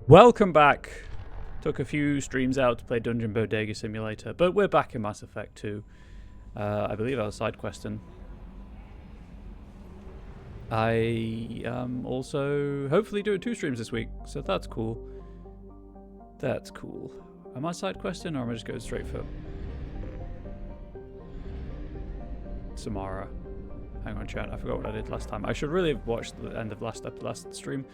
Welcome back. Took a few streams out to play Dungeon Bodega Simulator, but we're back in Mass Effect 2. I believe I was side questing. I also hopefully doing 2 streams this week, so that's cool. That's cool. Am I side questing or am I just going straight for Samara? Hang on, chat. I forgot what I did last time. I should really have watched the end of last stream.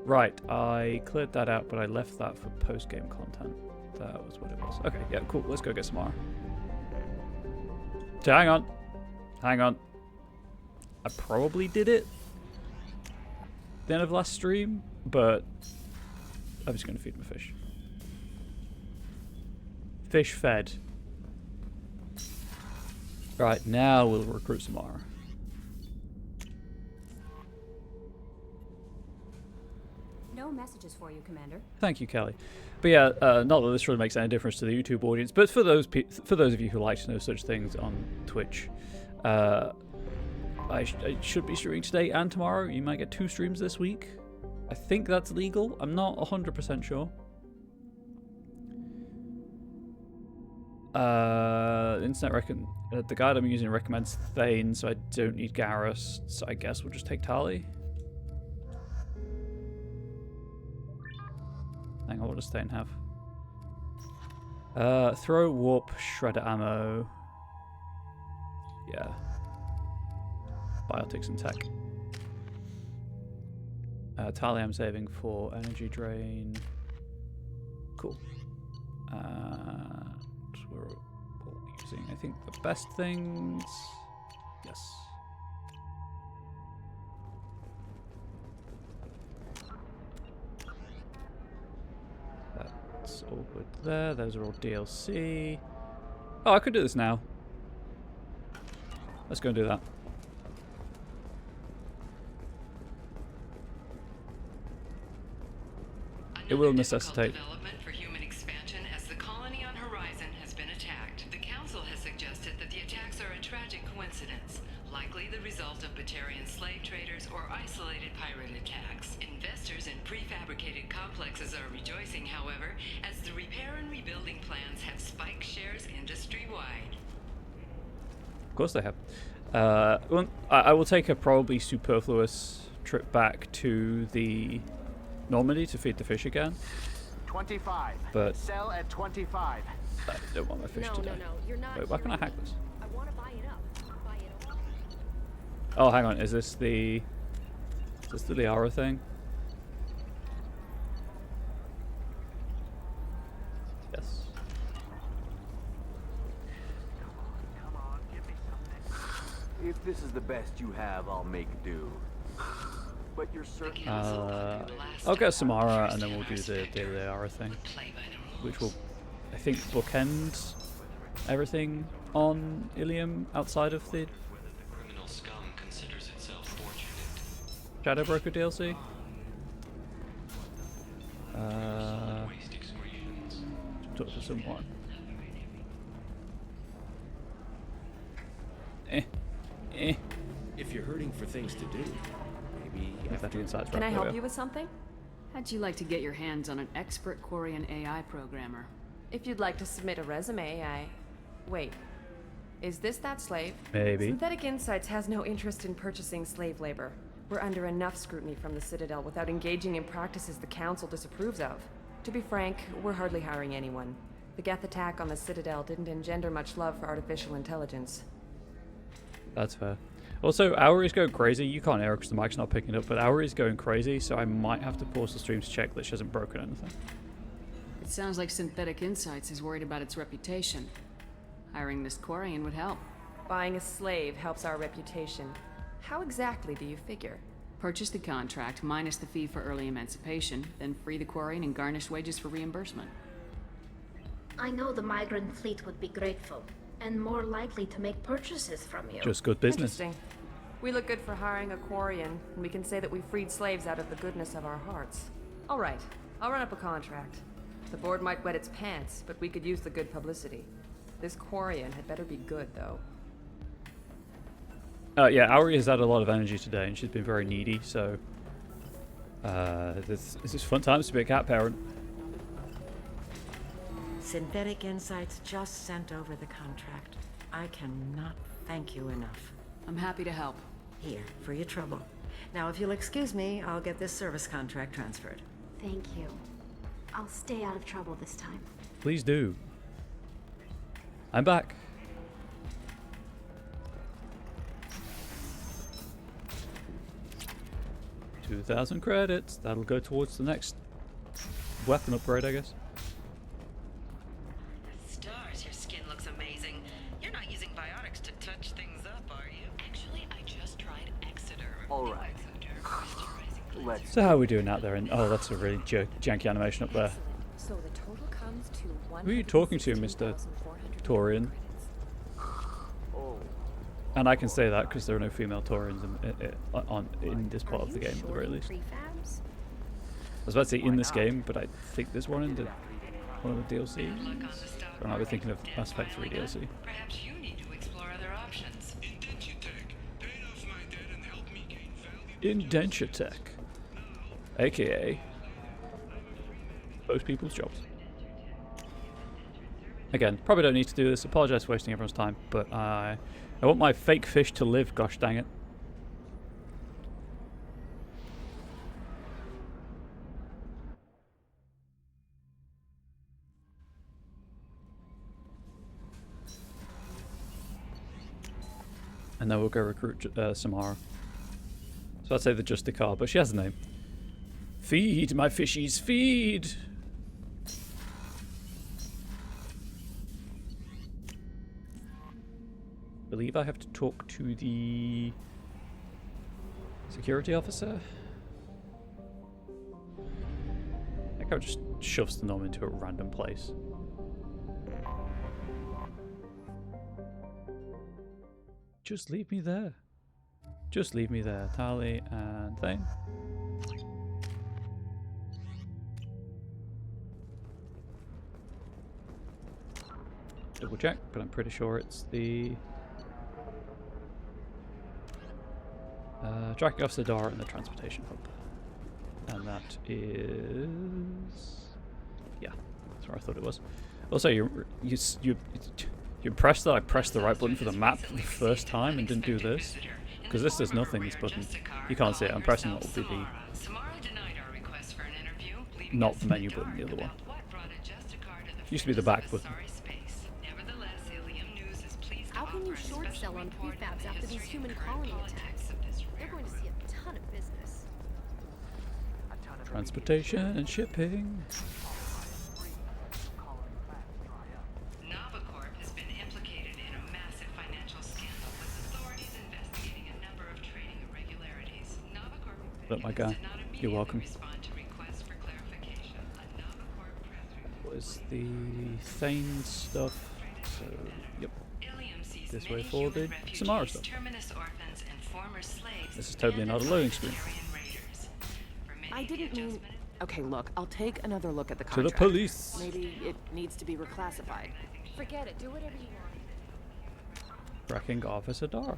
Right, I cleared that out, but I left that for post-game content. That was what it was. Okay, yeah, cool. Let's go get Samara. So hang on. I probably did it at the end of last stream, but I'm just going to feed my fish. Fish fed. Right, now we'll recruit Samara. No messages for you, Commander. Thank you, Kelly. But yeah, not that this really makes any difference to the YouTube audience, but for those of you who like to know such things on Twitch, I should be streaming today and tomorrow. You might get 2 streams this week. I think that's legal. I'm not 100% sure. The guide I'm using recommends Thane, so I don't need Garrus. So I guess we'll just take Tali. Hang on, what does Thane have? Throw, warp, shredder ammo. Yeah. Biotics and tech. Tali I'm saving for energy drain. Cool. We're all using, I think, the best things. Yes. That's all good there. Those are all DLC. Oh, I could do this now. Let's go and do that. It will necessitate development for human expansion as the colony on Horizon has been attacked. The Council has suggested that the attacks are a tragic coincidence, likely the result of Batarian slave traders or isolated pirate attacks. Investors in prefabricated complexes are rejoicing, however, as the repair and rebuilding plans have spiked shares industry-wide. Of course they have. I will take a probably superfluous trip back to the Normandy to feed the fish again. 25. But sell at 25. I don't want my fish today. No, you're not. Wait, why can I hack this? I want to buy it up. Buy it all. Oh, hang on. Is this the Liara thing? Yes. Come on, give me something. If this is the best you have, I'll make do. But you're certain. I'll get Samara and then we'll do the Liara thing, which will, I think, bookend everything on Ilium outside of the Shadow Broker DLC. Talk to someone. If you're hurting for things to do, maybe Can I help you with something? How'd you like to get your hands on an expert Quarian AI programmer? If you'd like to submit a resume, Wait. Is this that slave? Maybe. Synthetic Insights has no interest in purchasing slave labor. We're under enough scrutiny from the Citadel without engaging in practices the Council disapproves of. To be frank, we're hardly hiring anyone. The Geth attack on the Citadel didn't engender much love for artificial intelligence. That's fair. Also, Auri's going crazy. You can't hear her because the mic's not picking up, but Auri's going crazy, so I might have to pause the stream to check that she hasn't broken anything. It sounds like Synthetic Insights is worried about its reputation. Hiring this Quarian would help. Buying a slave helps our reputation. How exactly do you figure? Purchase the contract minus the fee for early emancipation, then free the Quarian and garnish wages for reimbursement. I know the migrant fleet would be grateful, and more likely to make purchases from you. Just good business. Interesting. We look good for hiring a Quarian, and we can say that we freed slaves out of the goodness of our hearts. All right, I'll run up a contract. The board might wet its pants, but we could use the good publicity. This Quarian had better be good, though. Yeah, Auri has had a lot of energy today, and she's been very needy, so This is fun times to be a cat parent. Synthetic Insights just sent over the contract. I cannot thank you enough. I'm happy to help. Here, for your trouble. Now, if you'll excuse me, I'll get this service contract transferred. Thank you. I'll stay out of trouble this time. Please do. I'm back. $2,000 credits. That'll go towards the next weapon upgrade, I guess. Stars, your skin looks amazing. You're not using biotics to touch things up, are you? Actually, I just tried Exeter. All right. Let's. So how are we doing out there? And oh, that's a really janky animation up there. So the total comes to Who are you talking to, Mr. Taurian? Oh, And I can say that because there are no female Taurians in this part of the game, at the very least. I was about to say in this game, but I think there's one in one of the DLCs. Or am I thinking of Mass Effect 3 DLC? Perhaps you need to explore other options. Indenture Tech, aka most people's jobs. Again, probably don't need to do this. Apologize for wasting everyone's time, but I want my fake fish to live. Gosh dang it! And then we'll go recruit Samara. So I'd say the Justicar, but she has a name. Feed, my fishies, feed! Believe I have to talk to the security officer. I think I'll just shove the gnome into a random place. Just leave me there. Just leave me there. Tally and Thane. Double check, but I'm pretty sure it's the tracking officer Dara and the transportation hub. And that is, yeah, that's where I thought it was. Also, you're impressed that I pressed the right button for the map the first time and didn't do this? Because this does nothing, this button. You can't see it. I'm pressing what will be the not the menu button, the other one. Used to be the back button. How can you short sell on prefabs after these human colony attacks? They're going to see a ton of business. Transportation and shipping. Look, my guy, you're welcome. What is the Thane stuff? So, yep. This way for the Samara stuff. This is totally not a loading screen. I didn't mean... Okay, look, I'll take another look at the To contract. the police! Maybe it needs to be reclassified. Forget it, do whatever you want. Tracking Officer Dara.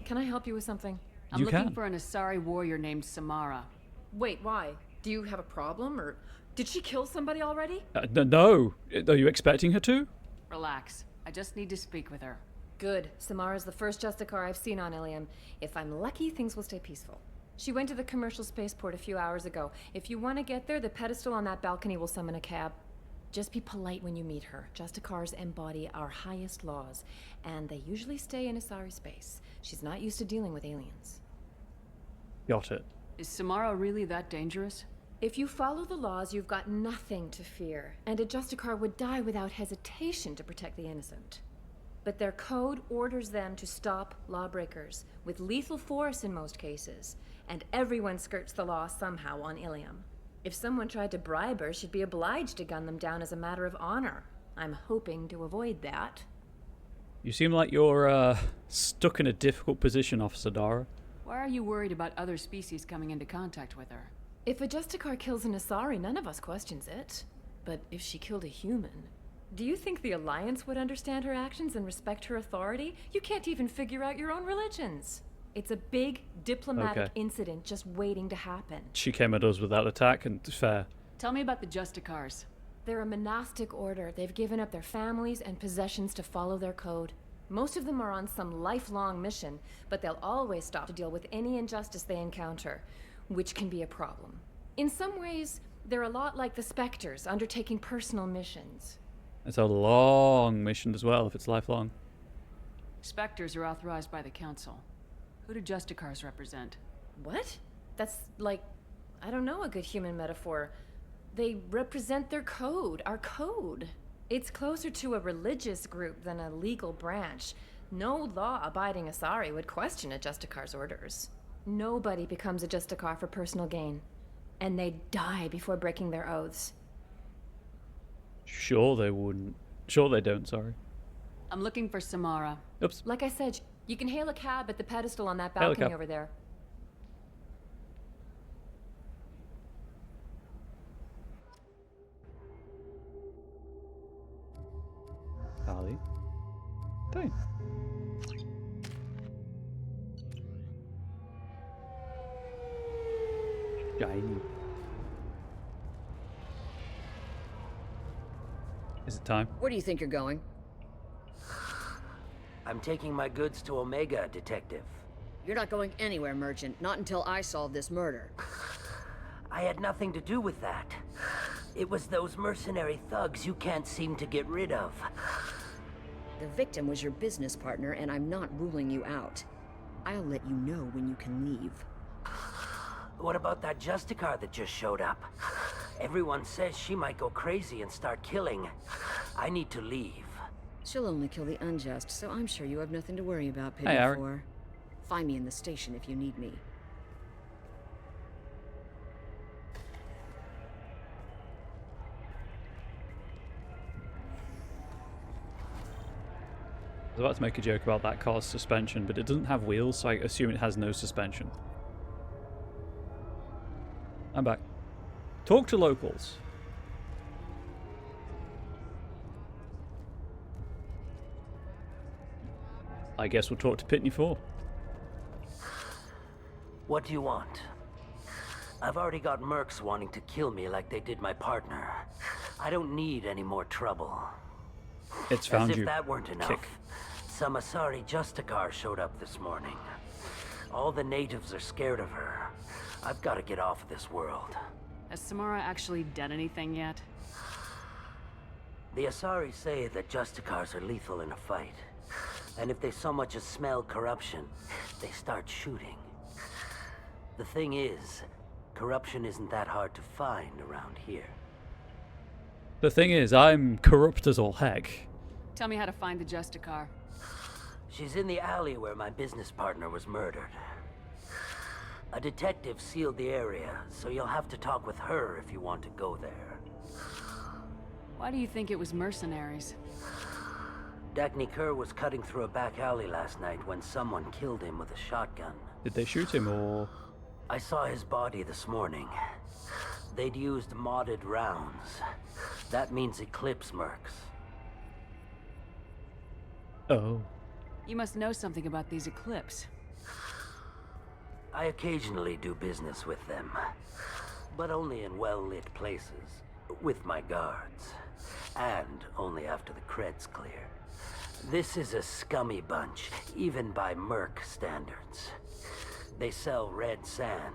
Can I help you with something? I'm You looking can. for an Asari warrior named Samara. Wait, why? Do you have a problem, or did she kill somebody already? No! Are you expecting her to? Relax. I just need to speak with her. Good. Samara's the first Justicar I've seen on Ilium. If I'm lucky, things will stay peaceful. She went to the commercial spaceport a few hours ago. If you want to get there, the pedestal on that balcony will summon a cab. Just be polite when you meet her. Justicars embody our highest laws, and they usually stay in Asari space. She's not used to dealing with aliens. Got it. Is Samara really that dangerous? If you follow the laws, you've got nothing to fear, and a Justicar would die without hesitation to protect the innocent. But their code orders them to stop lawbreakers, with lethal force in most cases, and everyone skirts the law somehow on Ilium. If someone tried to bribe her, she'd be obliged to gun them down as a matter of honor. I'm hoping to avoid that. You seem like you're stuck in a difficult position, Officer Dara. Why are you worried about other species coming into contact with her? If a Justicar kills an Asari, none of us questions it. But if she killed a human... Do you think the Alliance would understand her actions and respect her authority? You can't even figure out your own religions. It's a big diplomatic Okay. incident just waiting to happen. She came at us without attack, and fair. Tell me about the Justicars. They're a monastic order. They've given up their families and possessions to follow their code. Most of them are on some lifelong mission, but they'll always stop to deal with any injustice they encounter, which can be a problem. In some ways, they're a lot like the Spectres, undertaking personal missions. It's a long mission as well, if it's lifelong. Spectres are authorized by the Council. Who do Justicars represent? What? That's like, I don't know, a good human metaphor. They represent their code, our code. It's closer to a religious group than a legal branch. No law-abiding Asari would question a Justicar's orders. Nobody becomes a Justicar for personal gain. And they die before breaking their oaths. Sure they wouldn't. Sure they don't, sorry. I'm looking for Samara. Oops. Like I said, you can hail a cab at the pedestal on that Hail a balcony cab. over there. Ali. Dane. Shiny. Is it time? Where do you think you're going? I'm taking my goods to Omega, Detective. You're not going anywhere, Merchant. Not until I solve this murder. I had nothing to do with that. It was those mercenary thugs you can't seem to get rid of. The victim was your business partner, and I'm not ruling you out. I'll let you know when you can leave. What about that Justicar that just showed up? Everyone says she might go crazy and start killing. I need to leave. She'll only kill the unjust, so I'm sure you have nothing to worry about, Piggy Hey, Eric. 4. Find me in the station if you need me. I was about to make a joke about that car's suspension, but it doesn't have wheels, so I assume it has no suspension. I'm back. Talk to locals. I guess we'll talk to Pitney 4. What do you want? I've already got mercs wanting to kill me like they did my partner. I don't need any more trouble. It's found As if you. that weren't enough, Kick. some Asari Justicar showed up this morning. All the natives are scared of her. I've got to get off of this world. Has Samara actually done anything yet? The Asari say that Justicars are lethal in a fight. And if they so much as smell corruption, they start shooting. The thing is, corruption isn't that hard to find around here. The thing is, I'm corrupt as all heck. Tell me how to find the Justicar. She's in the alley where my business partner was murdered. A detective sealed the area, so you'll have to talk with her if you want to go there. Why do you think it was mercenaries? Dagny Kerr was cutting through a back alley last night when someone killed him with a shotgun. Did they shoot him or... I saw his body this morning. They'd used modded rounds. That means Eclipse mercs. Oh. You must know something about these Eclipse. I occasionally do business with them, but only in well-lit places, with my guards, and only after the cred's clear. This is a scummy bunch, even by merc standards. They sell red sand,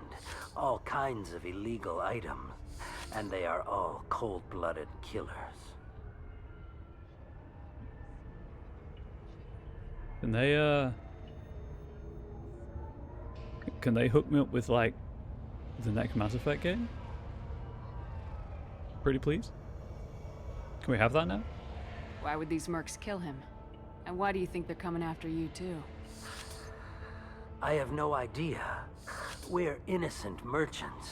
all kinds of illegal items, and they are all cold-blooded killers. Can they, Can they hook me up with, like, the next Mass Effect game? Pretty please? Can we have that now? Why would these mercs kill him? And why do you think they're coming after you, too? I have no idea. We're innocent merchants.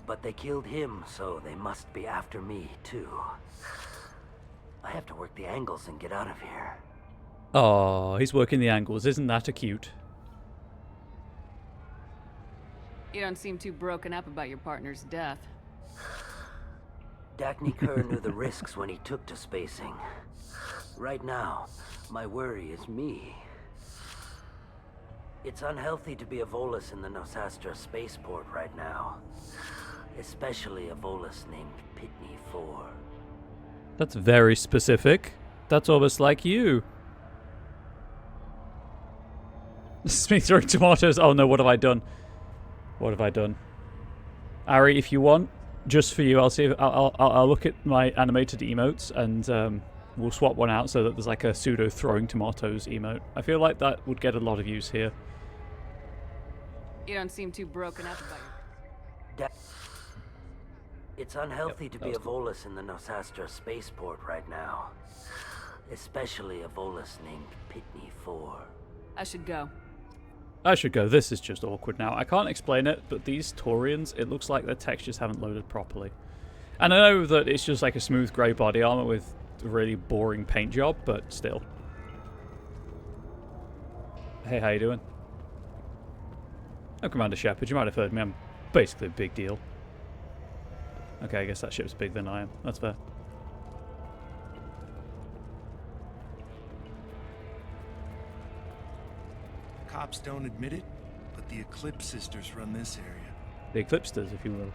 But they killed him, so they must be after me, too. I have to work the angles and get out of here. Oh, he's working the angles. Isn't that a cute? You don't seem too broken up about your partner's death. Dagny Kerr knew the risks when he took to spacing. Right now, my worry is me. It's unhealthy to be a Volus in the Nosastra spaceport right now. Especially a Volus named Pitney 4. That's very specific. That's almost like you. This is me throwing tomatoes. Oh no, what have I done? What have I done? Ari, if you want, just for you, I'll see if I'll look at my animated emotes and we'll swap one out so that there's like a pseudo throwing tomatoes emote. I feel like that would get a lot of use here. You don't seem too broken up about it. It's unhealthy to be a Volus in the Nosastra spaceport right now. Especially a Volus named Pitney 4. I should go. I should go. This is just awkward now. I can't explain it, but these Taurians, it looks like their textures haven't loaded properly. And I know that it's just like a smooth grey body armor with a really boring paint job, but still. Hey, how you doing? I'm Commander Shepard. You might have heard me. I'm basically a big deal. Okay, I guess that ship's bigger than I am. That's fair. Cops don't admit it, but the Eclipse Sisters run this area. The Eclipsters, if you will.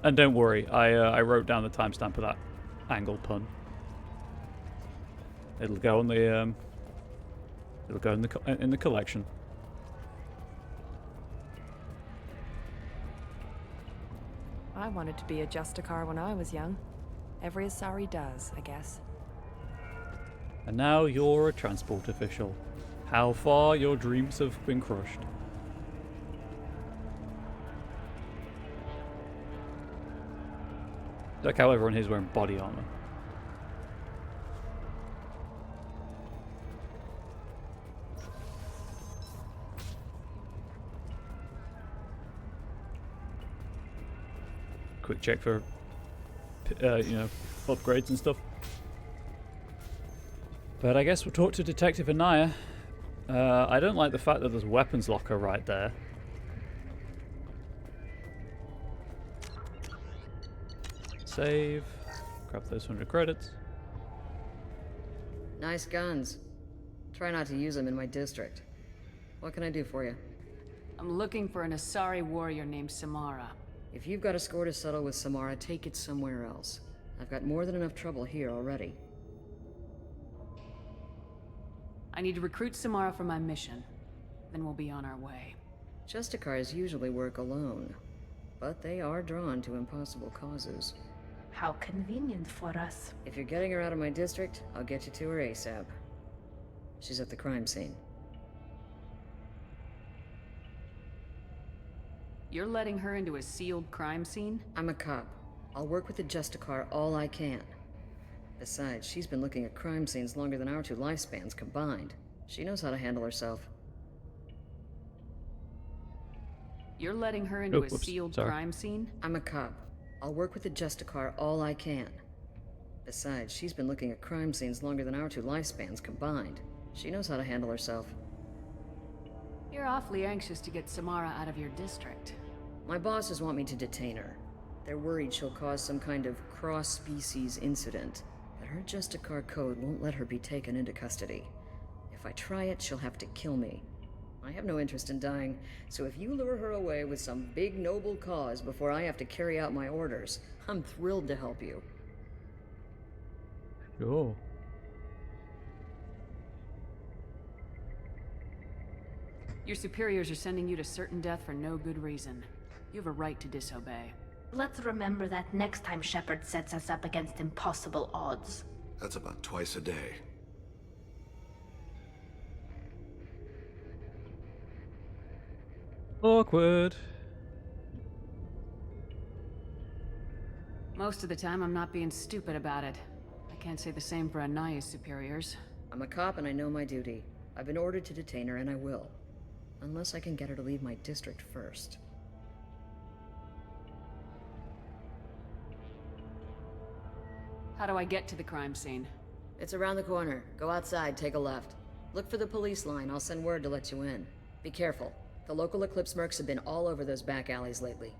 And don't worry, I wrote down the timestamp of that angle pun. It'll go on the it'll go in the collection. I wanted to be a Justicar when I was young. Every Asari does, I guess. And now you're a transport official. How far your dreams have been crushed. Look how everyone here's wearing body armor. Quick check for, you know, upgrades and stuff. But I guess we'll talk to Detective Anaya. I don't like the fact that there's a weapons locker right there. Save. Grab those 100 credits. Nice guns. Try not to use them in my district. What can I do for you? I'm looking for an Asari warrior named Samara. If you've got a score to settle with Samara, take it somewhere else. I've got more than enough trouble here already. I need to recruit Samara for my mission. Then we'll be on our way. Justicars usually work alone, but they are drawn to impossible causes. How convenient for us. If you're getting her out of my district, I'll get you to her ASAP. She's at the crime scene. You're letting her into a sealed crime scene? I'm a cop. I'll work with the Justicar all I can. Besides, she's been looking at crime scenes longer than our two lifespans combined. She knows how to handle herself. You're letting her into a sealed crime scene? I'm a cop. I'll work with the Justicar all I can. Besides, she's been looking at crime scenes longer than our two lifespans combined. She knows how to handle herself. You're awfully anxious to get Samara out of your district. My bosses want me to detain her. They're worried she'll cause some kind of cross-species incident, but her Justicar code won't let her be taken into custody. If I try it, she'll have to kill me. I have no interest in dying, so if you lure her away with some big noble cause before I have to carry out my orders, I'm thrilled to help you. Sure. Your superiors are sending you to certain death for no good reason. You have a right to disobey. Let's remember that next time Shepard sets us up against impossible odds. That's about twice a day. Awkward. Most of the time, I'm not being stupid about it. I can't say the same for Anaya's superiors. I'm a cop and I know my duty. I've been ordered to detain her and I will. Unless I can get her to leave my district first. How do I get to the crime scene? It's around the corner. Go outside, take a left. Look for the police line. I'll send word to let you in. Be careful. The local Eclipse mercs have been all over those back alleys lately.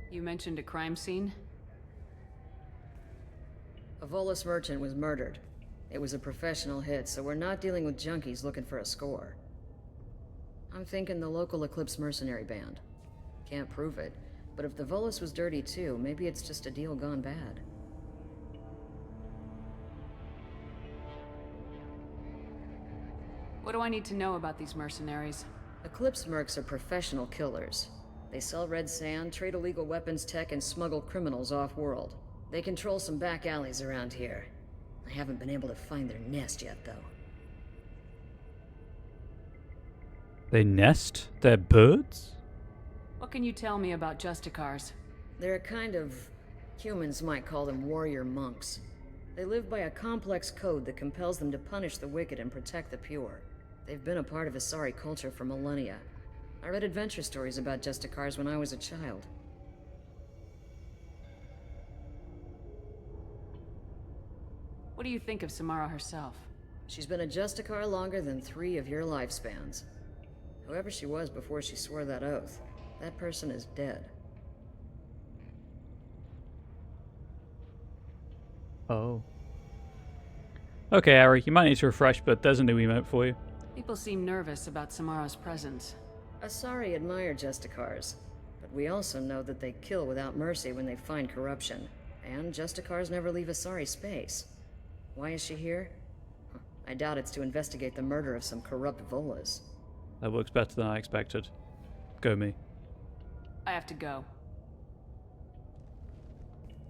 You mentioned a crime scene? A Volus merchant was murdered. It was a professional hit, so we're not dealing with junkies looking for a score. I'm thinking the local Eclipse mercenary band. Can't prove it, but if the Volus was dirty too, maybe it's just a deal gone bad. What do I need to know about these mercenaries? Eclipse mercs are professional killers. They sell red sand, trade illegal weapons tech, and smuggle criminals off-world. They control some back alleys around here. I haven't been able to find their nest yet, though. They nest? They're birds? What can you tell me about Justicars? They're a kind of... humans might call them warrior monks. They live by a complex code that compels them to punish the wicked and protect the pure. They've been a part of Asari culture for millennia. I read adventure stories about Justicars when I was a child. What do you think of Samara herself? She's been a Justicar longer than 3 of your lifespans. Whoever she was before she swore that oath, that person is dead. Oh. Okay, Ari, you might need to refresh, but there's a new emote for you. People seem nervous about Samara's presence. Asari admire Justicars, but we also know that they kill without mercy when they find corruption. And Justicars never leave Asari space. Why is she here? I doubt it's to investigate the murder of some corrupt Volas. That works better than I expected. Go me. I have to go.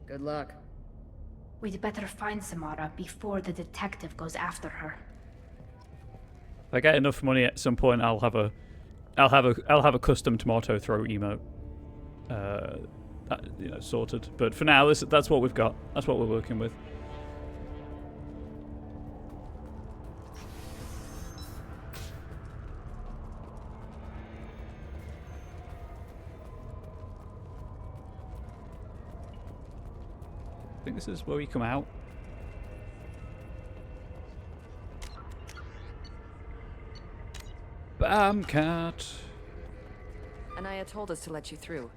Good luck. We'd better find Samara before the detective goes after her. If I get enough money at some point, I'll have a custom tomato throw emote, sorted. But for now, that's what we've got. That's what we're working with. I think this is where we come out. Bam, cat. Anaya told us to let you through.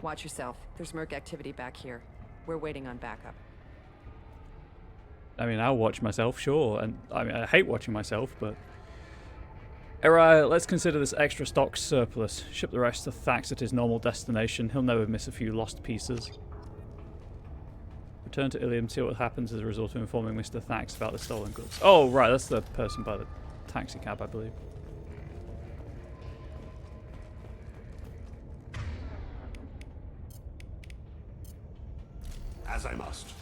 Watch yourself. There's merc activity back here. We're waiting on backup. I mean, I'll watch myself, sure. And I mean, I hate watching myself, but... Alright, let's consider this extra stock surplus. Ship the rest to Thax at his normal destination. He'll never miss a few lost pieces. Return to Ilium, see what happens as a result of informing Mr. Thax about the stolen goods. Oh, right, that's the person by the taxi cab, I believe. As I must.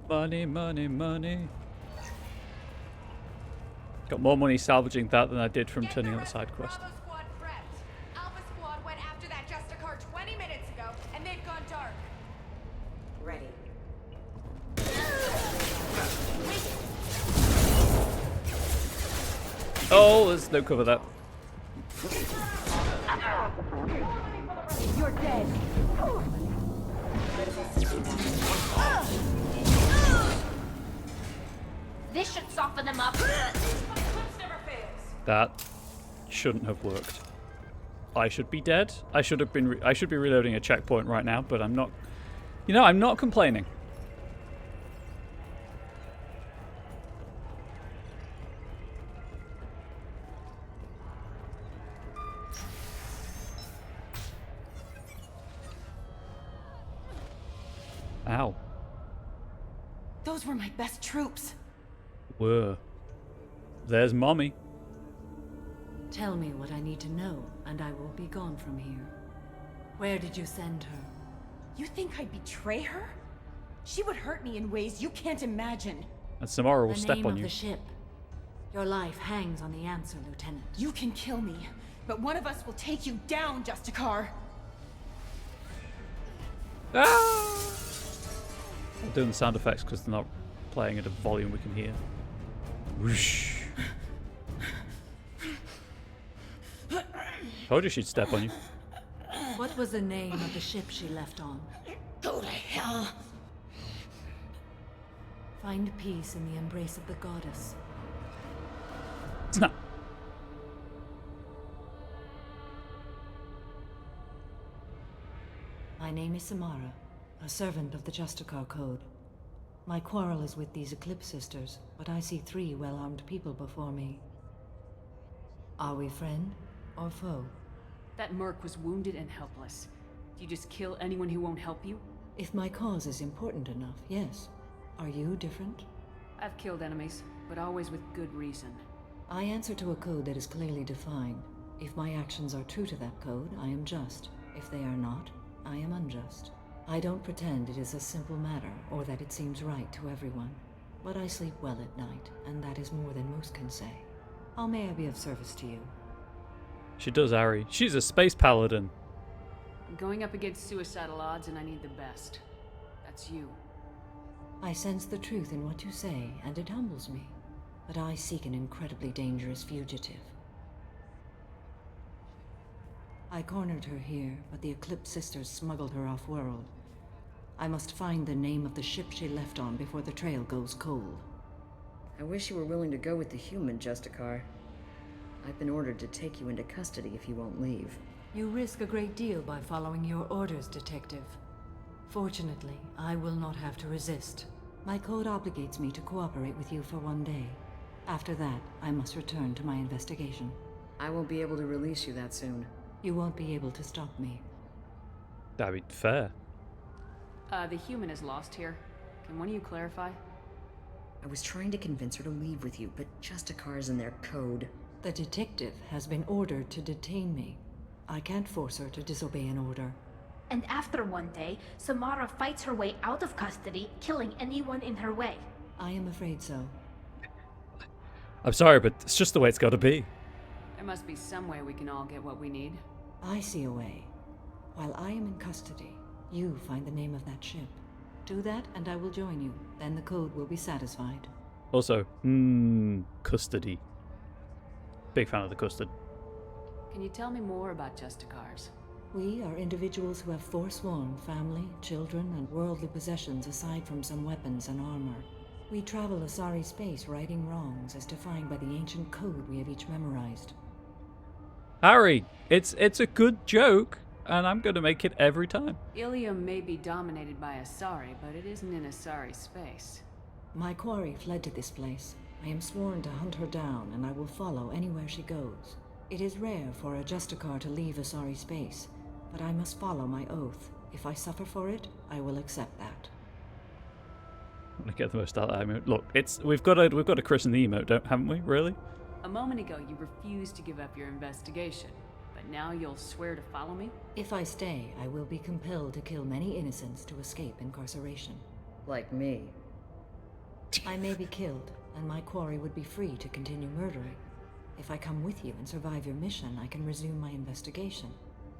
Money, money, money. Got more money salvaging that than I did from turning on the side quest. Bravo squad prepped. Alpha squad went after that Justicar 20 minutes ago, and they've gone dark. Ready. Oh, there's no cover that. You're dead. This should soften them up. That shouldn't have worked. I should be dead. I should have been. I should be reloading a checkpoint right now, but I'm not. You know, I'm not complaining. Ow. Those were my best troops. Were. There's Mommy. Tell me what I need to know, and I will be gone from here. Where did you send her? You think I'd betray her? She would hurt me in ways you can't imagine. And Samara will step on The name of you. the ship. Your life hangs on the answer, Lieutenant. You can kill me, but one of us will take you down, Justicar. Ah! I'm doing the sound effects because they're not playing at a volume we can hear. Whoosh. Told you she'd step on you. What was the name of the ship she left on? Go to hell. Find peace in the embrace of the goddess. It's not. My name is Samara, a servant of the Justicar Code. My quarrel is with these Eclipse Sisters, but I see 3 well-armed people before me. Are we friend or foe? That merc was wounded and helpless. Do you just kill anyone who won't help you? If my cause is important enough, yes. Are you different? I've killed enemies, but always with good reason. I answer to a code that is clearly defined. If my actions are true to that code, I am just. If they are not, I am unjust. I don't pretend it is a simple matter, or that it seems right to everyone. But I sleep well at night, and that is more than most can say. How may I be of service to you? She does, Ari. She's a space paladin. I'm going up against suicidal odds, and I need the best. That's you. I sense the truth in what you say, and it humbles me. But I seek an incredibly dangerous fugitive. I cornered her here, but the Eclipse Sisters smuggled her off-world. I must find the name of the ship she left on before the trail goes cold. I wish you were willing to go with the human, Justicar. I've been ordered to take you into custody if you won't leave. You risk a great deal by following your orders, Detective. Fortunately, I will not have to resist. My code obligates me to cooperate with you for 1 day. After that, I must return to my investigation. I won't be able to release you that soon. You won't be able to stop me. That'd be fair. The human is lost here. Can one of you clarify? I was trying to convince her to leave with you, but Justicar's in their code. The detective has been ordered to detain me. I can't force her to disobey an order. And after 1 day, Samara fights her way out of custody, killing anyone in her way. I am afraid so. I'm sorry, but it's just the way it's got to be. There must be some way we can all get what we need. I see a way. While I am in custody, you find the name of that ship. Do that, and I will join you. Then the code will be satisfied. Also, custody. Big fan of the custard. Can you tell me more about Justicars? We are individuals who have forsworn family, children, and worldly possessions aside from some weapons and armor. We travel Asari space righting wrongs as defined by the ancient code we have each memorized. Harry, it's a good joke, and I'm going to make it every time. Ilium may be dominated by Asari, but it isn't in Asari space. My quarry fled to this place. I am sworn to hunt her down, and I will follow anywhere she goes. It is rare for a Justicar to leave Asari space, but I must follow my oath. If I suffer for it, I will accept that. I'm going to get the most out of that emote. Look, we've got to christen the emote, haven't we? Really? A moment ago, you refused to give up your investigation, but now you'll swear to follow me? If I stay, I will be compelled to kill many innocents to escape incarceration. Like me. I may be killed, and my quarry would be free to continue murdering. If I come with you and survive your mission, I can resume my investigation.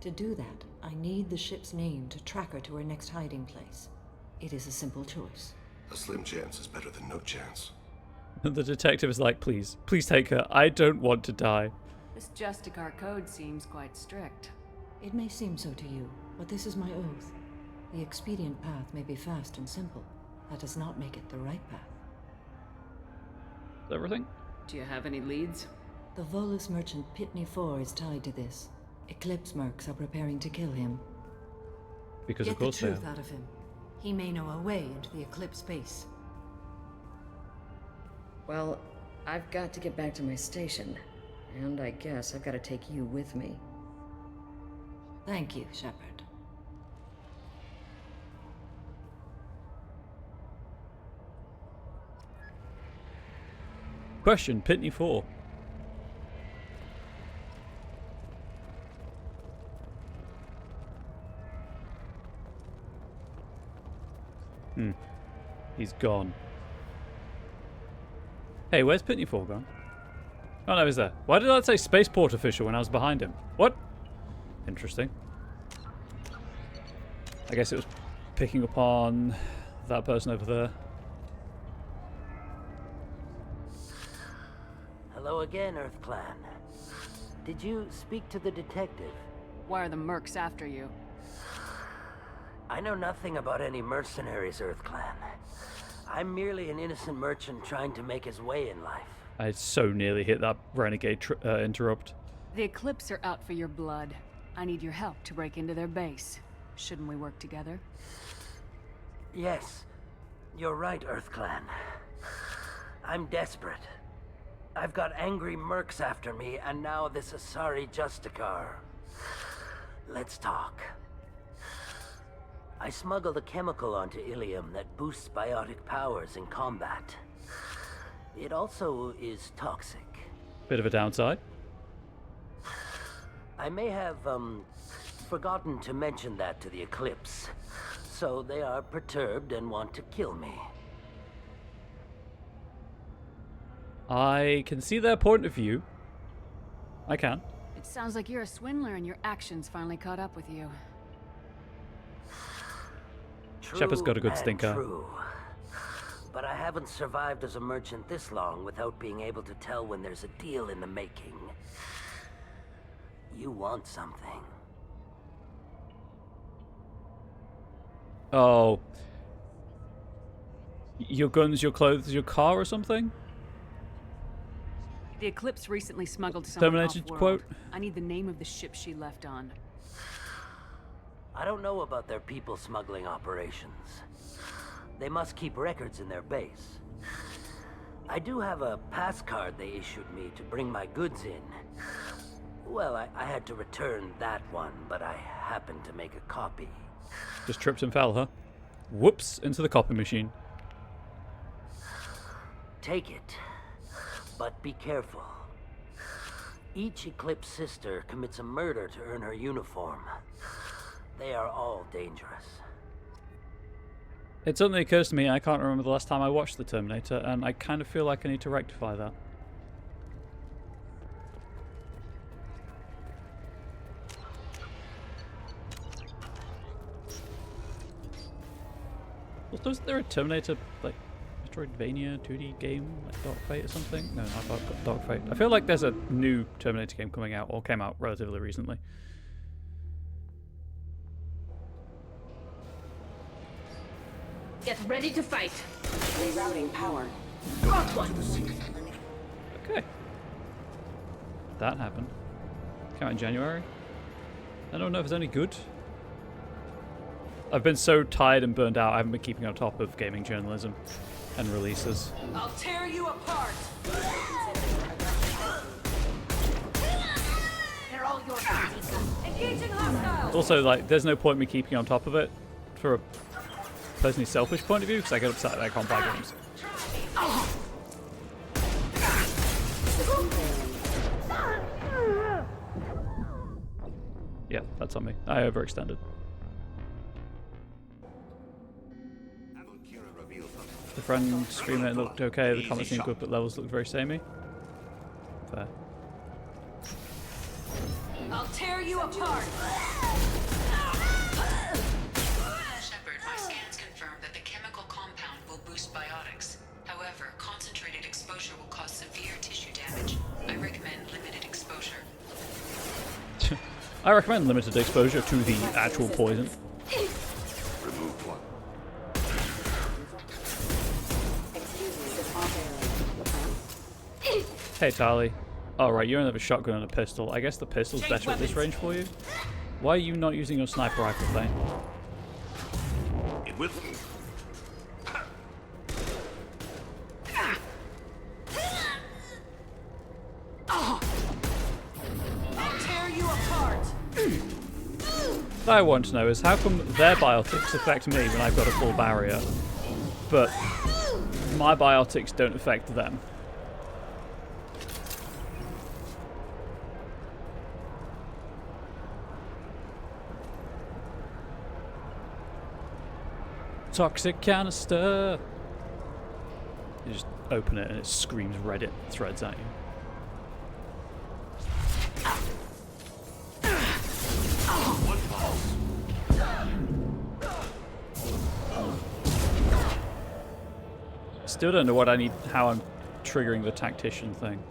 To do that, I need the ship's name to track her to her next hiding place. It is a simple choice. A slim chance is better than no chance. The detective is like, please take her. I don't want to die. This Justicar code seems quite strict. It may seem so to you, but this is my oath. The expedient path may be fast and simple. That does not make it the right path. Everything? Do you have any leads? The Volus merchant Pitney 4 is tied to this. Eclipse mercs are preparing to kill him. Because Get of course the truth out of him. He may know a way into the Eclipse base. Well, I've got to get back to my station. And I guess I've got to take you with me. Thank you, Shepard. Question, Pitney 4. He's gone. Hey, where's Pitney 4 gone? Oh no, he's there. Why did I say spaceport official when I was behind him? What? Interesting. I guess it was picking up on that person over there. Hello again, Earth Clan. Did you speak to the detective? Why are the mercs after you? I know nothing about any mercenaries, Earth Clan. I'm merely an innocent merchant trying to make his way in life. I so nearly hit that renegade interrupt. The Eclipse are out for your blood. I need your help to break into their base. Shouldn't we work together? Yes, you're right, EarthClan. I'm desperate. I've got angry mercs after me, and now this Asari Justicar. Let's talk. I smuggled a chemical onto Ilium that boosts biotic powers in combat. It also is toxic. Bit of a downside. I may have, forgotten to mention that to the Eclipse. So they are perturbed and want to kill me. I can see their point of view. I can. It sounds like you're a swindler and your actions finally caught up with you. Shepard's got a good stinker. True. But I haven't survived as a merchant this long without being able to tell when there's a deal in the making. You want something. Oh. Your guns, your clothes, your car or something? The Eclipse recently smuggled someone Terminator off-world. quote? I need the name of the ship she left on. I don't know about their people smuggling operations. They must keep records in their base. I do have a pass card they issued me to bring my goods in. Well, I had to return that one, but I happened to make a copy. Just tripped and fell, huh? Whoops, into the copy machine. Take it, but be careful. Each Eclipse sister commits a murder to earn her uniform. They are all dangerous. It suddenly occurs to me I can't remember the last time I watched The Terminator, and I kind of feel like I need to rectify that. Also, isn't there a Terminator, like, Metroidvania 2D game, like Dark Fate or something? No, not Dark Fate. I feel like there's a new Terminator game coming out, or came out relatively recently. Get ready to fight. Rerouting power. Got one. Okay. That happened. Came out in January. I don't know if it's any good. I've been so tired and burned out, I haven't been keeping on top of gaming journalism and releases. I'll tear you apart. They're all yours. Engaging hostiles. Also, like, there's no point me keeping on top of it for a personally selfish point of view, because I get upset that I can't buy games. Yeah, that's on me. I overextended. The friend streamer looked okay, the comments seemed good, but levels looked very samey. Fair. I'll tear you apart. Shepard, my scans confirm that the chemical compound will boost biotics. However, concentrated exposure will cause severe tissue damage. I recommend limited exposure. I recommend limited exposure to the actual poison. Remove one. Hey Tali. Oh right, you only have a shotgun and a pistol. I guess the pistol's better at this range for you. Why are you not using your sniper rifle thing? It will. I'll tear you apart. What I want to know is how come their biotics affect me when I've got a full barrier, but my biotics don't affect them? Toxic canister! You just open it and it screams Reddit threads at you. Still don't know what I need, how I'm triggering the tactician thing.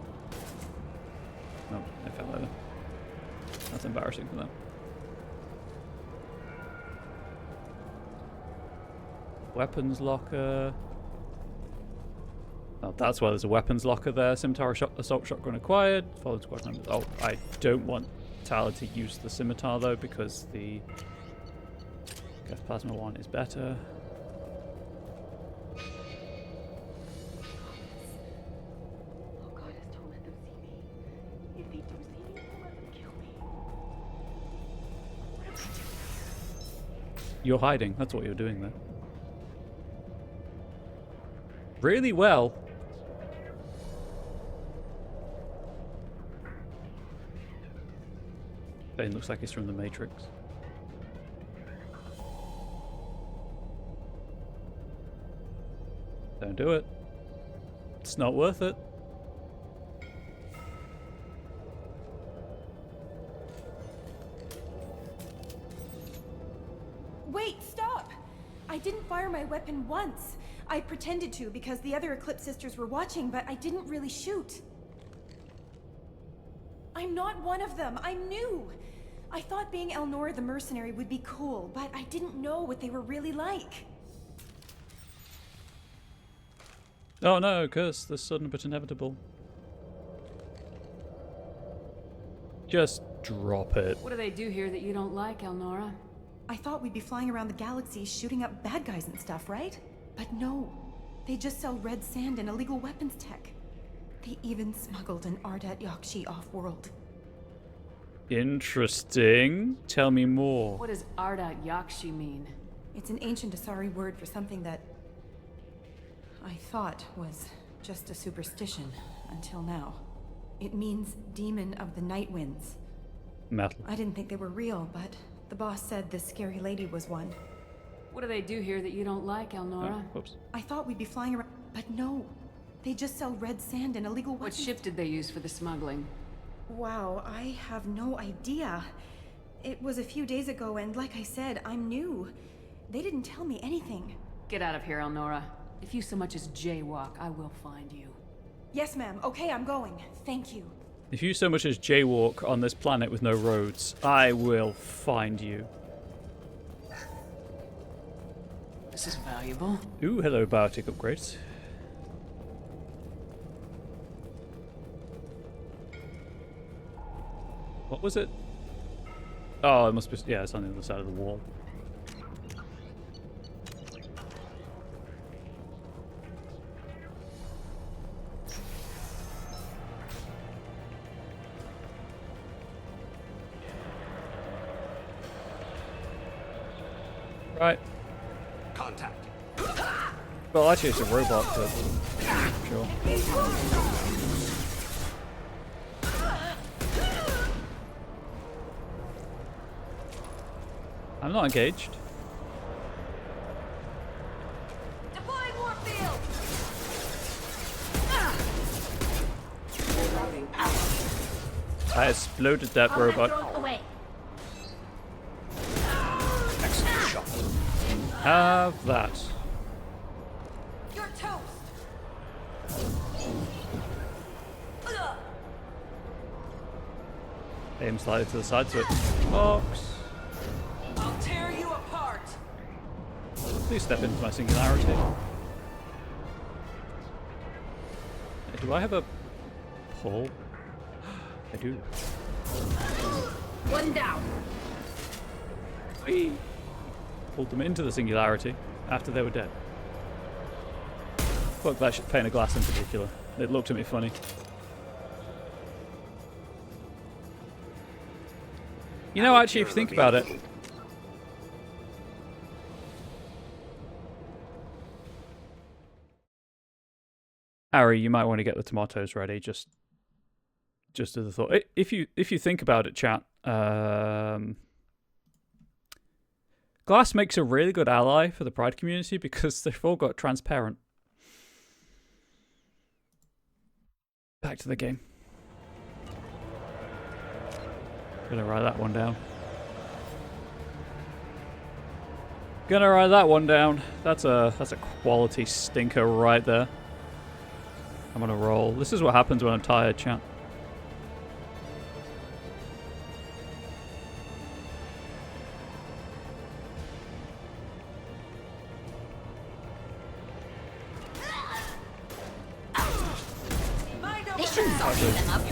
Oh, I fell over. That's embarrassing for them. Weapons locker. Oh, that's why there's a weapons locker there. Scimitar assault shotgun acquired. Followed squad members. Oh, I don't want Tala to use the scimitar though, because the Gas plasma 1 is better. Oh Goddess, don't let them see me. If they do see me, don't let them kill me. What am I doing here? You're hiding. That's what you're doing there. Really well. It looks like it's from the Matrix. Don't do it. It's not worth it. Wait, stop! I didn't fire my weapon once. I pretended to because the other Eclipse sisters were watching, but I didn't really shoot. I'm not one of them. I'm new. I thought being Elnora the mercenary would be cool, but I didn't know what they were really like. Oh no, curse, the sudden but inevitable. Just drop it. What do they do here that you don't like, Elnora? I thought we'd be flying around the galaxy shooting up bad guys and stuff, right? But no. They just sell red sand and illegal weapons tech. They even smuggled an Ardat Yakshi off-world. Interesting. Tell me more. What does Ardat Yakshi mean? It's an ancient Asari word for something that I thought was just a superstition until now. It means demon of the night winds. Metal. I didn't think they were real, but the boss said this scary lady was one. What do they do here that you don't like, Elnora? Oh, oops. I thought we'd be flying around, but no. They just sell red sand and illegal weapons. What ship did they use for the smuggling? Wow, I have no idea. It was a few days ago, and like I said, I'm new. They didn't tell me anything. Get out of here, Elnora. If you so much as jaywalk, I will find you. Yes, ma'am. Okay, I'm going. Thank you. If you so much as jaywalk on this planet with no roads, I will find you. This is valuable. Ooh, hello, biotic upgrades. What was it? Oh, it must be... Yeah, it's on the other side of the wall. Right. Contact. Well, actually, it's a robot, but sure. I'm not engaged. Deploying warfield. I exploded that robot. Away. Excellent shot. Have that. You're toast. Aim slightly to the side so it box. I'll tear you apart. Please step into my singularity. Do I have a pull? I do. One down. Whee! Pulled them into the singularity after they were dead. Fuck that pane of glass in particular. It looked at me funny. You know, actually, if you think about it, Ari, you might want to get the tomatoes ready. Just as a thought. If you think about it, chat, glass makes a really good ally for the Pride community because they've all got transparent. Back to the game. Gonna write that one down. Gonna write that one down. That's a quality stinker right there. I'm gonna roll. This is what happens when I'm tired, chat. They shouldn't soften them up.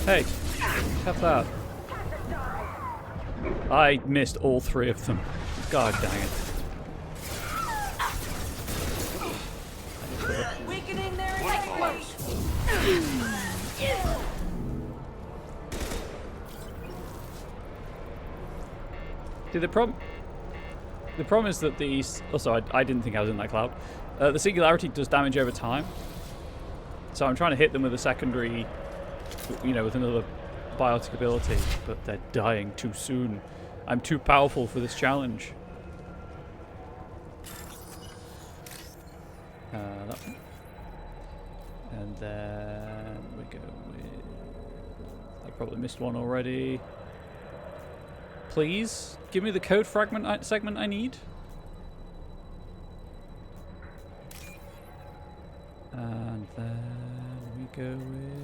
Hey, have that. I missed all 3 of them. God dang it. Weakening their integrity. See, the problem is that these... Also, I didn't think I was in that cloud. The singularity does damage over time. So I'm trying to hit them with a secondary, you know, with another biotic ability, but they're dying too soon. I'm too powerful for this challenge. That one. And then we go with... I probably missed one already. Please, give me the code fragment segment I need. And then we go with...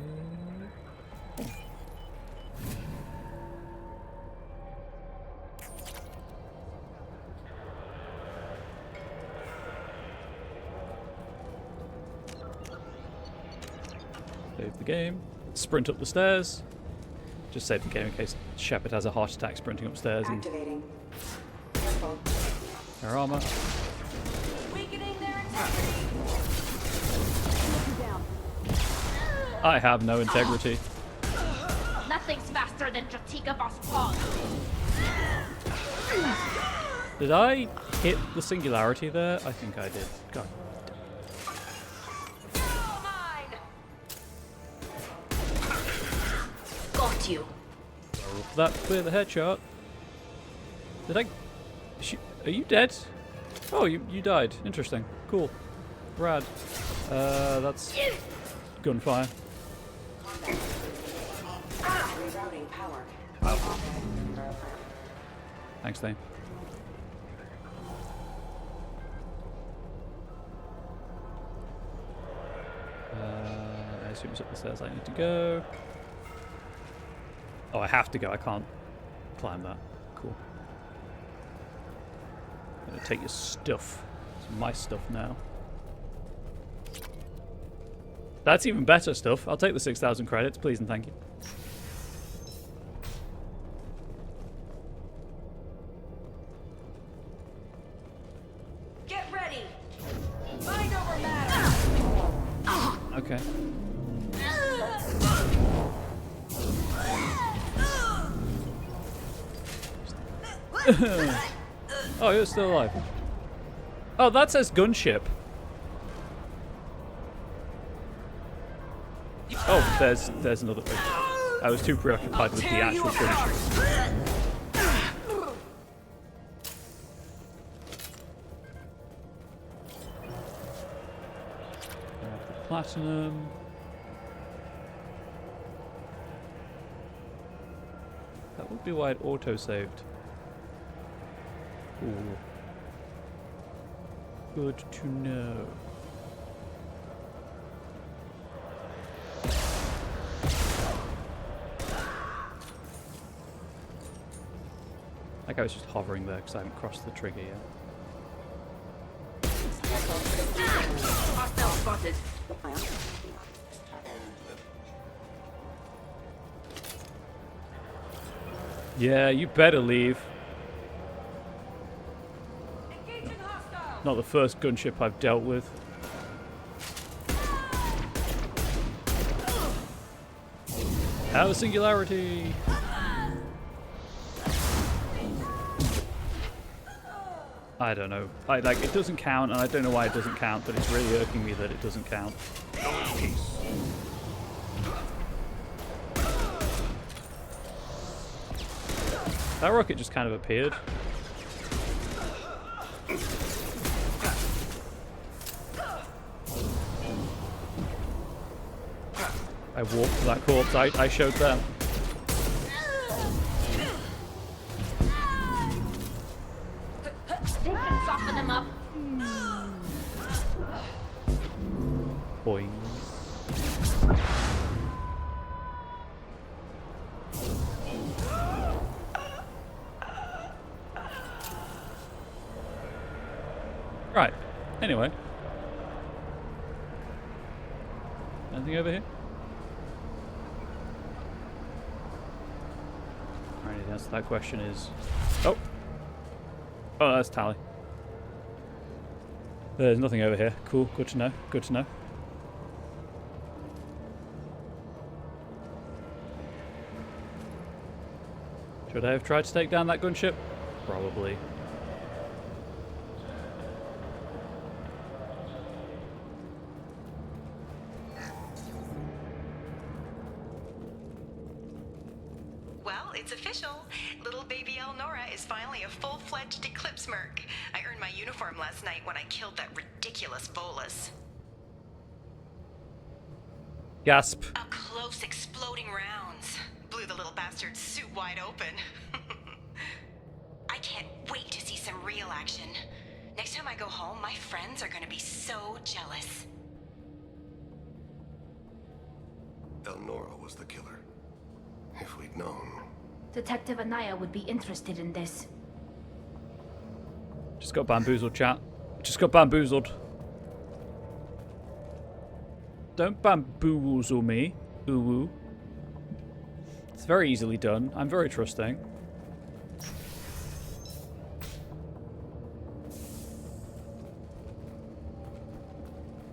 Save the game. Sprint up the stairs. Just save the game in case Shepard has a heart attack sprinting upstairs. Activating. And her armor. Weakening their integrity. I have no integrity. Nothing's faster than Jatika Vospod. Did I hit the singularity there? I think I did. God. Got you. That clear the headshot. Did I... Are you dead? Oh, you died. Interesting. Cool. Rad. That's... gunfire. Rerouting power. Thanks, Thane. I assume it's up the stairs I need to go. Oh, I have to go. I can't climb that. Cool. I'm gonna take your stuff. It's my stuff now. That's even better stuff. I'll take the 6,000 credits, please and thank you. Get ready. Mind over matter. Okay. Oh, you're still alive. Oh, that says gunship. Oh, there's another thing. I was too preoccupied with the actual gunship. Platinum. That would be why it auto-saved. Ooh. Good to know. Like I was just hovering there because I haven't crossed the trigger yet. Hostile spotted. Yeah, you better leave. Not the first gunship I've dealt with. Have a singularity. I don't know. Like it doesn't count, and I don't know why it doesn't count, but it's really irking me that it doesn't count. That rocket just kind of appeared. I walked to that corpse I showed them. They can soften them up. Boing. Right. Anyway. Anything over here? Or any of the answer to that question is... Oh! Oh, that's Tally. There's nothing over here. Cool, good to know, good to know. Should I have tried to take down that gunship? Probably. Well, it's official. Little baby Elnora is finally a full-fledged Eclipse merc. I earned my uniform last night when I killed that ridiculous Volus. Gasp. Up close, exploding rounds. Blew the little bastard's suit wide open. I can't wait to see some real action. Next time I go home, my friends are gonna be so jealous. Elnora was the killer. If we'd known. Detective Anaya would be interested in this. Just got bamboozled, chat. Just got bamboozled. Don't bamboozle me. Ooh. It's very easily done. I'm very trusting.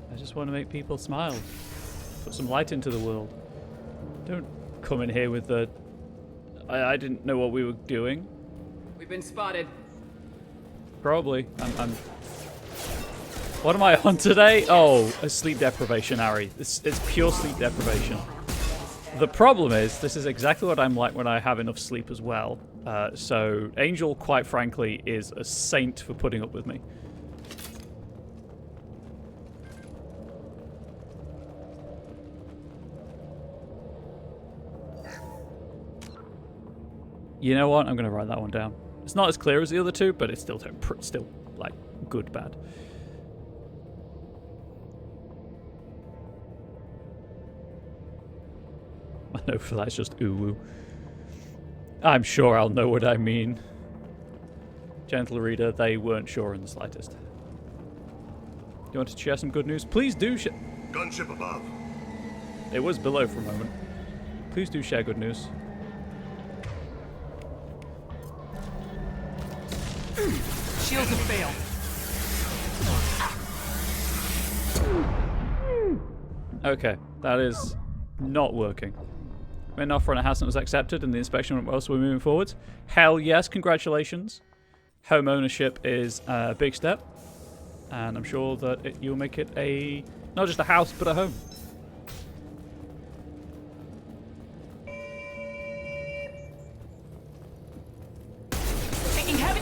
I just want to make people smile. Put some light into the world. Don't come in here with the... I didn't know what we were doing. We've been spotted. Probably. I'm... What am I on today? Oh, a sleep deprivation, Ari. It's pure sleep deprivation. The problem is, this is exactly what I'm like when I have enough sleep as well. So, Angel, quite frankly, is a saint for putting up with me. You know what? I'm going to write that one down. It's not as clear as the other two, but it's still like, good, bad. I know for that's just ooh-woo. I'm sure I'll know what I mean. Gentle reader, they weren't sure in the slightest. You want to share some good news? Please do share. Gunship above. It was below for a moment. Please do share good news. Shields have failed. Okay, that is not working. An offer on a house that was accepted and the inspection went well, so we're moving forwards. Hell yes, congratulations. Home ownership is a big step. And I'm sure that you'll make it a, not just a house, but a home. Taking heavy.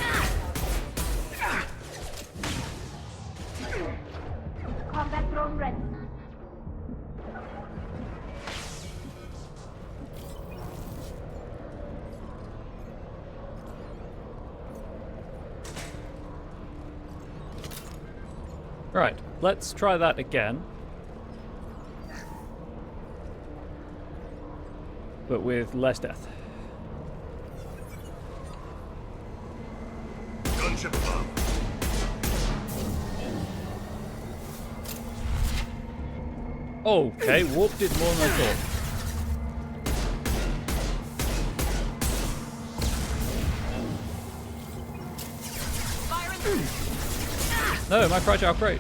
Combat drone ready. Right, let's try that again. But with less death. Gunship above. Okay, Warp did more than I thought. No, my fragile crate.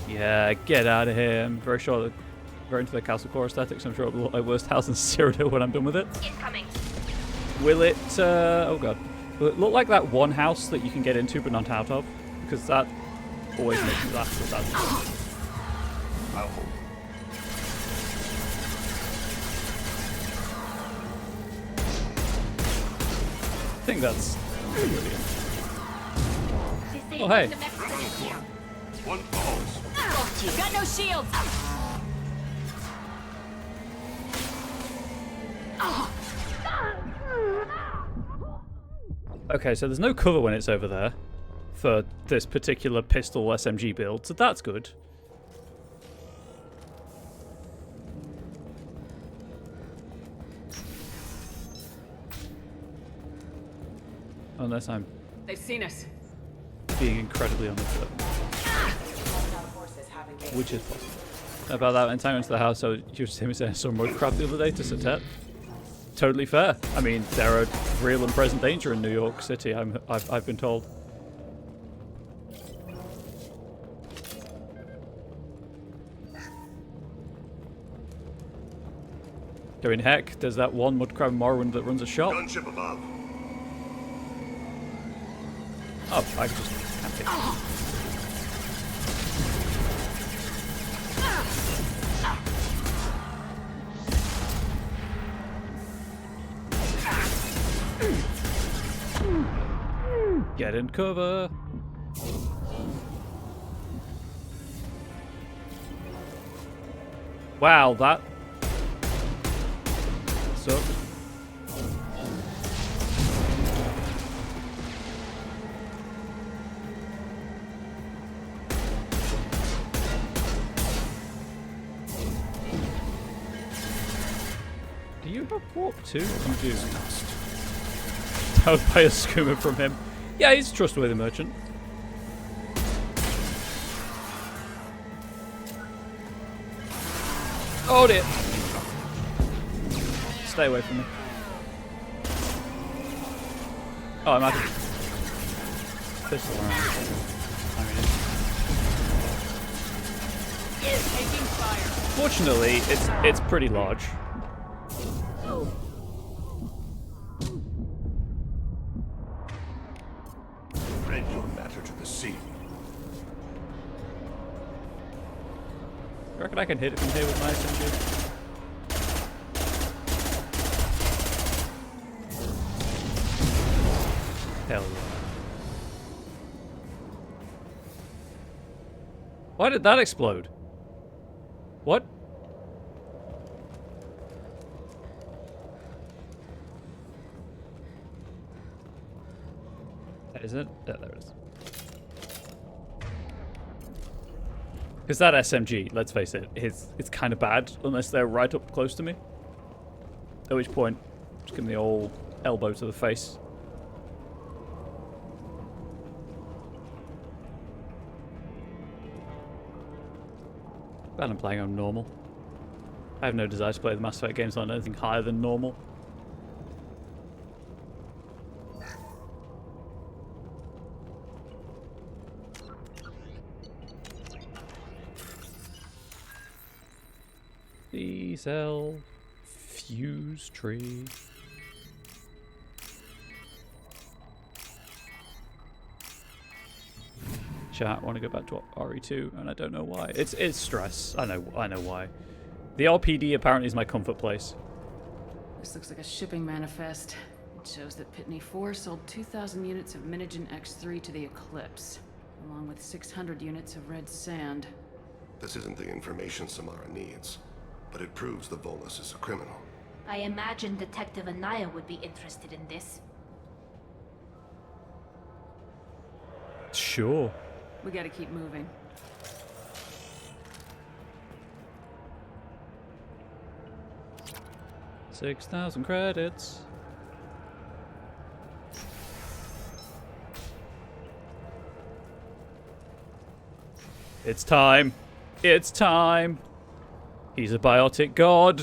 Yeah, get out of here. I'm very sure that very into the Castle Core aesthetics. I'm sure it'll look like worst house in Cyrodiil when I'm done with it. Incoming. Will it, oh god. Will it look like that one house that you can get into but not out of? Because that always makes me laugh with that. I'll hold. I think that's brilliant. Oh, hey. One falls. I've got no shields. Okay, so there's no cover when it's over there for this particular pistol SMG build, so that's good. Unless I'm They've seen us. being incredibly on the foot. Which is possible. about that entanglement to the house. So you just hear me saying some mud crab the other day to Satet. Totally fair. I mean, they're a real and present danger in New York City. I've been told. I mean, heck, there's that one mud crab in Morrowind that runs a shop. Gunship above. Oh, I can just camp it. Get in cover. Wow, that sucked. Do you have warp too? You do. I would buy a skimmer from him. Yeah, he's a trustworthy merchant. Oh dear. Stay away from me. Oh, I'm out of pistol around. I mean, Taking fire. fortunately, it's pretty large. Read your matter to the sea. You reckon I can hit it from here with my SMG? Hell yeah. Why did that explode? What? Is it? Oh, there it is. Because that SMG, let's face it, it's kind of bad unless they're right up close to me. At which point, just give them the old elbow to the face. Glad I'm playing on normal. I have no desire to play the Mass Effect games on anything higher than normal. D-cell fuse tree. Chat, want to go back to RE2, and I don't know why. It's stress. I know why. The RPD apparently is my comfort place. This looks like a shipping manifest. It shows that Pitney 4 sold 2,000 units of Minigen X3 to the Eclipse, along with 600 units of red sand. This isn't the information Samara needs, but it proves the Volus is a criminal. I imagine Detective Anaya would be interested in this. Sure. We gotta keep moving. $6,000 credits. It's time. It's time. He's a biotic god.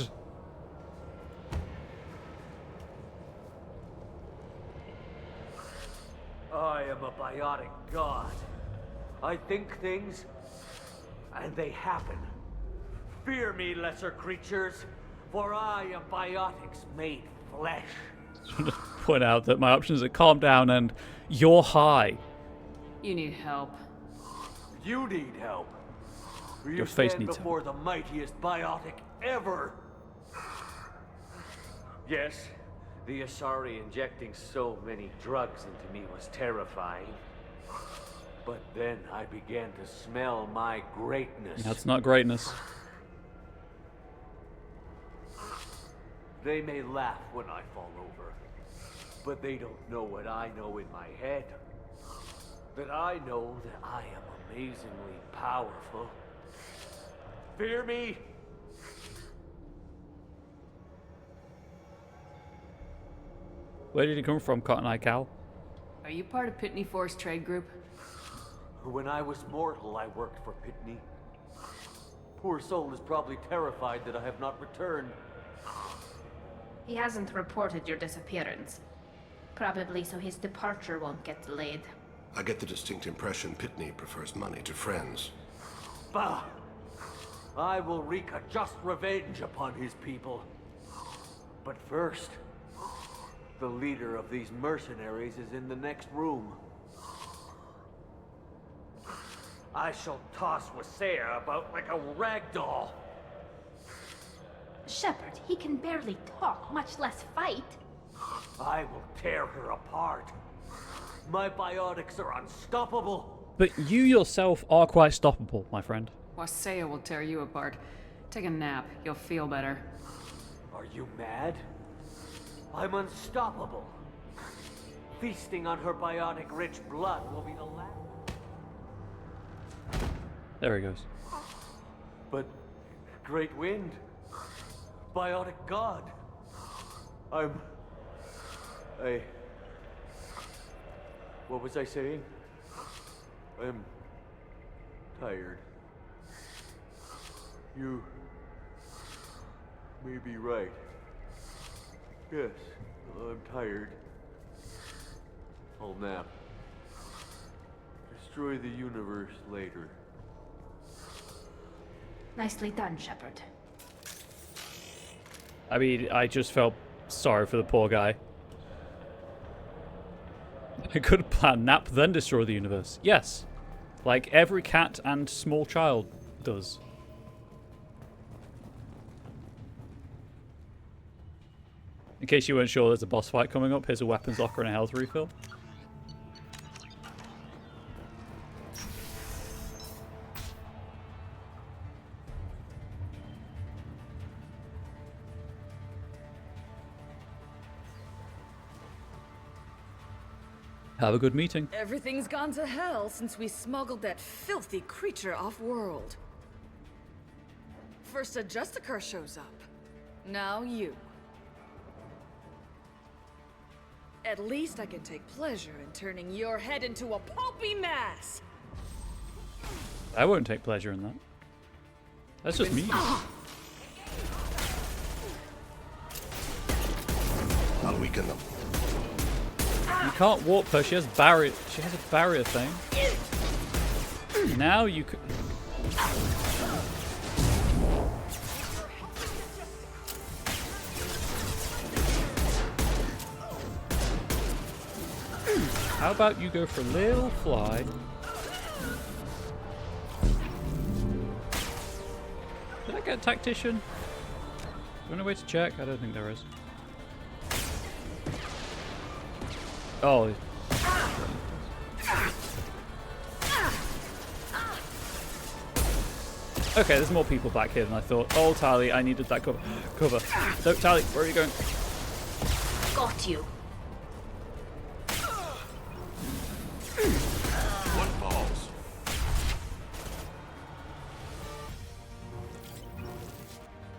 I am a biotic god. I think things, and they happen. Fear me, lesser creatures, for I am biotics made flesh. Just want to point out that my options are calm down and you're high. You need help. You need help. For you Your face stand needs before the mightiest biotic ever. Yes, the Asari injecting so many drugs into me was terrifying. But then I began to smell my greatness. That's not greatness. They may laugh when I fall over, but they don't know what I know in my head. That I know that I am amazingly powerful. Fear me? Where did he come from, Cotton Eye Cal? Are you part of Pitney 4's trade group? When I was mortal, I worked for Pitney. Poor soul is probably terrified that I have not returned. He hasn't reported your disappearance. Probably so his departure won't get delayed. I get the distinct impression Pitney prefers money to friends. Bah! I will wreak a just revenge upon his people. But first, the leader of these mercenaries is in the next room. I shall toss Wasea about like a rag doll. Shepard, he can barely talk, much less fight. I will tear her apart. My biotics are unstoppable. But you yourself are quite stoppable, my friend. Wasea will tear you apart. Take a nap. You'll feel better. Are you mad? I'm unstoppable. Feasting on her biotic-rich blood will be the last. There he goes. But Great Wind, biotic god. What was I saying? I'm tired. You may be right. Yes, I'm tired. I'll nap. Destroy the universe later. Nicely done, Shepard. I mean, I just felt sorry for the poor guy. I could have planned nap, then destroy the universe. Yes. Like every cat and small child does. In case you weren't sure, there's a boss fight coming up. Here's a weapons locker and a health refill. Have a good meeting. Everything's gone to hell since we smuggled that filthy creature off-world. First a Justicar shows up. Now you. At least I can take pleasure in turning your head into a pulpy mass. I won't take pleasure in that. That's just me. I'll weaken them. You can't warp her. She has barrier. She has a barrier thing. Now you could. How about you go for a little fly? Did I get a tactician? Is there any way to check? I don't think there is. Oh. Okay, there's more people back here than I thought. Oh, Tali, I needed that cover. No, Tali, where are you going? Got you. One falls.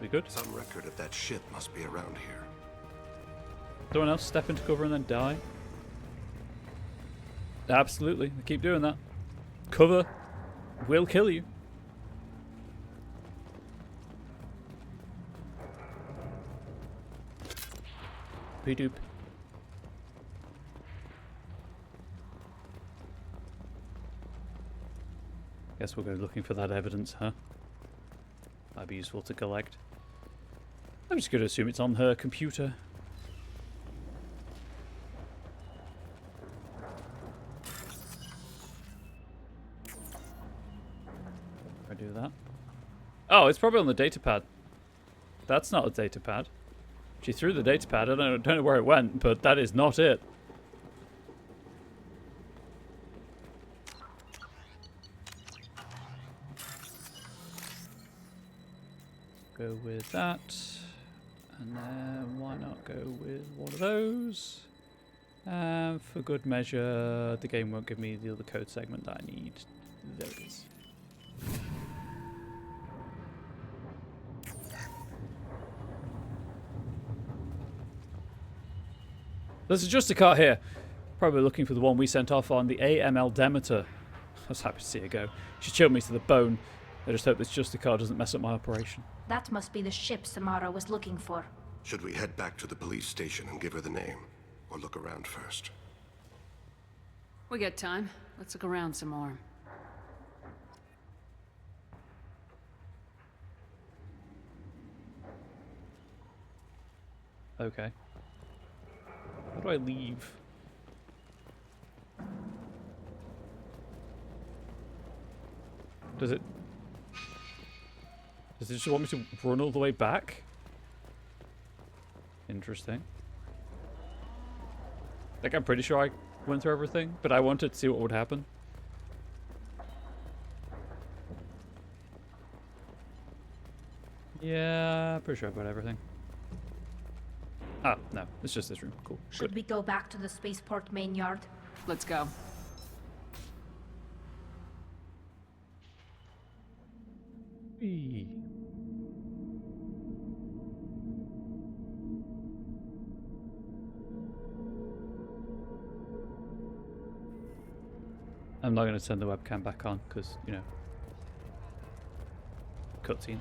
We good? Some record of that ship must be around here. Someone else step into cover and then die? Absolutely. They keep doing that. Cover will kill you. Doop. Guess we'll go looking for that evidence, huh? That'd be useful to collect. I'm just going to assume it's on her computer. I do that. Oh, it's probably on the datapad. That's not a datapad. She threw the datapad. I don't know where it went, but that is not it. Go with that. And then why not go with one of those? And for good measure, the game won't give me the other code segment that I need. There it is. There's a Justicar here. Probably looking for the one we sent off on the AML Demeter. I was happy to see her go. She chilled me to the bone. I just hope this Justicar doesn't mess up my operation. That must be the ship Samara was looking for. Should we head back to the police station and give her the name? Or look around first? We got time. Let's look around some more. Okay. How do I leave? Does it just want me to run all the way back? Interesting. Like, I'm pretty sure I went through everything, but I wanted to see what would happen. Yeah, pretty sure I've got everything. Ah, no, it's just this room. Cool. Should we go back to the spaceport main yard? Let's go. Whee. I'm not going to turn the webcam back on because, you know, cutscenes.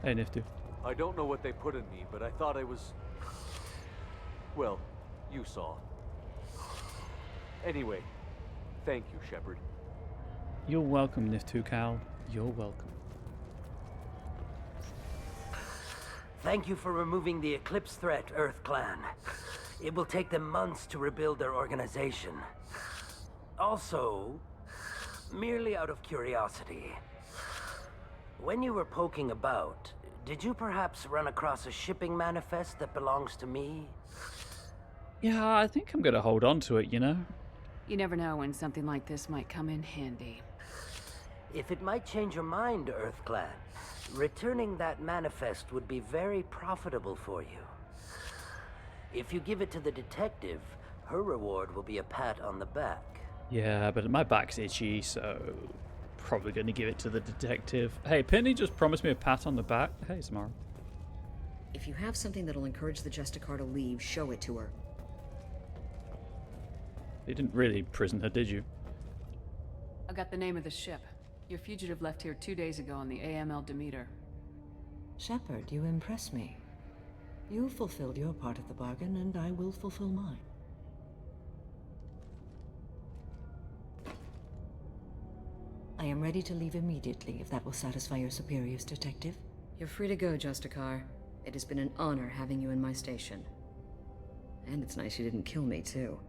Hey, Nifty. I don't know what they put in me, but I thought I was... Well, you saw. Anyway, thank you, Shepard. You're welcome, Nifty Cal. You're welcome. Thank you for removing the Eclipse threat, Earth Clan. It will take them months to rebuild their organization. Also, merely out of curiosity, when you were poking about, did you perhaps run across a shipping manifest that belongs to me? Yeah, I think I'm going to hold on to it, you know? You never know when something like this might come in handy. If it might change your mind, Earth Clan, returning that manifest would be very profitable for you. If you give it to the detective, her reward will be a pat on the back. Yeah, but my back's itchy, so probably going to give it to the detective. Hey, Penny just promised me a pat on the back. Hey, Samara. If you have something that'll encourage the Justicar to leave, show it to her. You didn't really prison her, did you? I got the name of the ship. Your fugitive left here 2 days ago on the AML Demeter. Shepard, you impress me. You fulfilled your part of the bargain, and I will fulfill mine. I am ready to leave immediately, if that will satisfy your superiors, Detective. You're free to go, Justicar. It has been an honor having you in my station. And it's nice you didn't kill me, too.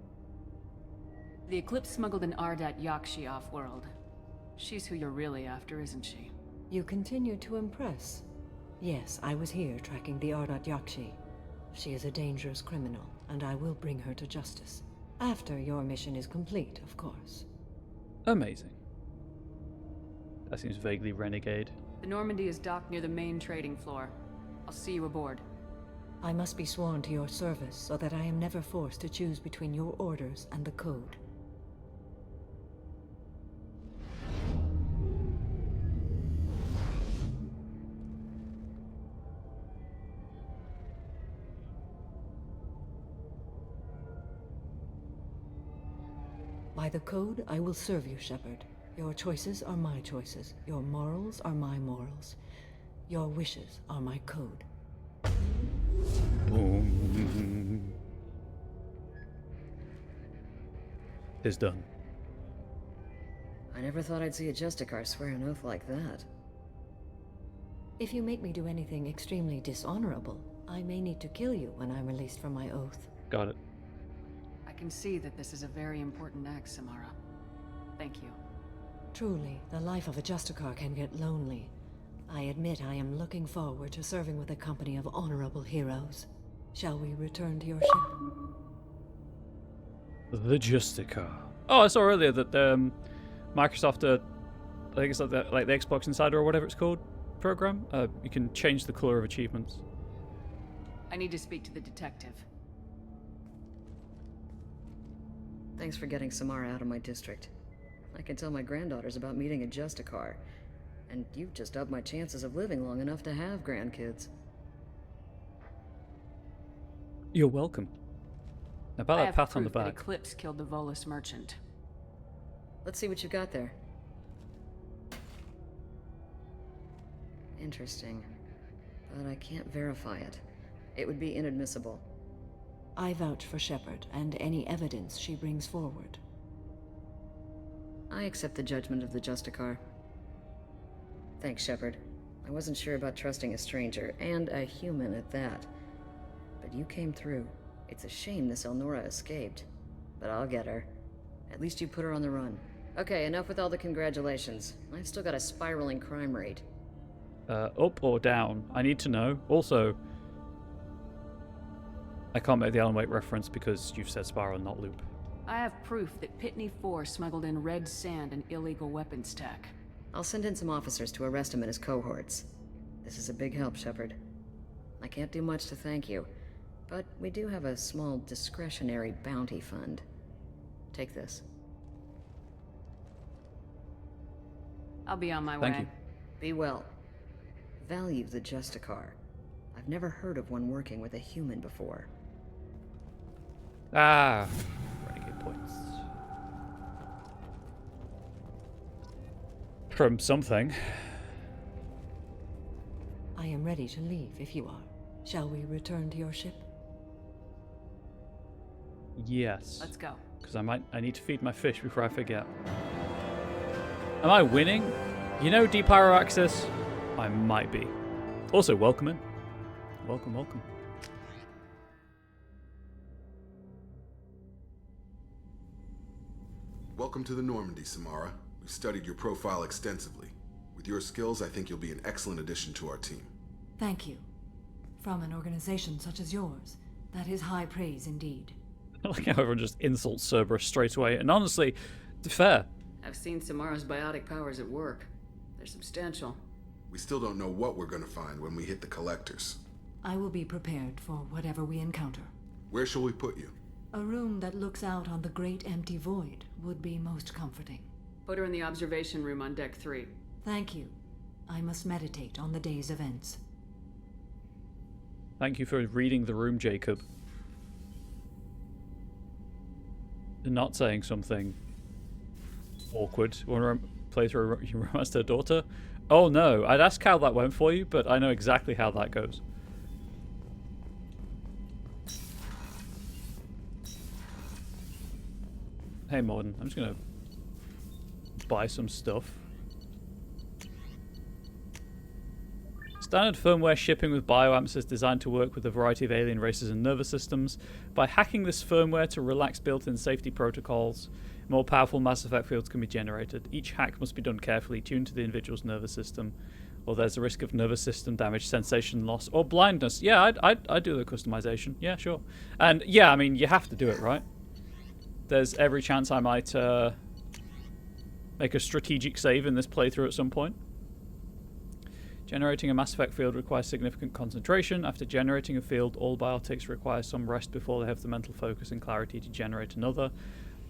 The Eclipse smuggled an Ardat Yakshi off-world. She's who you're really after, isn't she? You continue to impress. Yes, I was here tracking the Ardat Yakshi. She is a dangerous criminal, and I will bring her to justice. After your mission is complete, of course. Amazing. That seems vaguely renegade. The Normandy is docked near the main trading floor. I'll see you aboard. I must be sworn to your service so that I am never forced to choose between your orders and the Code. By the Code, I will serve you, Shepard. Your choices are my choices. Your morals are my morals. Your wishes are my code. It's done. I never thought I'd see a Justicar swear an oath like that. If you make me do anything extremely dishonorable, I may need to kill you when I'm released from my oath. Got it. I can see that this is a very important act, Samara. Thank you. Truly, the life of a Justicar can get lonely. I admit I am looking forward to serving with a company of honorable heroes. Shall we return to your ship? The Justicar. Oh, I saw earlier that Microsoft, I think it's like the Xbox Insider or whatever it's called, program. You can change the color of achievements. I need to speak to the detective. Thanks for getting Samara out of my district. I can tell my granddaughters about meeting a Justicar. And you've just upped my chances of living long enough to have grandkids. You're welcome. Now, about that pat on the that back. Eclipse killed the Volus merchant. Let's see what you got there. Interesting. But I can't verify it. It would be inadmissible. I vouch for Shepard and any evidence she brings forward. I accept the judgment of the Justicar. Thanks, Shepard. I wasn't sure about trusting a stranger, and a human at that. But you came through. It's a shame this Elnora escaped. But I'll get her. At least you put her on the run. Okay, enough with all the congratulations. I've still got a spiraling crime rate. Up or down? I need to know. Also, I can't make the Alan Wake reference because you've said spiral, not loop. I have proof that Pitney 4 smuggled in red sand and illegal weapons tech. I'll send in some officers to arrest him and his cohorts. This is a big help, Shepard. I can't do much to thank you, but we do have a small discretionary bounty fund. Take this. I'll be on my way. Thank you. Be well. Value the Justicar. I've never heard of one working with a human before. Ah, renegade points. From something. I am ready to leave if you are. Shall we return to your ship? Yes. Let's go. Because I need to feed my fish before I forget. Am I winning? You know, Deep Pyro Access? I might be. Also, welcome in. Welcome, welcome. Welcome to the Normandy, Samara. We've studied your profile extensively. With your skills, I think you'll be an excellent addition to our team. Thank you. From an organization such as yours, that is high praise indeed. I like how everyone just insults Cerberus straight away. And honestly, to be fair. I've seen Samara's biotic powers at work. They're substantial. We still don't know what we're going to find when we hit the collectors. I will be prepared for whatever we encounter. Where shall we put you? A room that looks out on the great empty void would be most comforting. Put her in the observation room on deck 3. Thank you. I must meditate on the day's events. Thank you for reading the room, Jacob. And not saying something awkward. Want to play through your romance to her daughter? Oh no, I'd ask how that went for you, but I know exactly how that goes. Hey Morden, I'm just gonna buy some stuff. Standard firmware shipping with bioamps is designed to work with a variety of alien races and nervous systems. By hacking this firmware to relax built-in safety protocols, more powerful Mass Effect fields can be generated. Each hack must be done carefully, tuned to the individual's nervous system, or there's a risk of nervous system damage, sensation loss, or blindness. Yeah, I'd do the customization. Yeah, sure. And yeah, I mean, you have to do it, right? There's every chance I might make a strategic save in this playthrough at some point. Generating a Mass Effect field requires significant concentration. After generating a field, all biotics require some rest before they have the mental focus and clarity to generate another.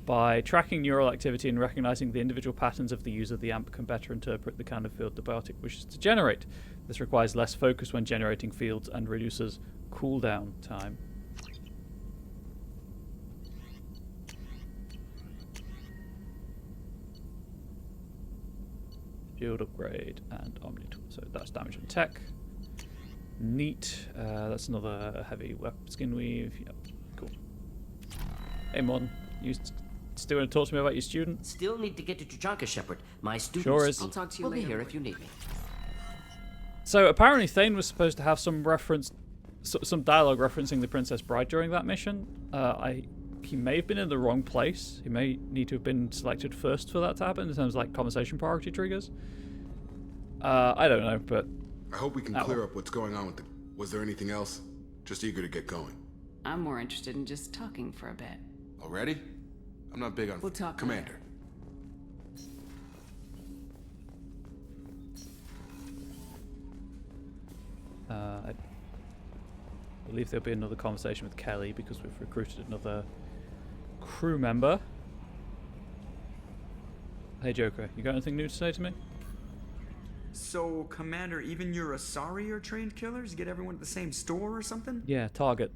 By tracking neural activity and recognizing the individual patterns of the user, the AMP can better interpret the kind of field the biotic wishes to generate. This requires less focus when generating fields and reduces cooldown time. Shield upgrade and Omni tool. So that's damage and tech. Neat. That's another heavy weapon skin weave. Yep, cool. Hey, Mon, you still want to talk to me about your student? Still need to get to Tuchanka, Shepard. My students. Sure is. I'll talk to you later. We'll be here if you need me. So apparently Thane was supposed to have some reference, some dialogue referencing the Princess Bride during that mission. He may have been in the wrong place. He may need to have been selected first for that to happen in terms of like conversation priority triggers. I don't know, but I hope we can clear up what's going on with the... Was there anything else? Just eager to get going. I'm more interested in just talking for a bit. Already? I'm not big on... We'll talk Commander. I believe there'll be another conversation with Kelly because we've recruited another crew member. Hey Joker, you got anything new to say to me? So, Commander, even your Asari are trained killers? Get everyone at the same store or something? Yeah, target.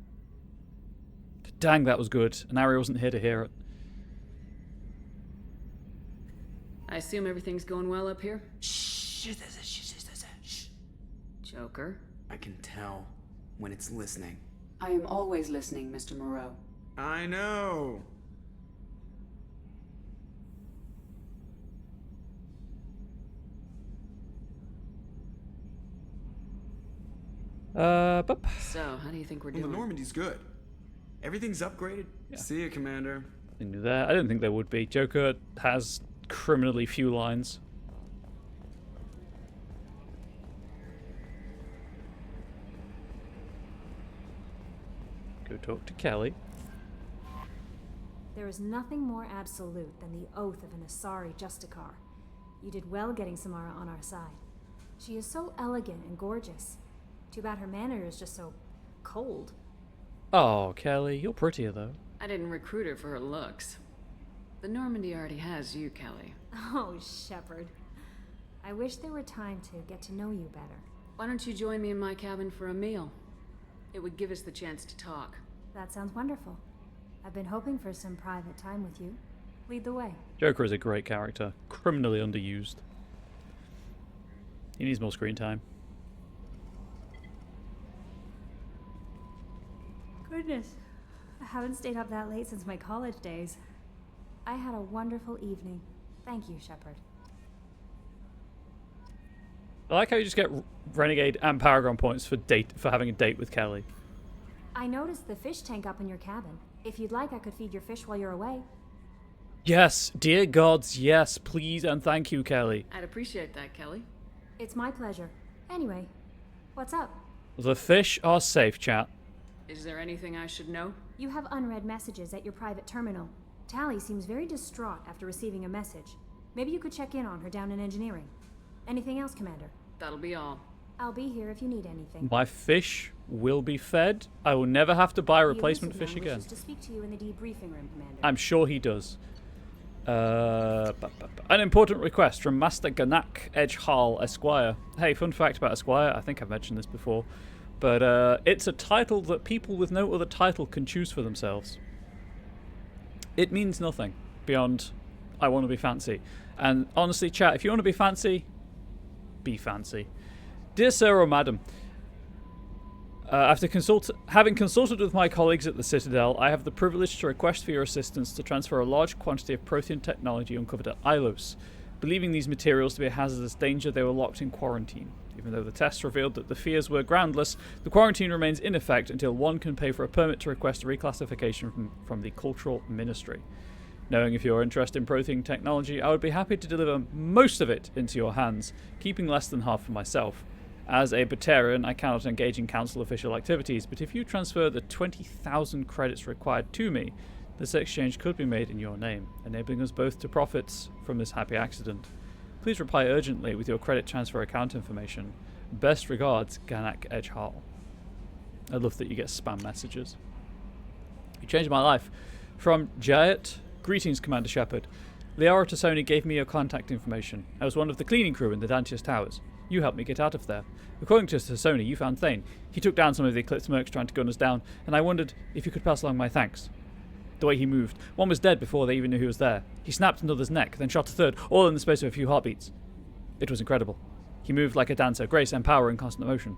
Dang, that was good. And Ari wasn't here to hear it. I assume everything's going well up here? Shh. Joker. I can tell when it's listening. I am always listening, Mr. Moreau. I know. So, how do you think we're Well, doing? the Normandy's good. Everything's upgraded. See you, Commander. I knew that. I didn't think there would be. Joker has criminally few lines. Go talk to Kelly. There is nothing more absolute than the oath of an Asari Justicar. You did well getting Samara on our side. She is so elegant and gorgeous. Too bad her manner is just so cold. Oh, Kelly, you're prettier though. I didn't recruit her for her looks. The Normandy already has you, Kelly. Oh, Shepard. I wish there were time to get to know you better. Why don't you join me in my cabin for a meal? It would give us the chance to talk. That sounds wonderful. I've been hoping for some private time with you. Lead the way. Joker is a great character, criminally underused. He needs more screen time. Goodness, I haven't stayed up that late since my college days. I had a wonderful evening. Thank you, Shepard. I like how you just get Renegade and Paragon points for having a date with Kelly. I noticed the fish tank up in your cabin. If you'd like, I could feed your fish while you're away. Yes, dear gods, yes, please and thank you, Kelly. I'd appreciate that, Kelly. It's my pleasure. Anyway, what's up? The fish are safe, chat. Is there anything I should know? You have unread messages at your private terminal. Tally seems very distraught after receiving a message. Maybe you could check in on her down in engineering. Anything else, Commander? That'll be all. I'll be here if you need anything. My fish will be fed. I will never have to buy a replacement fish again. Wishes to speak to you in the debriefing room, Commander. I'm sure he does. An important request from Master Ganak Edge Hall, Esquire. Hey, fun fact about Esquire. I think I've mentioned this before. But it's a title that people with no other title can choose for themselves. It means nothing beyond I want to be fancy. And honestly, chat, if you want to be fancy, be fancy. Dear Sir or Madam, after having consulted with my colleagues at the Citadel, I have the privilege to request for your assistance to transfer a large quantity of Prothean technology uncovered at Ilos. Believing these materials to be a hazardous danger, they were locked in quarantine. Even though the tests revealed that the fears were groundless, the quarantine remains in effect until one can pay for a permit to request a reclassification from the Cultural Ministry. Knowing if you're interested in Prothean technology, I would be happy to deliver most of it into your hands, keeping less than half for myself. As a Batarian, I cannot engage in council official activities, but if you transfer the 20,000 credits required to me, this exchange could be made in your name, enabling us both to profit from this happy accident. Please reply urgently with your credit transfer account information. Best regards, Ganak Edge Hall. I love that you get spam messages. You changed my life. From Jayat, greetings, Commander Shepard. Liara Tassoni gave me your contact information. I was one of the cleaning crew in the Dantius Towers. You helped me get out of there. According to Tassoni, you found Thane. He took down some of the Eclipse mercs trying to gun us down, and I wondered if you could pass along my thanks. The way he moved. One was dead before they even knew he was there. He snapped another's neck, then shot a third, all in the space of a few heartbeats. It was incredible. He moved like a dancer, grace and power in constant motion.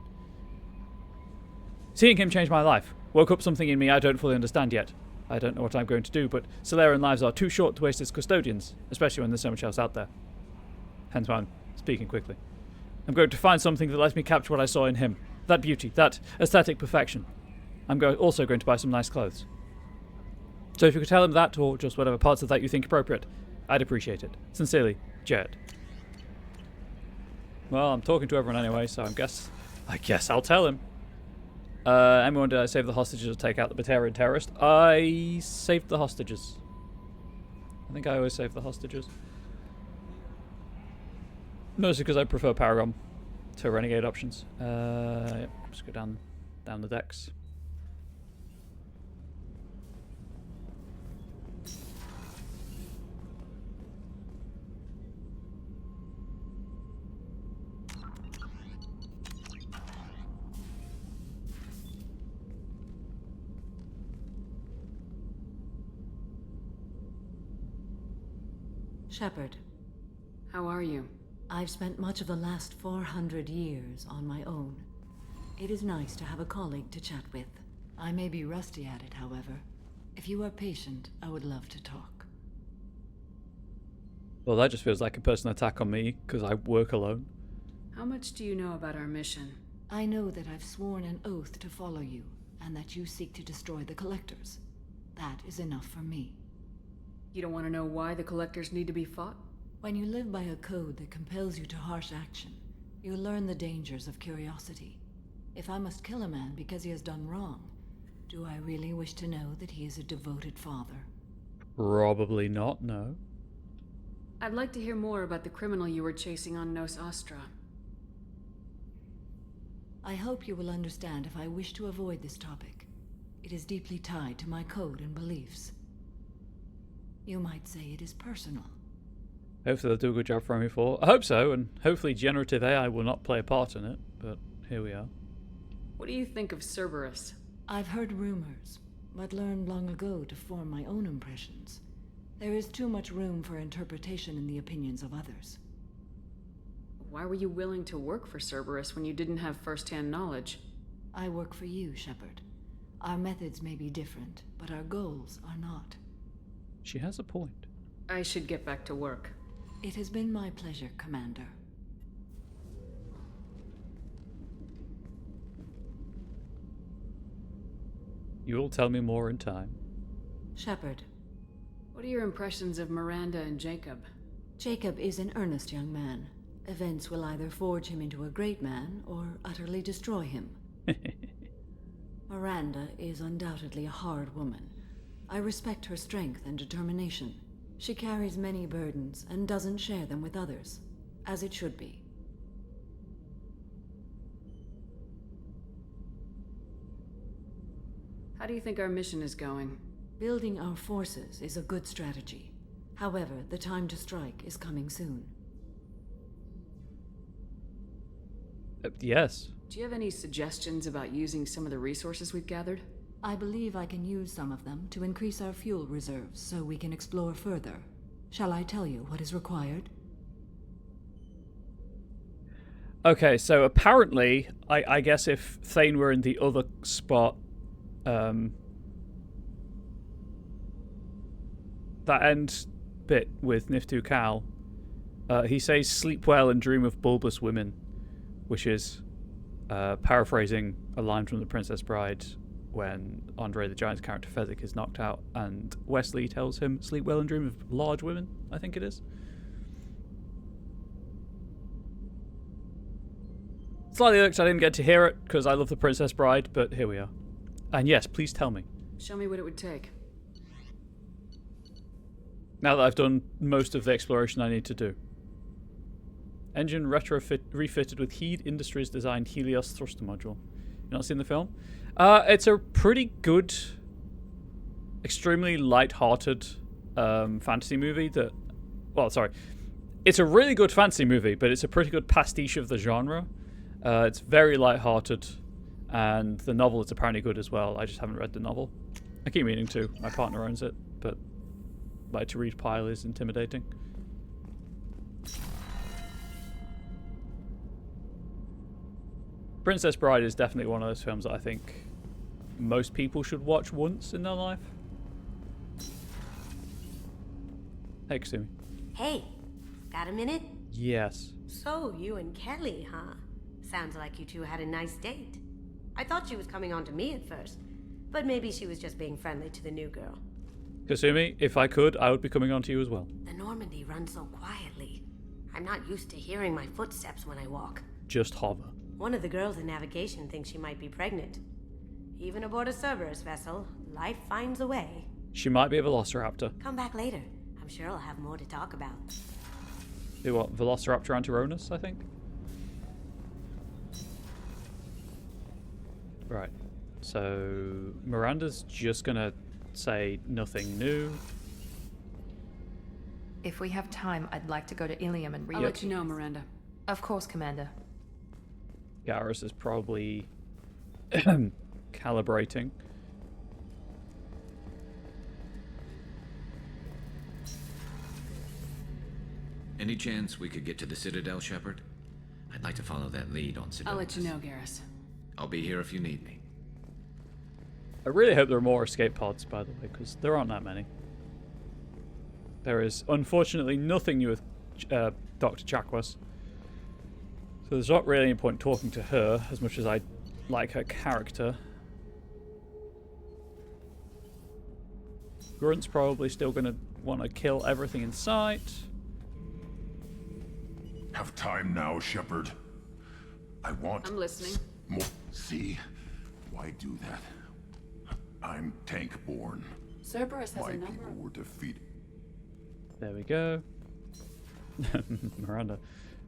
Seeing him changed my life. Woke up something in me I don't fully understand yet. I don't know what I'm going to do, but Solarian lives are too short to waste as custodians, especially when there's so much else out there. Hence why I'm speaking quickly. I'm going to find something that lets me capture what I saw in him. That beauty, that aesthetic perfection. I'm also going to buy some nice clothes. So if you could tell him that, or just whatever parts of that you think appropriate, I'd appreciate it. Sincerely, Jared. Well, I'm talking to everyone anyway, so I guess I'll tell him. Anyone, did I save the hostages or take out the Batarian terrorist? I saved the hostages. I think I always save the hostages. Mostly because I prefer Paragon to Renegade options. Yep, just go down the decks. Shepard. How are you? I've spent much of the last 400 years on my own. It is nice to have a colleague to chat with. I may be rusty at it, however. If you are patient, I would love to talk. Well, that just feels like a personal attack on me, because I work alone. How much do you know about our mission? I know that I've sworn an oath to follow you, and that you seek to destroy the Collectors. That is enough for me. You don't want to know why the Collectors need to be fought? When you live by a code that compels you to harsh action, you learn the dangers of curiosity. If I must kill a man because he has done wrong, do I really wish to know that he is a devoted father? Probably not, no. I'd like to hear more about the criminal you were chasing on Nos Astra. I hope you will understand if I wish to avoid this topic. It is deeply tied to my code and beliefs. You might say it is personal. Hopefully they'll do a good job for me for. I hope so, and hopefully generative AI will not play a part in it, but here we are. What do you think of Cerberus? I've heard rumors, but learned long ago to form my own impressions. There is too much room for interpretation in the opinions of others. Why were you willing to work for Cerberus when you didn't have first-hand knowledge? I work for you, Shepard. Our methods may be different, but our goals are not. She has a point. I should get back to work. It has been my pleasure, Commander. You will tell me more in time. Shepard. What are your impressions of Miranda and Jacob? Jacob is an earnest young man. Events will either forge him into a great man, or utterly destroy him. Miranda is undoubtedly a hard woman. I respect her strength and determination. She carries many burdens and doesn't share them with others, as it should be. How do you think our mission is going? Building our forces is a good strategy. However, the time to strike is coming soon. Yes. Do you have any suggestions about using some of the resources we've gathered? I believe I can use some of them to increase our fuel reserves so we can explore further. Shall I tell you what is required? Okay, so apparently, I guess if Thane were in the other spot, that end bit with Niftu Cal, he says sleep well and dream of bulbous women, which is paraphrasing a line from The Princess Bride when Andre the Giant's character Fezzik is knocked out and Wesley tells him sleep well and dream of large women, I think it is. Slightly looked, I didn't get to hear it because I love The Princess Bride, but here we are. And yes, please tell me. Show me what it would take. Now that I've done most of the exploration I need to do. Engine refitted with Heed Industries designed Helios thruster module. You not seen the film? It's a pretty good, extremely light-hearted fantasy movie that... Well, sorry. It's a really good fantasy movie, but it's a pretty good pastiche of the genre. It's very light-hearted, and the novel is apparently good as well. I just haven't read the novel. I keep meaning to. My partner owns it, but like to read pile is intimidating. Princess Bride is definitely one of those films that I think most people should watch once in their life. Hey, Kasumi. Hey, got a minute? Yes. So, you and Kelly, huh? Sounds like you two had a nice date. I thought she was coming on to me at first, but maybe she was just being friendly to the new girl. Kasumi, if I could, I would be coming on to you as well. The Normandy runs so quietly. I'm not used to hearing my footsteps when I walk. Just hover. One of the girls in navigation thinks she might be pregnant. Even aboard a Cerberus vessel, life finds a way. She might be a velociraptor. Come back later. I'm sure I'll have more to talk about. Do what? Velociraptor Antironus, I think? Right. So, Miranda's just gonna say nothing new. If we have time, I'd like to go to Ilium and I'll let you know, Miranda. Of course, Commander. Garrus is probably calibrating. Any chance we could get to the Citadel, Shepard? I'd like to follow that lead on Sedonis. I'll let you know, Garrus. I'll be here if you need me. I really hope there are more escape pods, by the way, because there aren't that many. There is, unfortunately, nothing new with Dr. Chakwas. So there's not really any point talking to her, as much as I like her character. Grunt's probably still going to want to kill everything in sight. Have time now, Shepard. I want... I'm listening. More. See? Why do that? I'm tank-born. Cerberus has My a number. people were defeated. There we go. Miranda.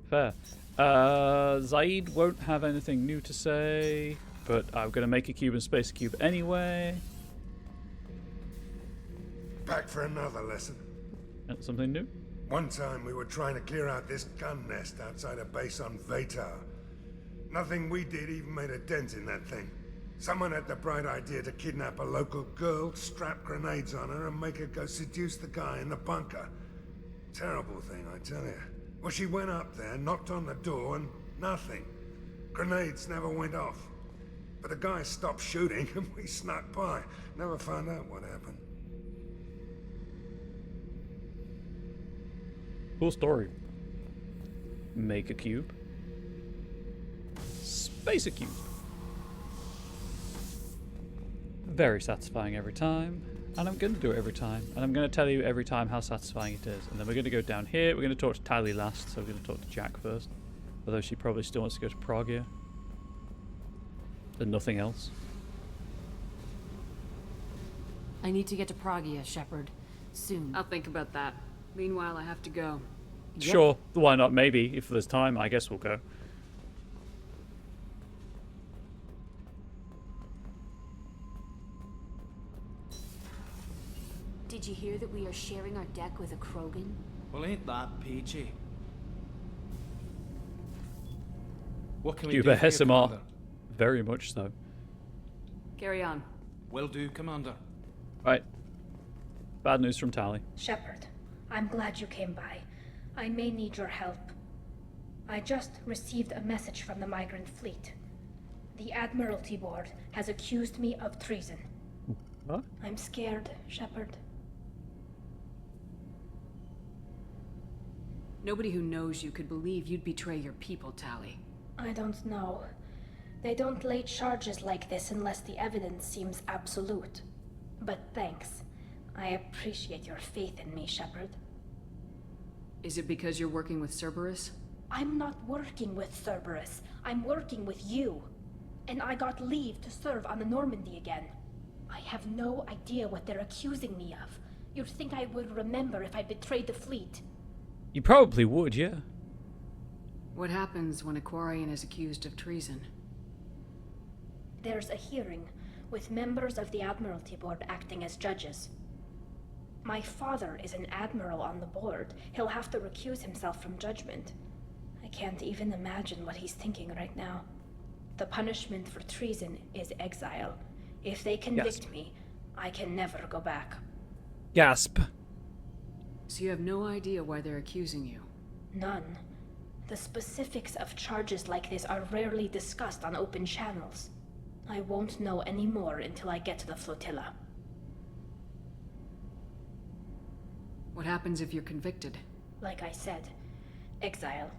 Fair. Zaid won't have anything new to say, but I'm going to make a cube and space a cube anyway. Back for another lesson. Something new? One time we were trying to clear out this gun nest outside a base on Vatar. Nothing we did even made a dent in that thing. Someone had the bright idea to kidnap a local girl, strap grenades on her, and make her go seduce the guy in the bunker. Terrible thing, I tell you. Well, she went up there, knocked on the door, and nothing. Grenades never went off. But the guy stopped shooting, and we snuck by. Never found out what happened. Cool story. Make a cube. Space a cube. Very satisfying every time. And I'm going to do it every time. And I'm going to tell you every time how satisfying it is. And then we're going to go down here. We're going to talk to Tally last, so we're going to talk to Jack first. Although she probably still wants to go to Prague here. And nothing else. I need to get to Pragia, Shepard. Soon. I'll think about that. Meanwhile, I have to go. Sure. Why not? Maybe. If there's time, I guess we'll go. Did you hear that we are sharing our deck with a Krogan? Well, ain't that peachy? What can we Cuba do for you, SMR. Commander? Very much so. Carry on. Will do, Commander. Right. Bad news from Tally. Shepard, I'm glad you came by. I may need your help. I just received a message from the migrant fleet. The Admiralty Board has accused me of treason. What? I'm scared, Shepard. Nobody who knows you could believe you'd betray your people, Tally. I don't know. They don't lay charges like this unless the evidence seems absolute. But thanks. I appreciate your faith in me, Shepard. Is it because you're working with Cerberus? I'm not working with Cerberus. I'm working with you. And I got leave to serve on the Normandy again. I have no idea what they're accusing me of. You'd think I would remember if I betrayed the fleet. You probably would, yeah. What happens when a Quarian is accused of treason? There's a hearing, with members of the Admiralty Board acting as judges. My father is an admiral on the board. He'll have to recuse himself from judgment. I can't even imagine what he's thinking right now. The punishment for treason is exile. If they convict me, I can never go back. Gasp. So you have no idea why they're accusing you? None. The specifics of charges like this are rarely discussed on open channels. I won't know any more until I get to the flotilla. What happens if you're convicted? Like I said, exile.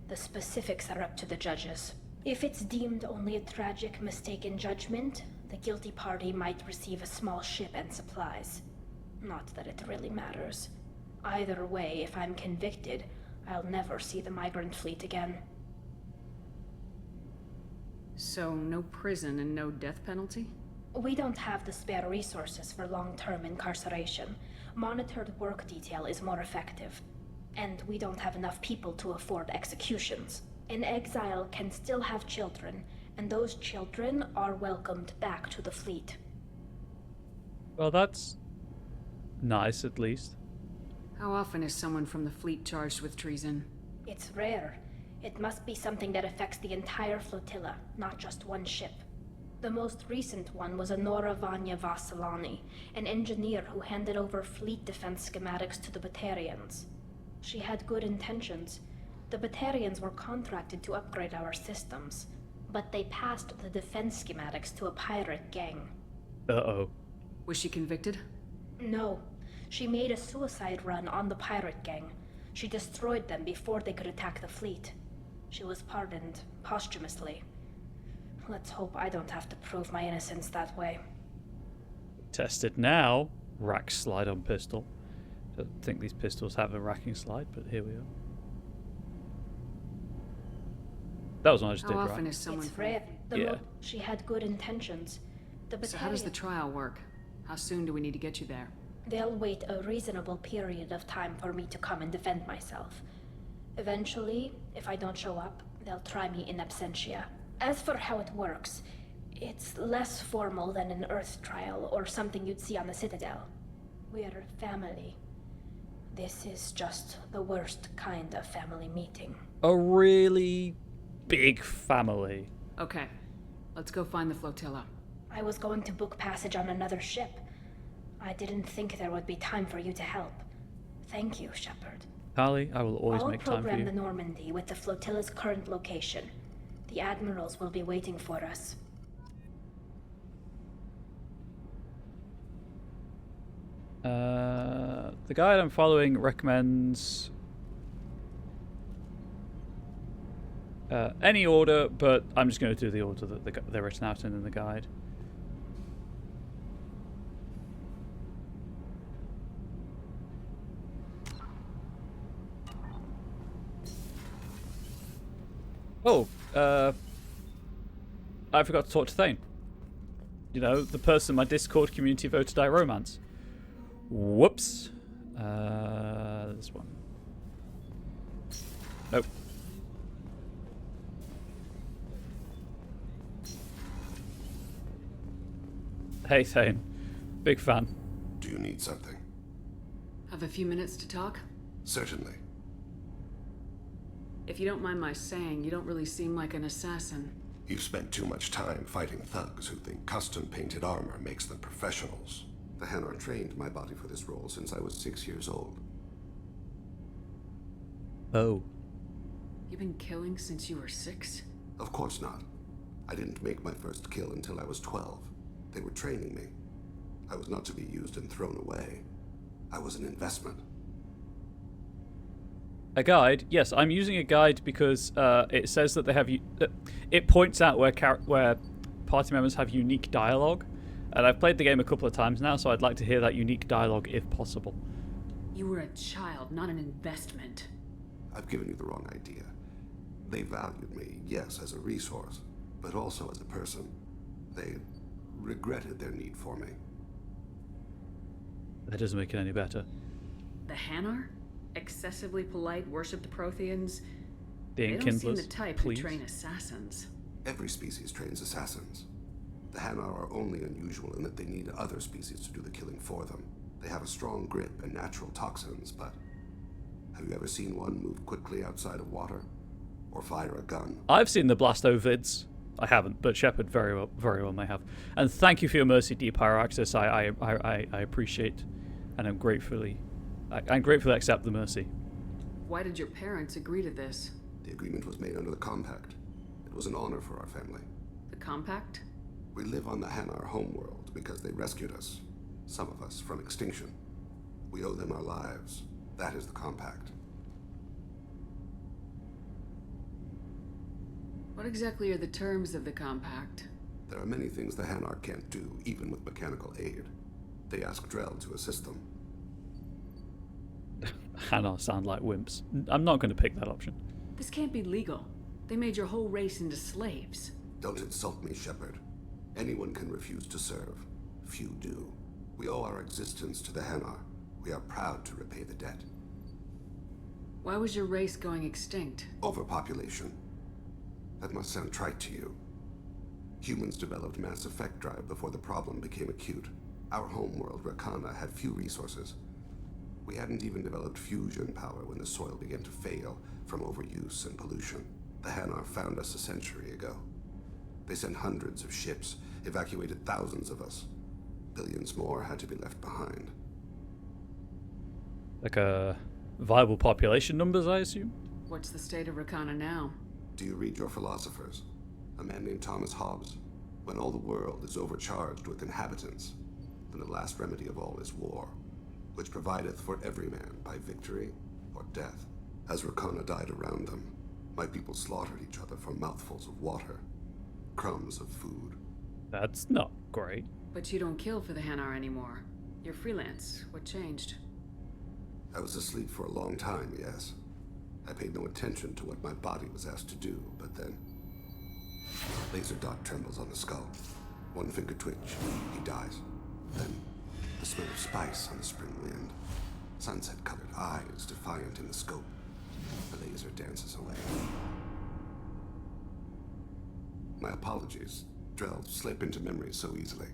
The specifics are up to the judges. If it's deemed only a tragic mistake in judgment, the guilty party might receive a small ship and supplies. Not that it really matters. Either way, if I'm convicted, I'll never see the migrant fleet again. So no prison and no death penalty? We don't have the spare resources for long-term incarceration. Monitored work detail is more effective. And we don't have enough people to afford executions. An exile can still have children, and those children are welcomed back to the fleet. Well, that's nice, at least. How often is someone from the fleet charged with treason? It's rare. It must be something that affects the entire flotilla, not just one ship. The most recent one was Anora Vanya Vassilani, an engineer who handed over fleet defense schematics to the Batarians. She had good intentions. The Batarians were contracted to upgrade our systems, but they passed the defense schematics to a pirate gang. Uh-oh. Was she convicted? No. She made a suicide run on the pirate gang. She destroyed them before they could attack the fleet. She was pardoned posthumously. Let's hope I don't have to prove my innocence that way. Tested now. Rack slide on pistol. Don't think these pistols have a racking slide, but here we are. That was one I just did, How often right? is someone... It's rare. She had good intentions. So how does the trial work? How soon do we need to get you there? They'll wait a reasonable period of time for me to come and defend myself. Eventually, if I don't show up, they'll try me in absentia. As for how it works, it's less formal than an Earth trial or something you'd see on the Citadel. We're family. This is just the worst kind of family meeting. A really big family. Okay, let's go find the flotilla. I was going to book passage on another ship. I didn't think there would be time for you to help. Thank you, Shepard. Tali, I will always I'll make time for program you. the Normandy with the flotilla's current location. The admirals will be waiting for us. The guide I'm following recommends any order, but I'm just going to do the order that they're written out in the guide. Oh, I forgot to talk to Thane. You know, the person my Discord community voted I romance. Whoops. This one. Nope. Hey, Thane. Big fan. Do you need something? Have a few minutes to talk? Certainly. If you don't mind my saying, you don't really seem like an assassin. You've spent too much time fighting thugs who think custom-painted armor makes them professionals. The Hanar trained my body for this role since I was 6 years old. Oh. You've been killing since you were 6? Of course not. I didn't make my first kill until I was 12. They were training me. I was not to be used and thrown away. I was an investment. A guide? Yes, I'm using a guide because it says that they have... it points out where party members have unique dialogue. And I've played the game a couple of times now, so I'd like to hear that unique dialogue if possible. You were a child, not an investment. I've given you the wrong idea. They valued me, yes, as a resource, but also as a person. They regretted their need for me. That doesn't make it any better. The Hanar? Excessively polite, worship the Protheans? The They don't seem the Enkindlers, type please. who train assassins. Every species trains assassins. The Hanar are only unusual in that they need other species to do the killing for them. They have a strong grip and natural toxins, but have you ever seen one move quickly outside of water? Or fire a gun? I've seen the Blasto vids. I haven't, but Shepard very well may have. And thank you for your mercy, Deep Pyroaxis. I appreciate, and I gratefully accept the mercy. Why did your parents agree to this? The agreement was made under the Compact. It was an honor for our family. The Compact? We live on the Hanar homeworld because they rescued us. Some of us from extinction. We owe them our lives. That is the Compact. What exactly are the terms of the Compact? There are many things the Hanar can't do, even with mechanical aid. They ask Drell to assist them. Hanar sound like wimps. I'm not going to pick that option. This can't be legal. They made your whole race into slaves. Don't insult me, Shepard. Anyone can refuse to serve. Few do. We owe our existence to the Hanar. We are proud to repay the debt. Why was your race going extinct? Overpopulation. That must sound trite to you. Humans developed mass effect drive before the problem became acute. Our homeworld, Rakana, had few resources. We hadn't even developed fusion power when the soil began to fail from overuse and pollution. The Hanar found us a century ago. They sent hundreds of ships, evacuated thousands of us. Billions more had to be left behind. Like a Viable population numbers, I assume? What's the state of Rakana now? Do you read your philosophers? A man named Thomas Hobbes. When all the world is overcharged with inhabitants, then the last remedy of all is war, which provideth for every man by victory or death. As Rakana died around them, my people slaughtered each other for mouthfuls of water, crumbs of food. That's not great. But you don't kill for the Hanar anymore. You're freelance. What changed? I was asleep for a long time, yes. I paid no attention to what my body was asked to do, but then... Laser dot trembles on the skull. One finger twitch, he dies. Then, the smell of spice on the spring wind. Sunset-colored eyes defiant in the scope. The laser dances away. My apologies. Drell slip into memory so easily.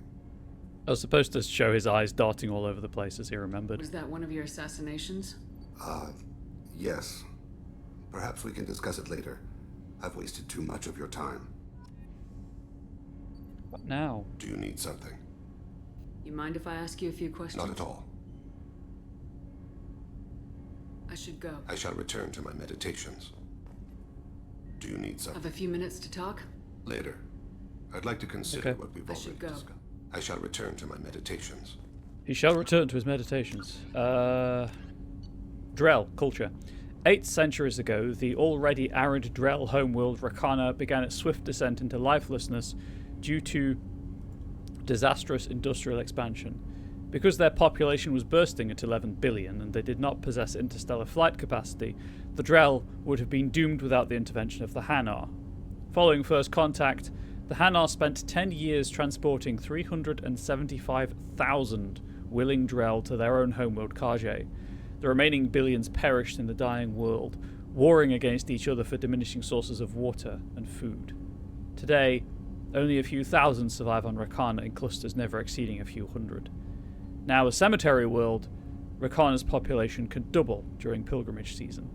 I was supposed to show his eyes darting all over the place as he remembered. Was that one of your assassinations? Yes. Perhaps we can discuss it later. I've wasted too much of your time. What now? Do you need something? You mind if I ask you a few questions? Not at all. I should go. I shall return to my meditations. Do you need something? Have a few minutes to talk? Later. I'd like to consider what we've already discussed. I shall return to my meditations. He shall return to his meditations. Drell, culture. 8 centuries ago, the already arid Drell homeworld Rakana began its swift descent into lifelessness due to disastrous industrial expansion. Because their population was bursting at 11 billion and they did not possess interstellar flight capacity, the Drell would have been doomed without the intervention of the Hanar. Following first contact, the Hanar spent 10 years transporting 375,000 willing Drell to their own homeworld Kage. The remaining billions perished in the dying world, warring against each other for diminishing sources of water and food. Today, only a few thousand survive on Rakana in clusters never exceeding a few hundred. Now a cemetery world, Rakana's population can double during pilgrimage season.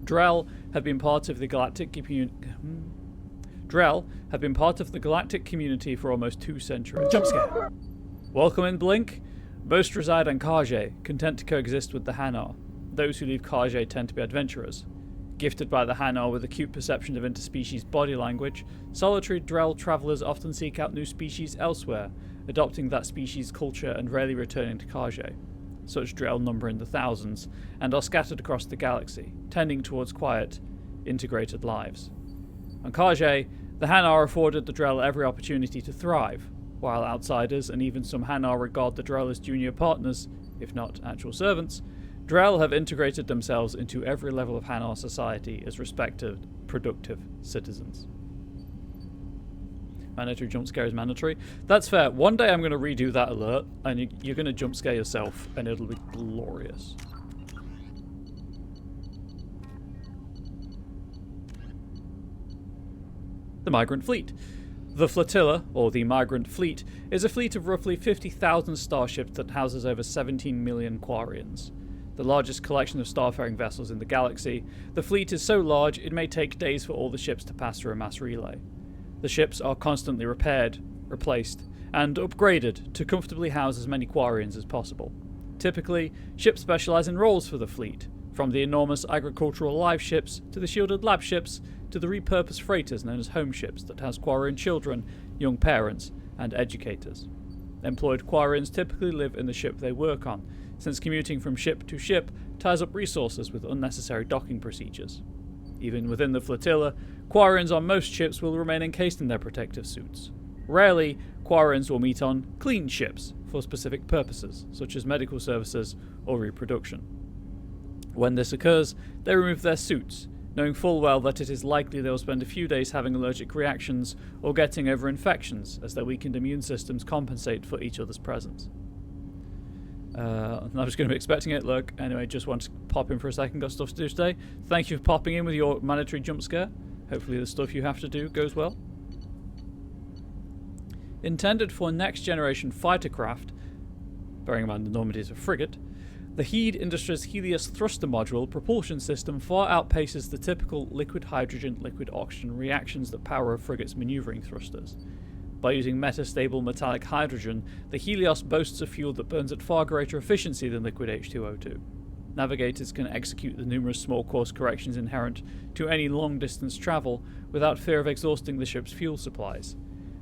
Drell have been part of the galactic community for almost 2 centuries. Jump scare! Welcome in, Blink. Most reside on Kage, content to coexist with the Hanar. Those who leave Kage tend to be adventurers. Gifted by the Hanar with acute perception of interspecies body language, solitary Drell travelers often seek out new species elsewhere, adopting that species' culture and rarely returning to Kage. Such Drell number in the thousands, and are scattered across the galaxy, tending towards quiet, integrated lives. On Kage, the Hanar afforded the Drell every opportunity to thrive, while outsiders and even some Hanar regard the Drell as junior partners, if not actual servants. Drell have integrated themselves into every level of Hanar society as respected, productive citizens. Mandatory jump scare is mandatory. That's fair. One day I'm going to redo that alert, and you're going to jump scare yourself, and it'll be glorious. The Migrant Fleet. The Flotilla, or the Migrant Fleet, is a fleet of roughly 50,000 starships that houses over 17 million Quarians. The largest collection of starfaring vessels in the galaxy, the fleet is so large it may take days for all the ships to pass through a mass relay. The ships are constantly repaired, replaced, and upgraded to comfortably house as many Quarians as possible. Typically, ships specialise in roles for the fleet, from the enormous agricultural live ships to the shielded lab ships to the repurposed freighters known as home ships that house Quarian children, young parents, and educators. Employed Quarians typically live in the ship they work on, since commuting from ship to ship ties up resources with unnecessary docking procedures. Even within the flotilla, Quarians on most ships will remain encased in their protective suits. Rarely, Quarians will meet on clean ships for specific purposes, such as medical services or reproduction. When this occurs, they remove their suits, knowing full well that it is likely they will spend a few days having allergic reactions or getting over infections as their weakened immune systems compensate for each other's presence. I was going to be expecting it. Look, anyway, just want to pop in for a second. Got stuff to do today. Thank you for popping in with your mandatory jump scare. Hopefully the stuff you have to do goes well. Intended for next generation fighter craft, bearing in mind the Normandy is a frigate, the Heed Industries Helios thruster module propulsion system far outpaces the typical liquid hydrogen, liquid oxygen reactions that power a frigate's maneuvering thrusters. By using metastable metallic hydrogen, the Helios boasts a fuel that burns at far greater efficiency than liquid H2O2. navigators can execute the numerous small course corrections inherent to any long-distance travel without fear of exhausting the ship's fuel supplies.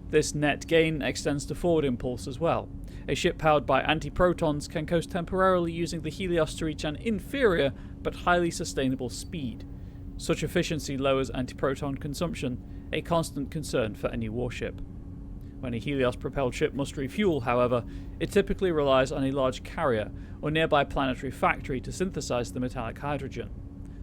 This net gain extends to forward impulse as well. A ship powered by antiprotons can coast temporarily using the Helios to reach an inferior but highly sustainable speed. Such efficiency lowers antiproton consumption, a constant concern for any warship. When a Helios-propelled ship must refuel, however, it typically relies on a large carrier or nearby planetary factory to synthesize the metallic hydrogen.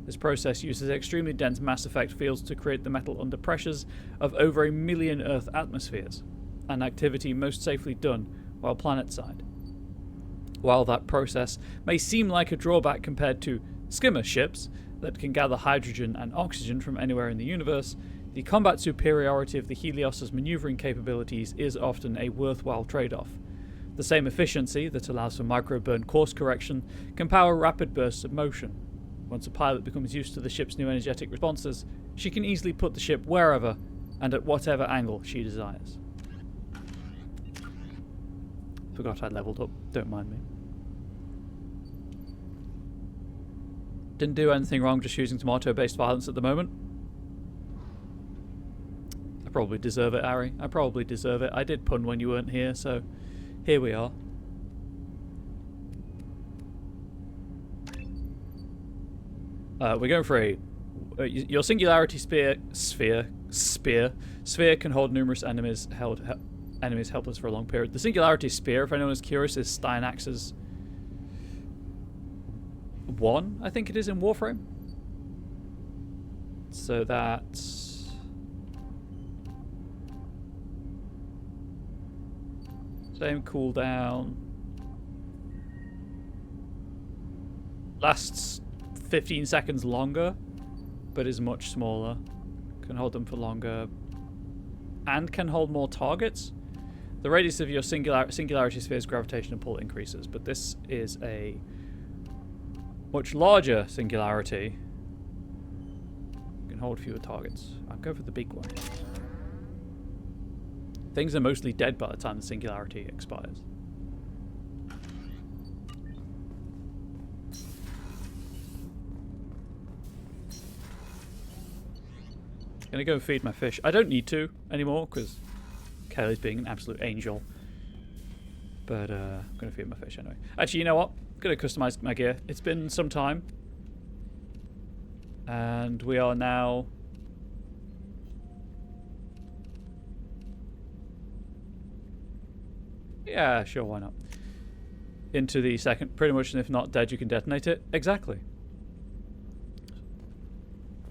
This process uses extremely dense mass effect fields to create the metal under pressures of over 1 million Earth atmospheres, an activity most safely done while planetside. While that process may seem like a drawback compared to skimmer ships that can gather hydrogen and oxygen from anywhere in the universe, the combat superiority of the Helios's maneuvering capabilities is often a worthwhile trade-off. The same efficiency that allows for microburn course correction can power rapid bursts of motion. Once a pilot becomes used to the ship's new energetic responses, she can easily put the ship wherever and at whatever angle she desires. Forgot I leveled up, don't mind me. Didn't do anything wrong, just using tomato-based violence at the moment. I probably deserve it, Harry. I probably deserve it. I did pun when you weren't here, so here we are. We're going for your singularity sphere can hold numerous enemies helpless for a long period. The singularity spear, if anyone is curious, is Stynax's 1, I think it is, in Warframe. So that's same cooldown. Lasts 15 seconds longer, but is much smaller. Can hold them for longer. And can hold more targets. The radius of your singularity sphere's gravitational pull increases, but this is a much larger singularity. Can hold fewer targets. I'll go for the big one. Things are mostly dead by the time the singularity expires. Gonna go feed my fish. I don't need to anymore because Kelly's being an absolute angel. But I'm gonna feed my fish anyway. Actually, you know what? I'm gonna customize my gear. It's been some time. And we are now... Yeah, sure, why not? Into the second, pretty much, and if not dead, you can detonate it. Exactly.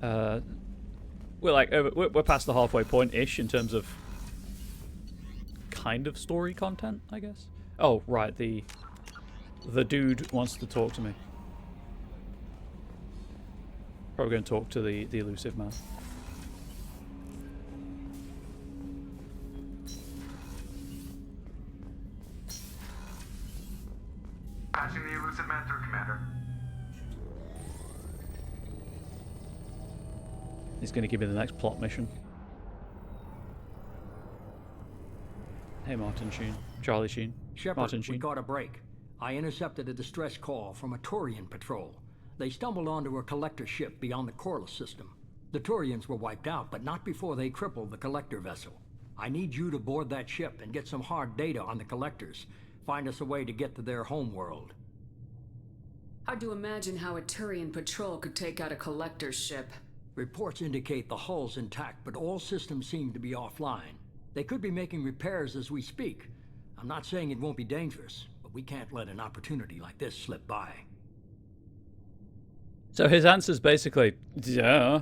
We're past the halfway point-ish in terms of kind of story content, I guess. Oh, right, the dude wants to talk to me. Probably going to talk to the elusive man. Patching the elusive man through, Commander. He's going to give me the next plot mission. Hey, Martin Sheen. Charlie Sheen. Shepard, Martin Sheen. we got a break. I intercepted a distress call from a Turian patrol. They stumbled onto a collector ship beyond the Corliss system. The Turians were wiped out, but not before they crippled the collector vessel. I need you to board that ship and get some hard data on the collectors. Find us a way to get to their homeworld. Hard to imagine how a Turian patrol could take out a collector's ship. Reports indicate the hull's intact, but all systems seem to be offline. They could be making repairs as we speak. I'm not saying it won't be dangerous, but we can't let an opportunity like this slip by. So his answer's basically, yeah.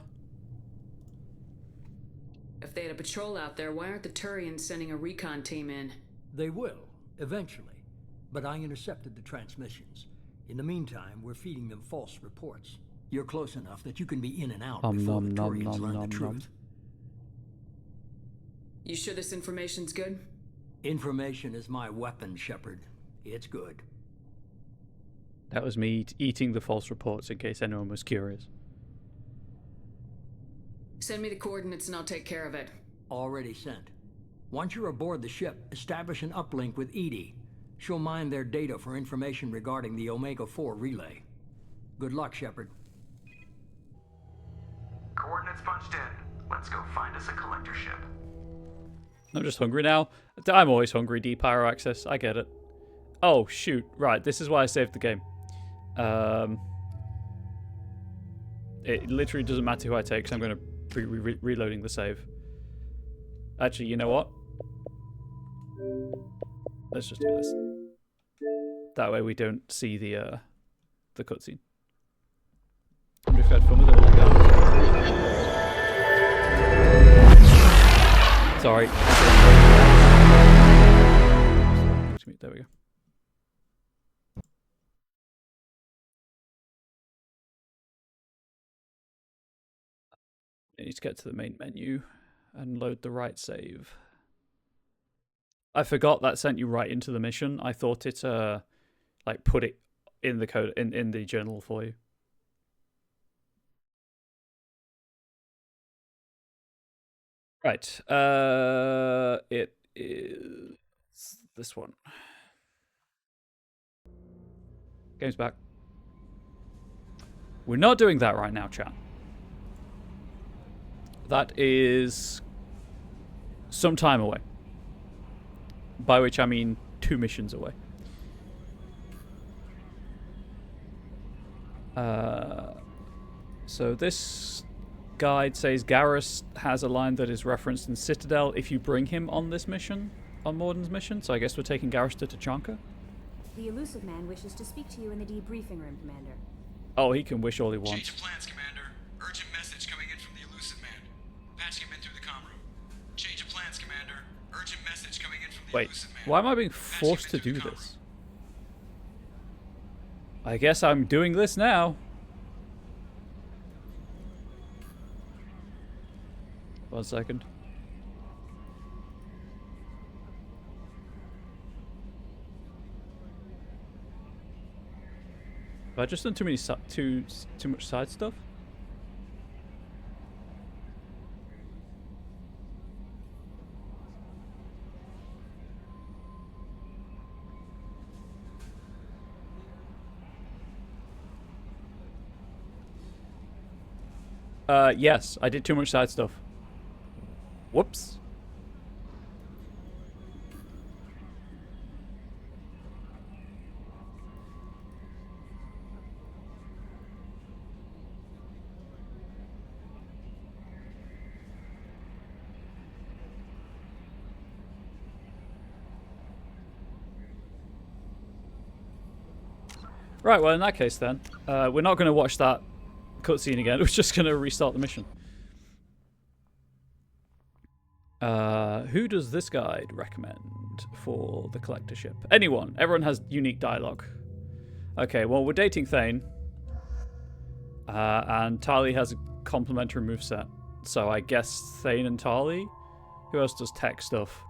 If they had a patrol out there, why aren't the Turians sending a recon team in? They will, eventually. But I intercepted the transmissions. In the meantime, we're feeding them false reports. You're close enough that you can be in and out before the Turians learn the truth. You sure this information's good? Information is my weapon, Shepard. It's good. That was me eating the false reports in case anyone was curious. Send me the coordinates and I'll take care of it. Already sent. Once you're aboard the ship, establish an uplink with Edie. She'll mine their data for information regarding the Omega-4 relay. Good luck, Shepard. Coordinates punched in. Let's go find us a collector ship. I'm just hungry now. I'm always hungry, D-Pyro Access. I get it. Oh, shoot. Right, this is why I saved the game. It literally doesn't matter who I take, because I'm going to be reloading the save. Actually, you know what? Let's just do this. That way we don't see the cutscene. I wonder if I had fun with it like that. Sorry. There we go. I need to get to the main menu and load the right save. I forgot that sent you right into the mission. I thought it like put it in the code in the journal for you. Right. It is this one. Game's back. We're not doing that right now, chat. That is some time away. By which I mean 2 missions away. So this guide says Garrus has a line that is referenced in Citadel if you bring him on this mission, on Morden's mission. So I guess we're taking Garrus to Tachanka. The elusive man wishes to speak to you in the debriefing room, Commander. Oh, he can wish all he wants. Change of plans, Commander. Urgent message coming in from the elusive man. Patching him in through the comm room. Change of plans, Commander. Urgent message coming in from the elusive man. Why am I being forced to do this? I guess I'm doing this now. One second. Have I just done too much side stuff? Yes, I did too much side stuff. Whoops. Right, well in that case then, we're not going to watch that cutscene again, we're just going to restart the mission. Who does this guide recommend for the collector ship? Anyone. Everyone has unique dialogue. Okay, well we're dating Thane. And Tali has a complimentary moveset. So I guess Thane and Tali. Who else does tech stuff?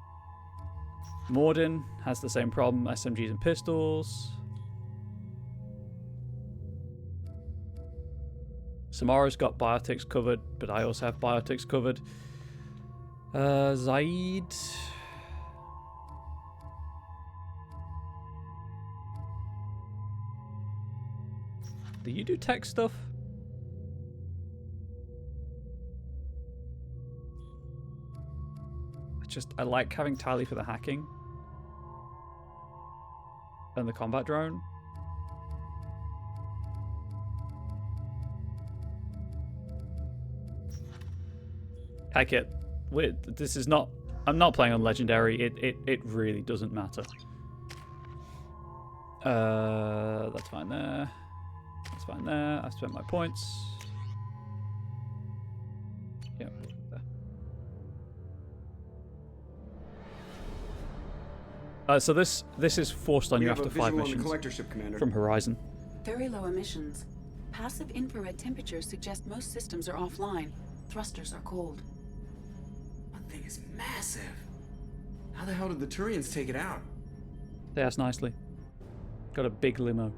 Morden has the same problem, SMGs and pistols. Samara's got biotics covered, but I also have biotics covered. Zaid. Do you do tech stuff? I like having Tali for the hacking. And the combat drone. Heck it. This is not... I'm not playing on Legendary. It really doesn't matter. That's fine there. That's fine there. I've spent my points. Yeah, there. So this is forced on you after 5 missions from Horizon. Very low emissions. Passive infrared temperatures suggest most systems are offline. Thrusters are cold. That thing is massive. How the hell did the Turians take it out? They asked nicely. Got a big limo.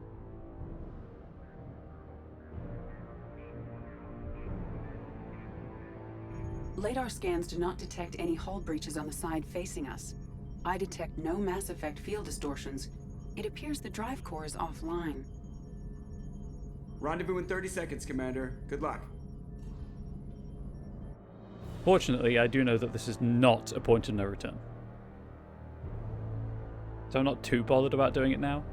Radar scans do not detect any hull breaches on the side facing us. I detect no Mass Effect field distortions. It appears the drive core is offline. Rendezvous in 30 seconds, Commander. Good luck. Fortunately, I do know that this is not a point of no return. So I'm not too bothered about doing it now.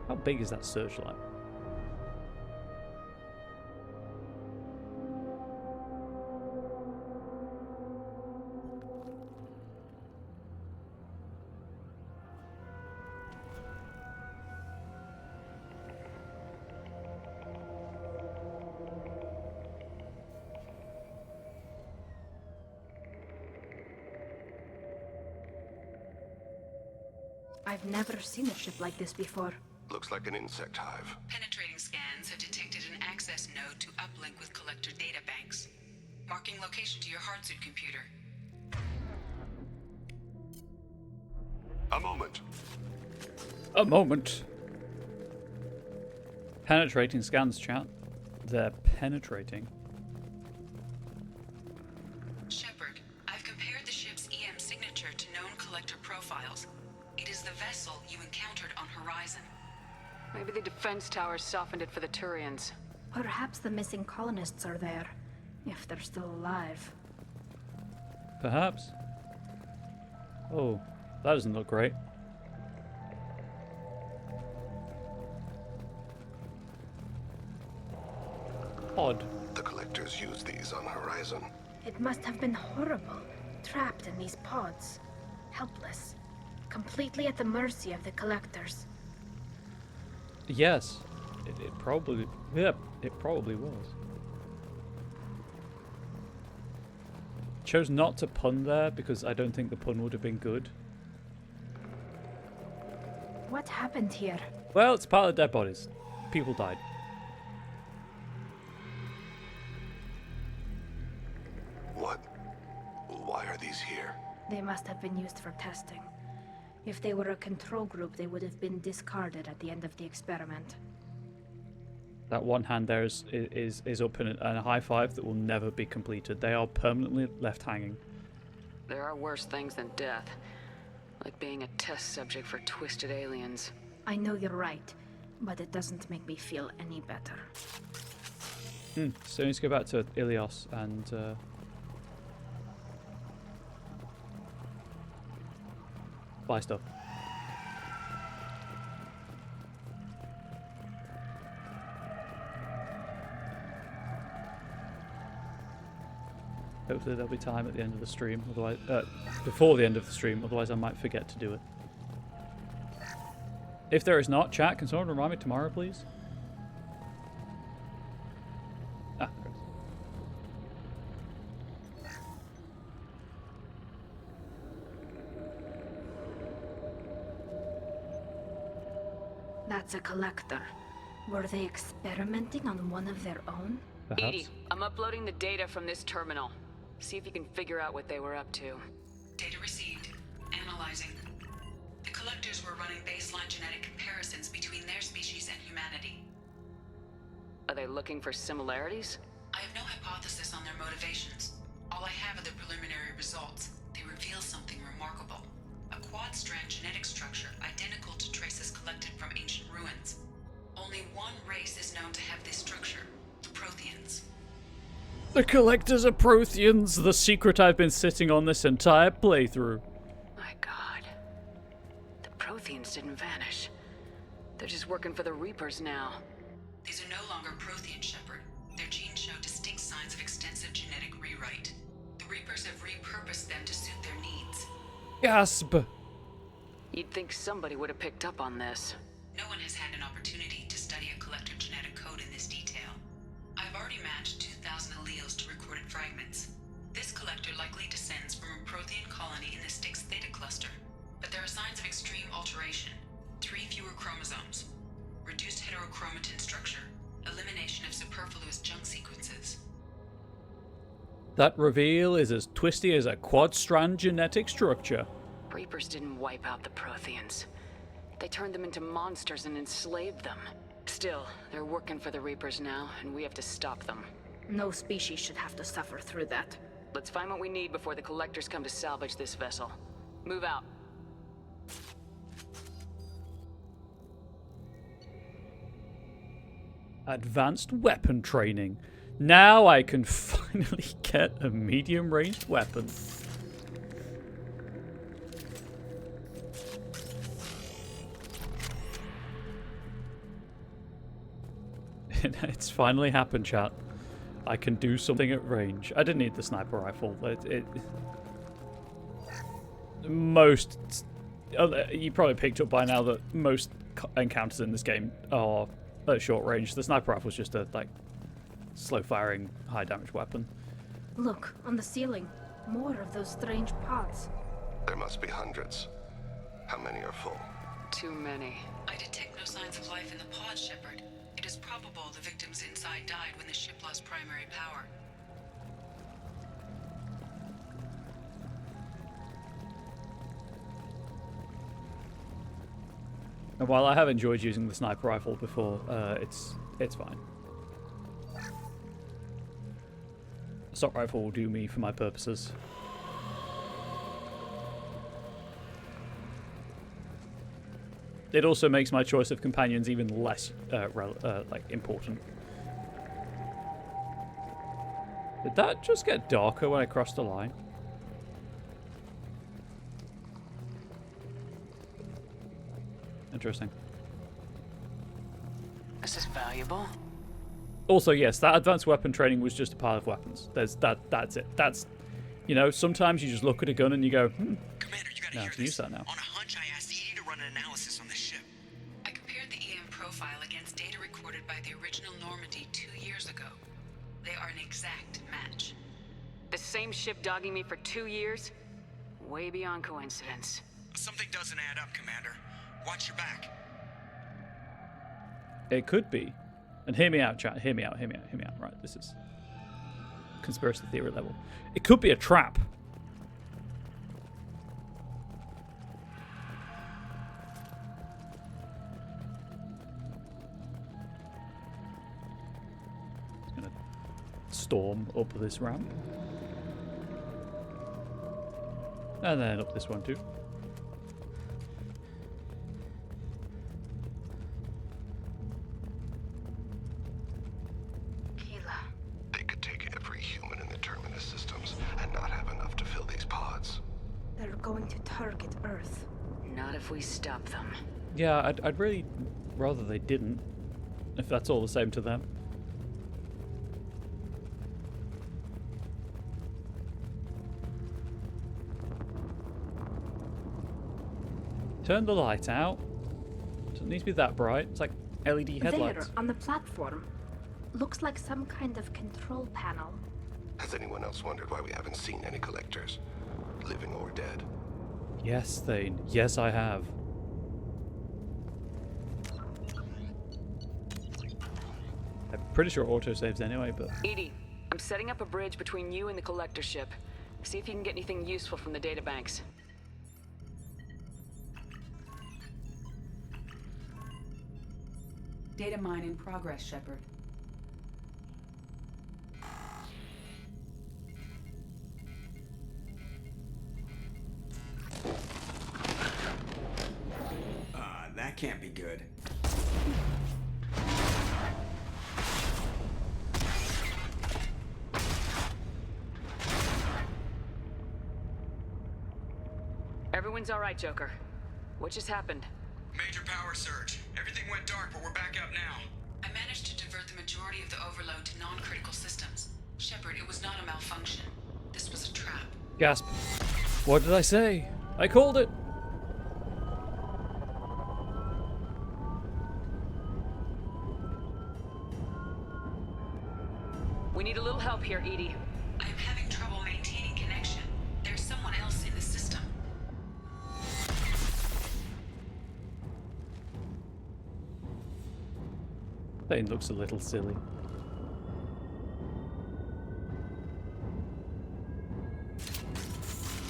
How big is that searchlight? I've never seen a ship like this before. Looks like an insect hive. Penetrating scans have detected an access node to uplink with collector data banks. Marking location to your hardsuit computer. A moment. A moment. Penetrating scans, chat. They're penetrating. Shepard, I've compared the ship's EM signature to known collector profiles. It is the vessel you encountered on Horizon. Maybe the defense towers softened it for the Turians. Perhaps the missing colonists are there, if they're still alive. Perhaps. Oh, that doesn't look great. Odd. The collectors use these on Horizon. It must have been horrible, trapped in these pods, helpless, completely at the mercy of the collectors. Yes, it probably, yeah, it probably was. Chose not to pun there because I don't think the pun would have been good. What happened here? Well, it's part of dead bodies. People died. What? Why are these here? They must have been used for testing. If they were a control group, they would have been discarded at the end of the experiment. That one hand there is up in a high five that will never be completed. They are permanently left hanging. There are worse things than death. Like being a test subject for twisted aliens. I know you're right, but it doesn't make me feel any better. So I need to go back to Ilios and buy stuff. Hopefully there'll be time at the end of the stream, otherwise before the end of the stream, otherwise I might forget to do it. If there is not, chat, can someone remind me tomorrow, please? Ah, there it is. That's a collector. Were they experimenting on one of their own? Perhaps. Edie, I'm uploading the data from this terminal. See if you can figure out what they were up to. Data received. Analyzing. The collectors were running baseline genetic comparisons between their species and humanity. Are they looking for similarities? I have no hypothesis on their motivations. All I have are the preliminary results. They reveal something remarkable. A quad-strand genetic structure identical to traces collected from ancient ruins. Only one race is known to have this structure, the Protheans. The collectors are Protheans, the secret I've been sitting on this entire playthrough. My god. The Protheans didn't vanish. They're just working for the Reapers now. These are no longer Prothean, Shepard. Their genes show distinct signs of extensive genetic rewrite. The Reapers have repurposed them to suit their needs. Gasp! You'd think somebody would have picked up on this. No one has had an opportunity to study a collector genetic code in this detail. I've already matched 2,000 alleles to recorded fragments. This collector likely descends from a Prothean colony in the Styx Theta cluster. But there are signs of extreme alteration. 3 fewer chromosomes. Reduced heterochromatin structure. Elimination of superfluous junk sequences. That reveal is as twisty as a quad-strand genetic structure. Reapers didn't wipe out the Protheans. They turned them into monsters and enslaved them. Still, they're working for the Reapers now, and we have to stop them. No species should have to suffer through that. Let's find what we need before the collectors come to salvage this vessel. Move out. Advanced weapon training. Now I can finally get a medium-ranged weapon. It's finally happened, chat. I can do something at range. I didn't need the sniper rifle. You probably picked up by now that most encounters in this game are at short range. The sniper rifle is just a slow-firing, high-damage weapon. Look, on the ceiling. More of those strange pods. There must be hundreds. How many are full? Too many. I detect no signs of life in the pod, Shepard. It is probable the victims inside died when the ship lost primary power. And while I have enjoyed using the sniper rifle before, it's fine. Assault rifle will do me for my purposes. It also makes my choice of companions even less important. Did that just get darker when I crossed the line? Interesting. This is valuable. Also, yes, that advanced weapon training was just a pile of weapons. That's it. That's, you know, sometimes you just look at a gun and you go, Commander, you gotta no, hear use this. that now. On a hunch, I asked Edie to run an analysis on this ship. I compared the EM profile against data recorded by the original Normandy 2 years ago. They are an exact match. The same ship dogging me for 2 years? Way beyond coincidence. Something doesn't add up, Commander. Watch your back. It could be. And hear me out, chat. Hear me out. Right, this is conspiracy theory level. It could be a trap. It's gonna storm up this ramp. And then up this one too. They could take every human in the Terminus systems and not have enough to fill these pods. They're going to target Earth. Not if we stop them. Yeah, I'd really rather they didn't, if that's all the same to them. Turn the light out. Doesn't need to be that bright. It's like LED headlights. There, on the platform. Looks like some kind of control panel. Has anyone else wondered why we haven't seen any collectors? Living or dead? Yes, Thane. Yes, I have. I'm pretty sure autosaves anyway, but... Edie, I'm setting up a bridge between you and the collector ship. See if you can get anything useful from the databanks. Data mine in progress, Shepard. That can't be good. Everyone's all right, Joker. What just happened? Major power surge. Everything went dark, but we're back up now. I managed to divert the majority of the overload to non-critical systems. Shepard, it was not a malfunction. This was a trap. Gasp. What did I say? I called it. We need a little help here, Edie. I am having trouble maintaining connection. There's someone else in the system. Thane looks a little silly.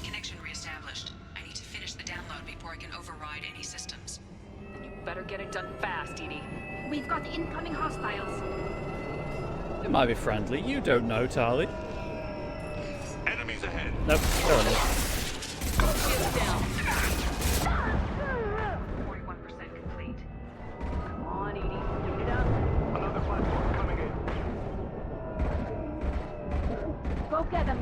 Connection reestablished. I need to finish the download before I can override any systems. Then you better get it done fast, Edie. We've got incoming hostiles. It might be friendly. You don't know, Tali. Enemies ahead. Nope. There it is. 41% complete. Come on, Edie. Get it up. Another platform coming in. Go get them.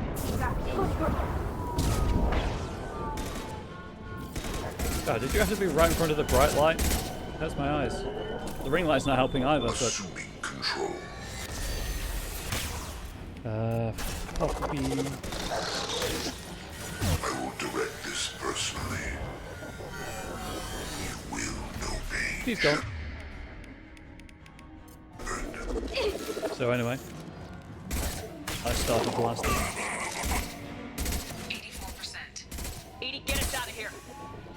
God, did you have to be right in front of the bright light? Hurts my eyes. The ring light's not helping either, but... Assuming control. Poppy. I will direct this personally. You will know pain. He's gone. So anyway, I started blasting. 84%. Edie, get us out of here.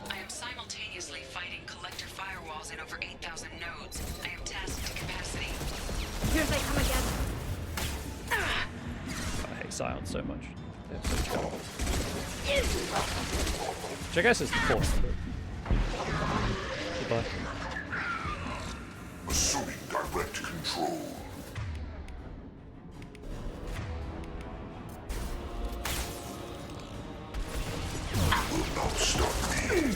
I am simultaneously fighting collector firewalls in over 8,000 nodes. I am tasked to capacity. Here they come again. I hate Scion so much. They're so terrible. Which I guess is the point. Goodbye. Assuming direct control. You will not stop me.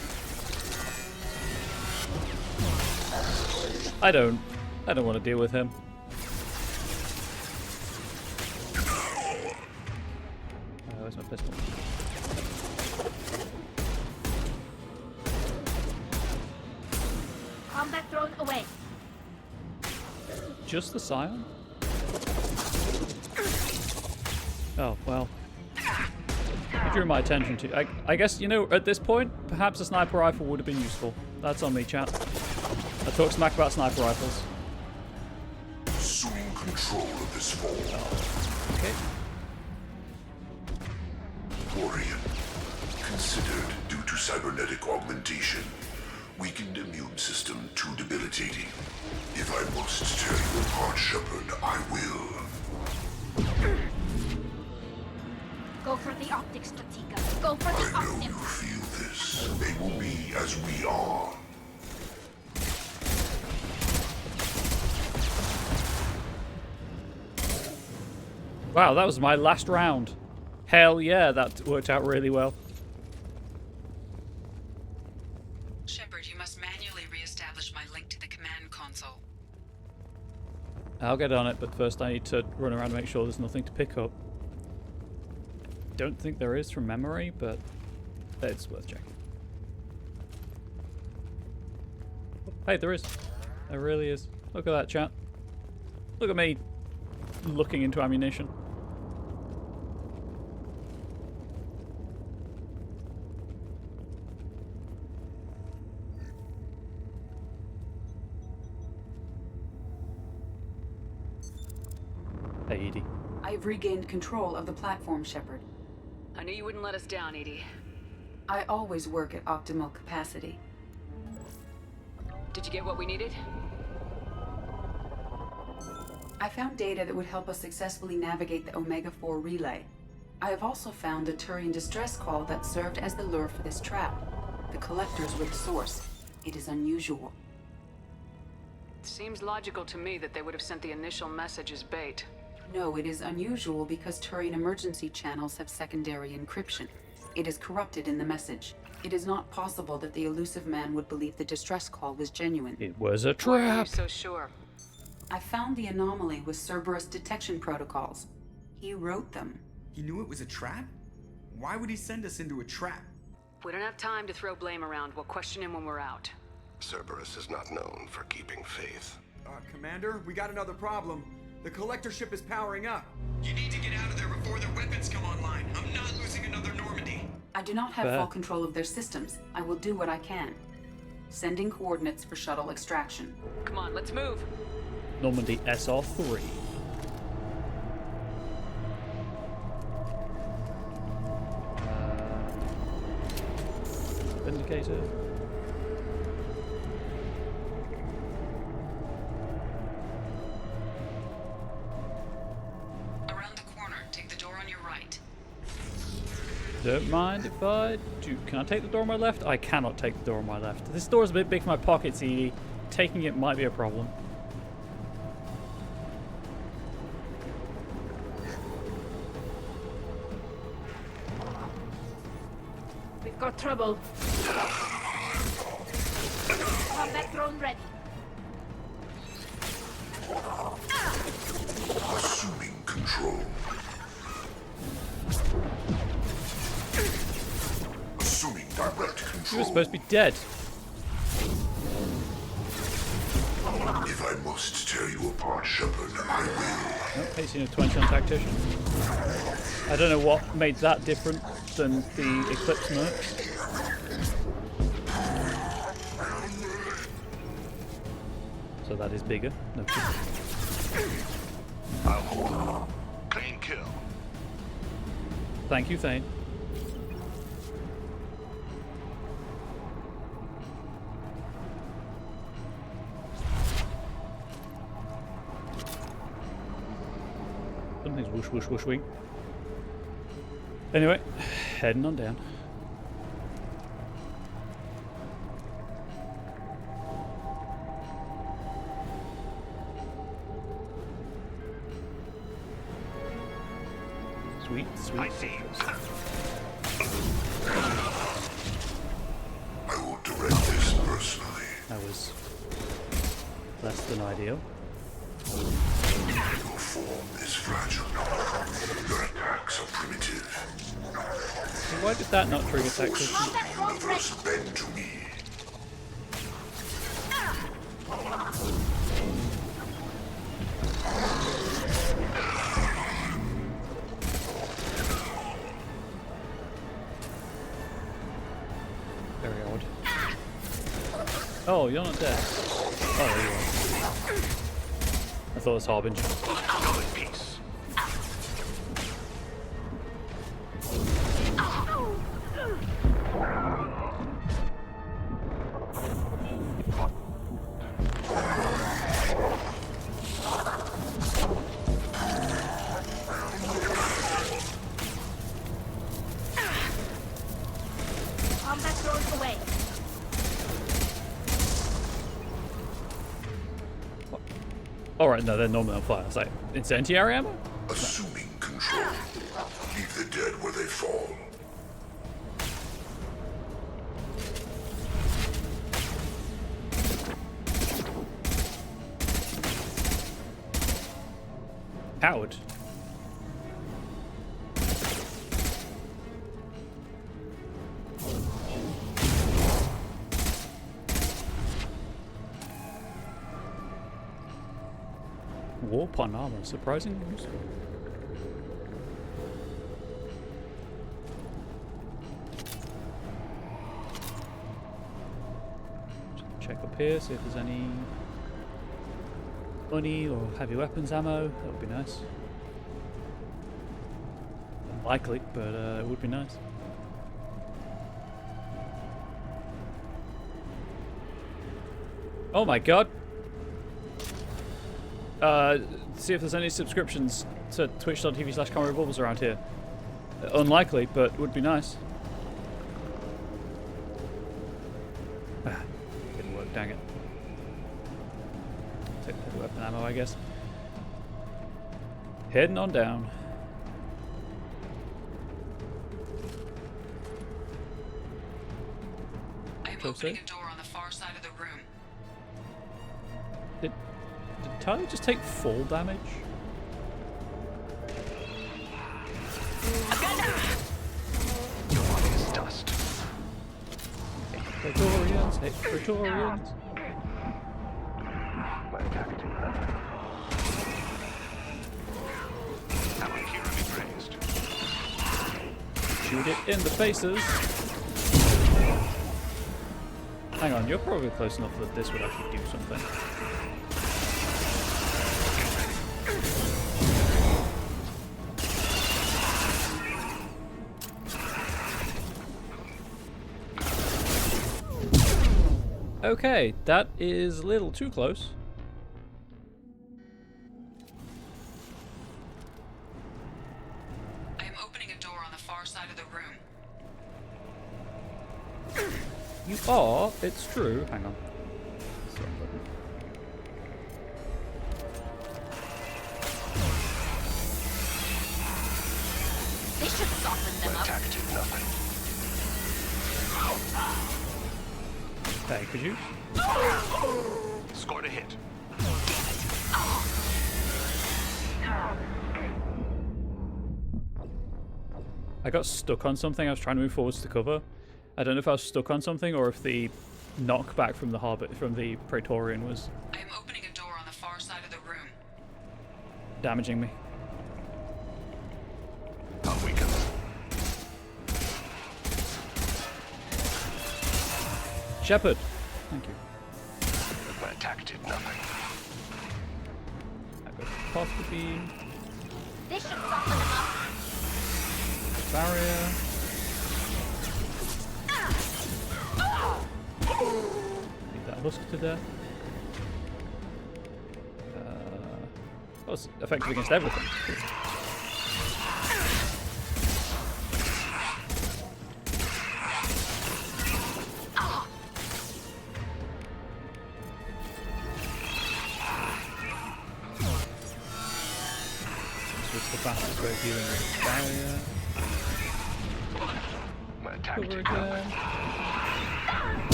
I don't want to deal with him. Where's my pistol? Combat drone away. Just the Scion? Oh, well. It drew my attention to... I guess, you know, at this point, perhaps a sniper rifle would have been useful. That's on me, chat. I talk smack about sniper rifles. Assuming control of this fall. Oh. Okay. Orion. Considered due to cybernetic augmentation. Weakened immune system too debilitating. If I must tear you apart, Shepard, I will. Go for the optics, Strategic. Go for the I know optics. you feel this. They will be as we are. Wow, that was my last round. Hell yeah, that worked out really well. Shepard, you must manually re-establish my link to the command console. I'll get on it, but first I need to run around and make sure there's nothing to pick up. Don't think there is from memory, but it's worth checking. Hey, there is. There really is. Look at that, chat. Look at me looking into ammunition. Hey, Edie. I've regained control of the platform, Shepard. I knew you wouldn't let us down, Edie. I always work at optimal capacity. Did you get what we needed? I found data that would help us successfully navigate the Omega-4 relay. I have also found a Turian distress call that served as the lure for this trap. The collectors were the source. It is unusual. It seems logical to me that they would have sent the initial message as bait. No, it is unusual because Turian emergency channels have secondary encryption. It is corrupted in the message. It is not possible that the elusive man would believe the distress call was genuine. It was a Why are you trap. so sure? I found the anomaly with Cerberus detection protocols. He wrote them. He knew it was a trap? Why would he send us into a trap? We don't have time to throw blame around. We'll question him when we're out. Cerberus is not known for keeping faith. Commander, we got another problem. The collector ship is powering up. You need to get out of there before their weapons come online. I'm not losing another Normandy. I do not have full control of their systems. I will do what I can. Sending coordinates for shuttle extraction. Come on, let's move. Normandy SR3. Vindicator. Around the corner, take the door on your right. Don't mind if I do. Can I take the door on my left? I cannot take the door on my left. This door is a bit big for my pockets, Edie. Taking it might be a problem. Got trouble. Combat drone ready. Assuming control. Assuming direct control. You were supposed to be dead. If I must tear you apart, Shepard, I will. Oh, 18 of 20 on Tactician. I don't know what made that different than the Eclipse mercs. So that is bigger. No. I'll hold. Clean kill. Thank you, Thane. Something's whoosh, whoosh, whoosh, wing. Anyway, heading on down. Sweet, sweet. I see. I will direct this personally. That was less than ideal. Your form is fragile. Your attacks are primitive. So why did that not trigger Tactician? The universe bend to me. Very odd. Oh, you're not dead. Oh, there you are. I thought it was Harbinger. Go in peace. Combat drones away. Alright, no, they're normal on fire. It's like incendiary ammo? Assuming control. Leave the dead where they fall. Howard. Warp on armor, surprisingly useful. Check up here, see if there's any money or heavy weapons ammo. That would be nice. Unlikely, but it would be nice. Oh my god! See if there's any subscriptions to twitch.tv/CommonRevolvers around here. Unlikely, but would be nice. Didn't work, dang it. Take the weapon ammo, I guess. Heading on down. I am opening a door on the far side of the room. Did Tali just take full damage? Your body is dust. Praetorians, Praetorians. My attack team left. Our hero be praised. Shoot it in the faces. Hang on, you're probably close enough that this would actually do something. Okay, that is a little too close. I am opening a door on the far side of the room. You are, it's true. Hang on. This should soften them up. Attack did nothing. Hey, could you? Scored a hit. I got stuck on something. I was trying to move forwards to cover. I don't know if I was stuck on something or if the knockback from the Praetorian was I am opening a door on the far side of the room. damaging me. I'll weaken. Shepard, thank you. My attack did nothing. I got particle beam, This should soften him up. barrier. Beat that husk to death. That was effective against everything. This was the fastest way of dealing with barrier. My attack Cover did again. nothing.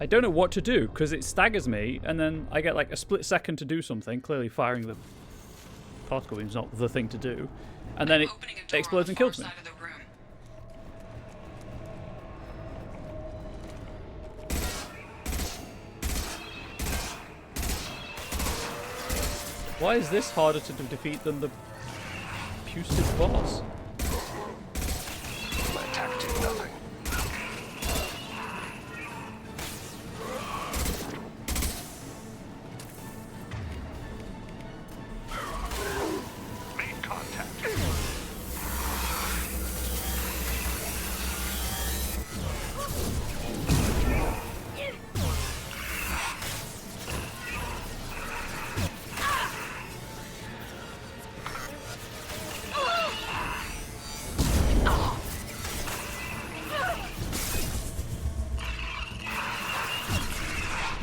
I don't know what to do because it staggers me and then I get like a split second to do something. Clearly firing the particle beam is not the thing to do. And then it explodes and kills me. Why is this harder to defeat than the Pusive boss? My attack did nothing. Made contact.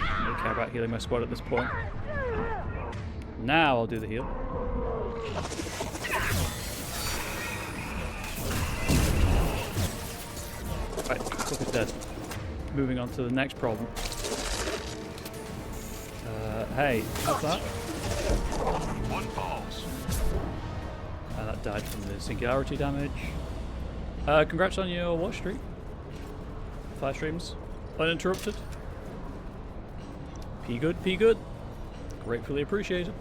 I don't care about healing my squad at this point. Now I'll do the heal. Right, Cook is dead. Moving on to the next problem. Hey, what's that? One falls. That died from the singularity damage. Congrats on your watch streak. 5 streams. Uninterrupted. P good, P good. Gratefully appreciated.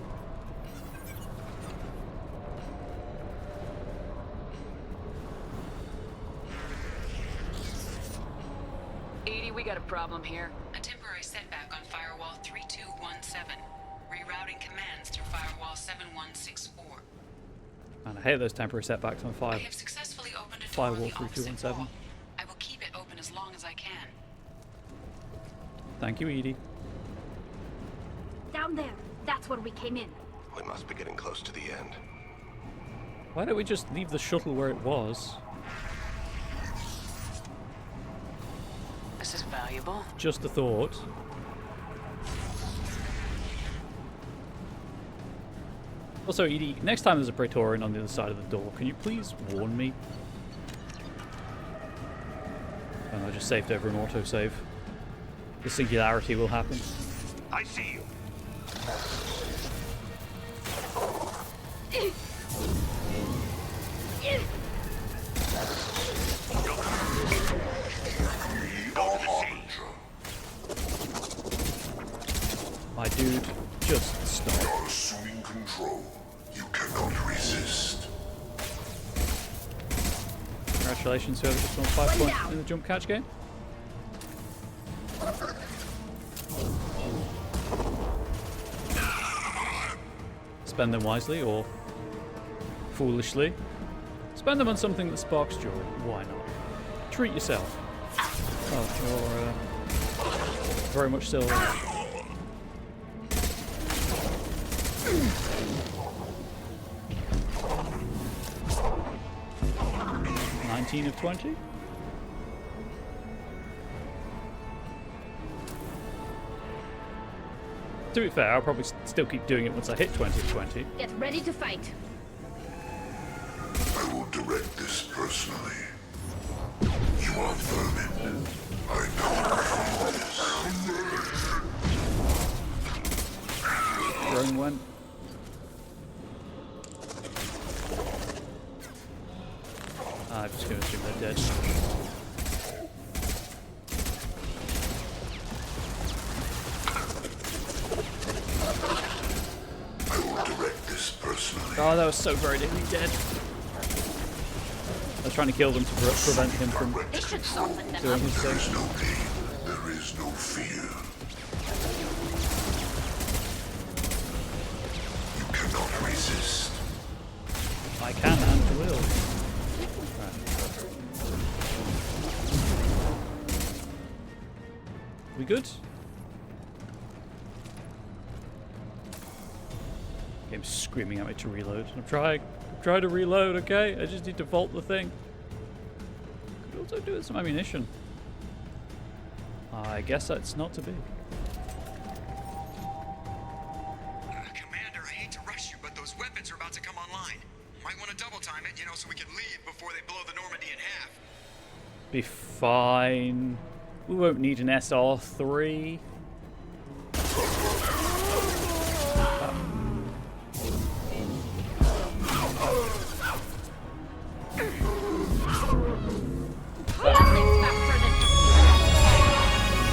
Edie, we got a problem here. A temporary setback on firewall 3217. Rerouting commands through firewall 7164. And I hate those temporary setbacks on I have successfully opened a door firewall on the opposite 3217. wall. I will keep it open as long as I can. Thank you, Edie. Down there. That's where we came in. We must be getting close to the end. Why don't we just leave the shuttle where it was? This is valuable. Just a thought. Also, Edie, next time there's a Praetorian on the other side of the door, can you please warn me? And I just saved over an autosave. The singularity will happen. I see you. My dude, just stop. You're assuming control. You cannot resist. Congratulations, whoever just won 5 points in the jump catch game. Spend them wisely or foolishly. Spend them on something that sparks joy. Why not? Treat yourself. Oh, you're very much still alive. (19 of 20). To be fair, I'll probably still keep doing it once I hit 20 of 20. Get ready to fight. I will direct this personally. You are vermin. I know this. Drone went. I'm just gonna assume they're dead. I will direct this personally. Oh, that was so very nearly dead. I was trying to kill them to prevent him from doing his There is thing. no pain. There is no fear. You cannot resist. I can and will. We good? Game's screaming at me to reload. I'm trying to reload, okay? I just need to vault the thing. Could also do with some ammunition. I guess that's not to be. Commander, I hate to rush you, but those weapons are about to come online. Might want to double time it, you know, so we can leave before they blow the Normandy in half. Be fine. We won't need an SR3.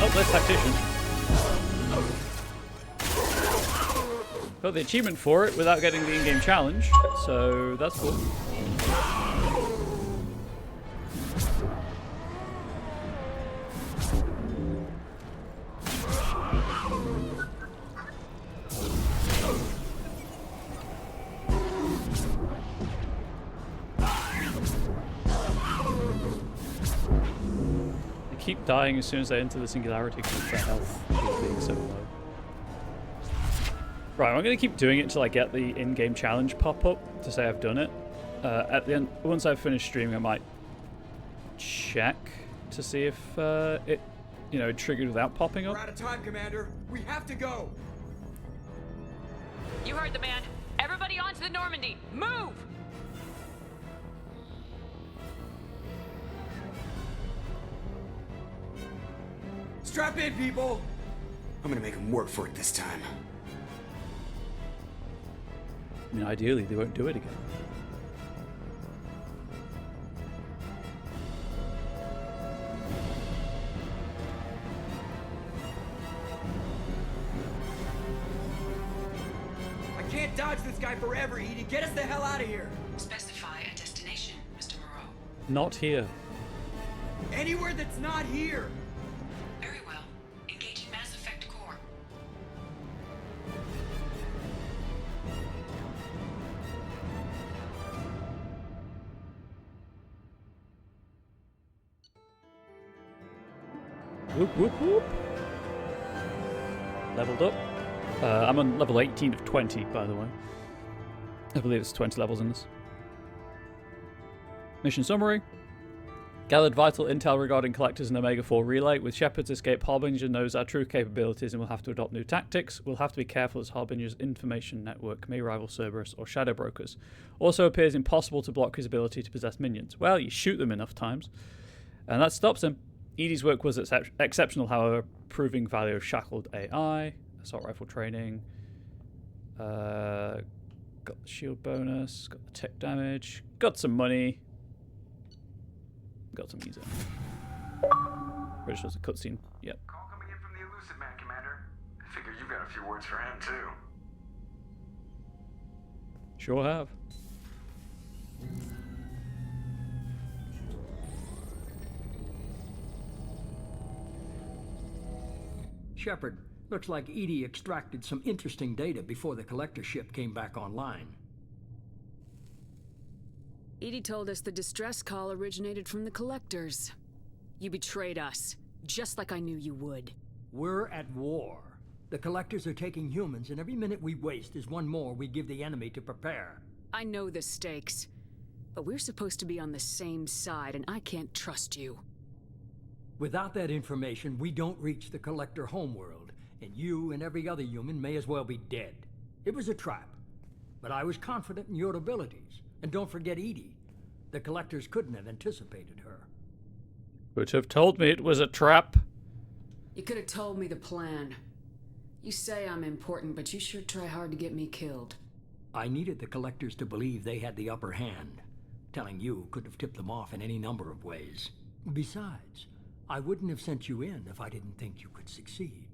Oh, there's Tactician. Got the achievement for it without getting the in-game challenge, so that's cool. Keep dying as soon as I enter the singularity because their health is being so low. Right, I'm going to keep doing it until I get the in-game challenge pop up to say I've done it. At the end, once I've finished streaming, I might check to see if it, triggered without popping up. We're out of time, Commander. We have to go. You heard the man. Everybody onto the Normandy. Move! Strap in, people! I'm gonna make them work for it this time. I mean, ideally, they won't do it again. I can't dodge this guy forever, Edie. Get us the hell out of here. Specify a destination, Mr. Moreau. Not here. Anywhere that's not here. Very well. Engaging Mass Effect core. Whoop, whoop, whoop. Leveled up. I'm on level 18 of 20, by the way. I believe it's 20 levels in this. Mission summary. Gathered vital intel regarding Collectors and Omega-4 Relay. With Shepard's escape, Harbinger knows our true capabilities and will have to adopt new tactics. We'll have to be careful as Harbinger's information network may rival Cerberus or Shadow Brokers. Also appears impossible to block his ability to possess minions. Well, you shoot them enough times, and that stops him. Edie's work was exceptional, however, proving value of shackled AI, assault rifle training, got the shield bonus, got the tech damage, got some money, got some music. Pretty sure it's a cutscene. Yep. Call coming in from the Elusive Man, Commander. I figure you've got a few words for him, too. Sure have. Shepard, looks like Edie extracted some interesting data before the collector ship came back online. Edie told us the distress call originated from the Collectors. You betrayed us, just like I knew you would. We're at war. The collectors are taking humans, and every minute we waste is one more we give the enemy to prepare. I know the stakes, but we're supposed to be on the same side, and I can't trust you. Without that information, we don't reach the collector homeworld, and you and every other human may as well be dead. It was a trap, but I was confident in your abilities. And don't forget Edie. The collectors couldn't have anticipated her. Would have told me it was a trap. You could have told me the plan. You say I'm important, but you sure try hard to get me killed. I needed the collectors to believe they had the upper hand. Telling you could have tipped them off in any number of ways. Besides, I wouldn't have sent you in if I didn't think you could succeed.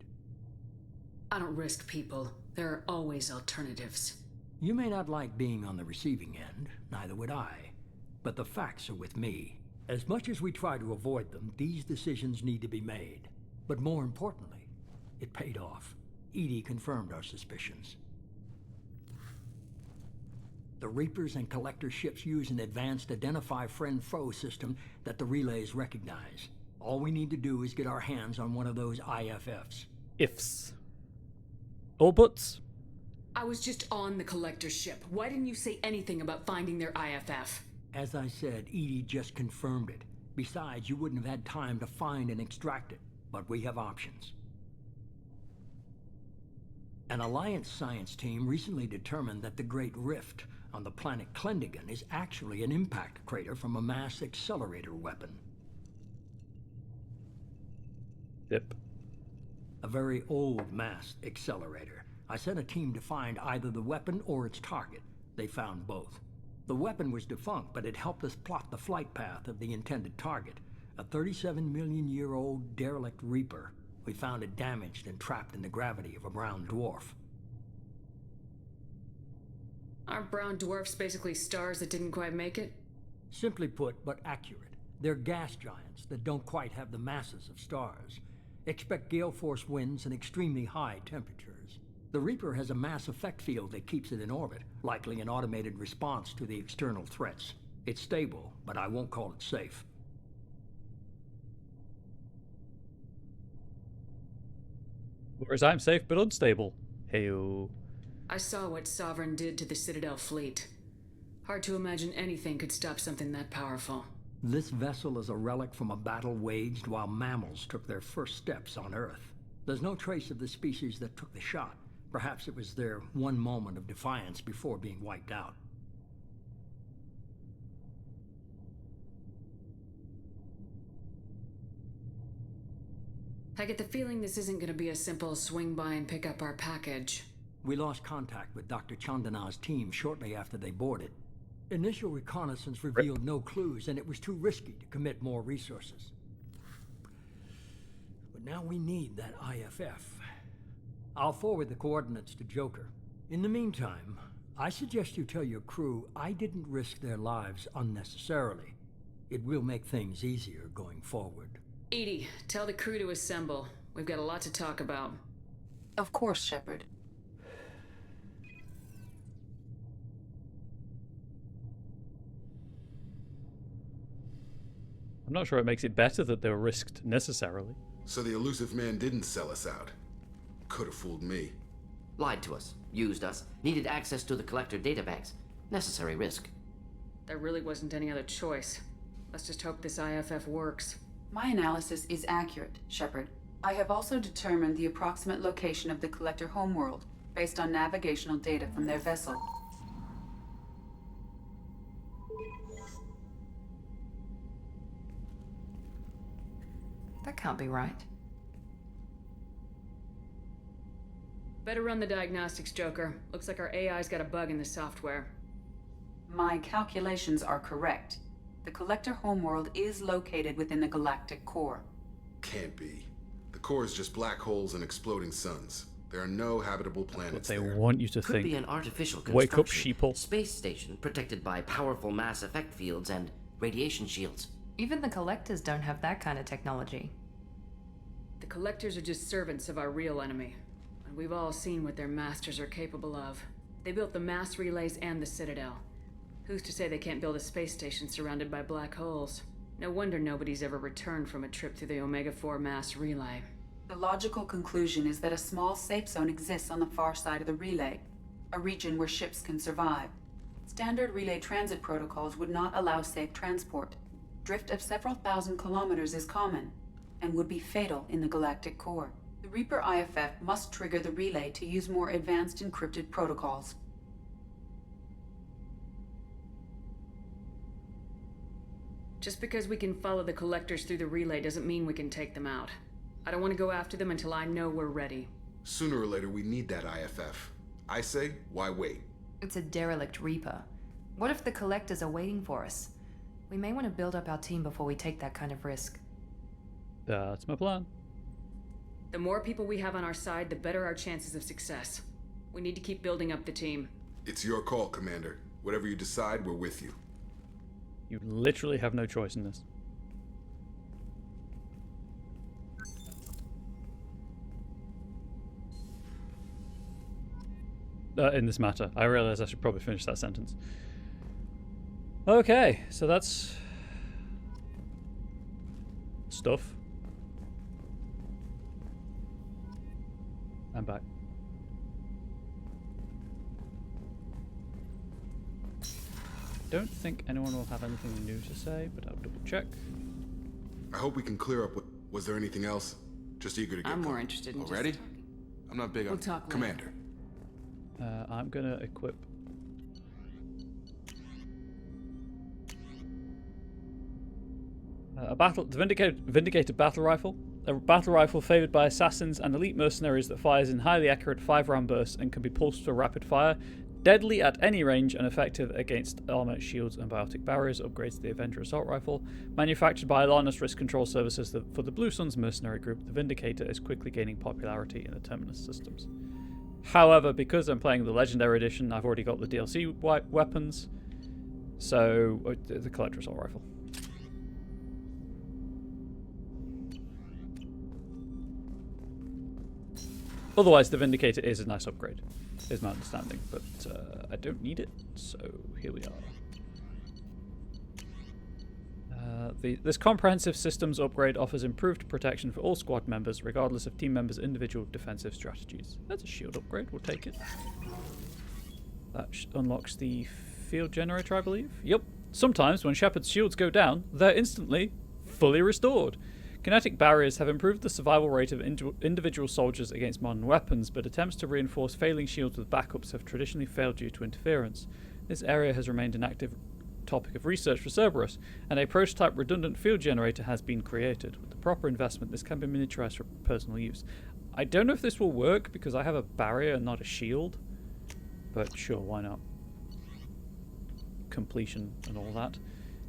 I don't risk people. There are always alternatives. You may not like being on the receiving end, neither would I. But the facts are with me. As much as we try to avoid them, these decisions need to be made. But more importantly, it paid off. Edie confirmed our suspicions. The Reapers and Collector ships use an advanced Identify Friend-Foe system that the relays recognize. All we need to do is get our hands on one of those IFFs. Ifs. Or buts. I was just on the Collector ship. Why didn't you say anything about finding their IFF? As I said, Edie just confirmed it. Besides, you wouldn't have had time to find and extract it. But we have options. An Alliance science team recently determined that the Great Rift on the planet Klendigan is actually an impact crater from a mass accelerator weapon. Yep. A very old mass accelerator. I sent a team to find either the weapon or its target. They found both. The weapon was defunct, but it helped us plot the flight path of the intended target. A 37-million-year-old derelict Reaper. We found it damaged and trapped in the gravity of a brown dwarf. Aren't brown dwarfs basically stars that didn't quite make it? Simply put, but accurate. They're gas giants that don't quite have the masses of stars. Expect gale force winds and extremely high temperatures. The Reaper has a mass effect field that keeps it in orbit, likely an automated response to the external threats. It's stable, but I won't call it safe. Whereas I'm safe but unstable. Heyo. I saw what Sovereign did to the Citadel fleet. Hard to imagine anything could stop something that powerful. This vessel is a relic from a battle waged while mammals took their first steps on Earth. There's no trace of the species that took the shot. Perhaps it was their one moment of defiance before being wiped out. I get the feeling this isn't going to be a simple swing by and pick up our package. We lost contact with Dr. Chandana's team shortly after they boarded. Initial reconnaissance revealed no clues, and it was too risky to commit more resources. But now we need that IFF. I'll forward the coordinates to Joker. In the meantime, I suggest you tell your crew I didn't risk their lives unnecessarily. It will make things easier going forward. Edie, tell the crew to assemble. We've got a lot to talk about. Of course, Shepard. I'm not sure it makes it better that they were risked necessarily. So the elusive man didn't sell us out. Could have fooled me. Lied to us, used us, needed access to the Collector databanks. Necessary risk. There really wasn't any other choice. Let's just hope this IFF works. My analysis is accurate, Shepard. I have also determined the approximate location of the Collector homeworld, based on navigational data from their vessel. That can't be right. Better run the diagnostics, Joker. Looks like our AI's got a bug in the software. My calculations are correct. The Collector homeworld is located within the galactic core. Can't be. The core is just black holes and exploding suns. There are no habitable planets What they there. want you to Could think. be an artificial Wake up, construction. sheeple. Space station protected by powerful mass effect fields and radiation shields. Even the Collectors don't have that kind of technology. The Collectors are just servants of our real enemy. And we've all seen what their masters are capable of. They built the mass relays and the Citadel. Who's to say they can't build a space station surrounded by black holes? No wonder nobody's ever returned from a trip through the Omega-4 mass relay. The logical conclusion is that a small safe zone exists on the far side of the relay, a region where ships can survive. Standard relay transit protocols would not allow safe transport. Drift of several thousand kilometers is common, and would be fatal in the galactic core. The Reaper IFF must trigger the relay to use more advanced encrypted protocols. Just because we can follow the collectors through the relay doesn't mean we can take them out. I don't want to go after them until I know we're ready. Sooner or later, we need that IFF. I say, why wait? It's a derelict Reaper. What if the collectors are waiting for us? We may want to build up our team before we take that kind of risk. That's my plan. The more people we have on our side, the better our chances of success. We need to keep building up the team. It's your call, Commander. Whatever you decide, we're with you. You literally have no choice in this. In this matter. I realize I should probably finish that sentence. Okay, so that's stuff. I'm back. Don't think anyone will have anything new to say, but I'll double check. I hope we can clear up what... Was there anything else? Just eager to get I'm more going. interested in Already? just... I'm not big on... We'll talk later. Commander. I'm gonna equip... the Vindicated battle rifle. A battle rifle favoured by assassins and elite mercenaries that fires in highly accurate 5-round bursts and can be pulsed for rapid fire. Deadly at any range and effective against armor, shields, and biotic barriers. Upgrades to the Avenger Assault Rifle. Manufactured by Alarnus Risk Control Services for the Blue Suns mercenary group, the Vindicator is quickly gaining popularity in the Terminus systems. However, because I'm playing the Legendary Edition, I've already got the DLC weapons. So, the Collector Assault Rifle. Otherwise, the Vindicator is a nice upgrade, is my understanding, but I don't need it, so here we are. This comprehensive systems upgrade offers improved protection for all squad members, regardless of team members' individual defensive strategies. That's a shield upgrade, we'll take it. That unlocks the field generator, I believe. Yep. Sometimes, when Shepard's shields go down, they're instantly fully restored. Kinetic barriers have improved the survival rate of individual soldiers against modern weapons, but attempts to reinforce failing shields with backups have traditionally failed due to interference. This area has remained an active topic of research for Cerberus, and a prototype redundant field generator has been created. With the proper investment, this can be miniaturized for personal use. I don't know if this will work because I have a barrier and not a shield, but sure, why not? Completion and all that.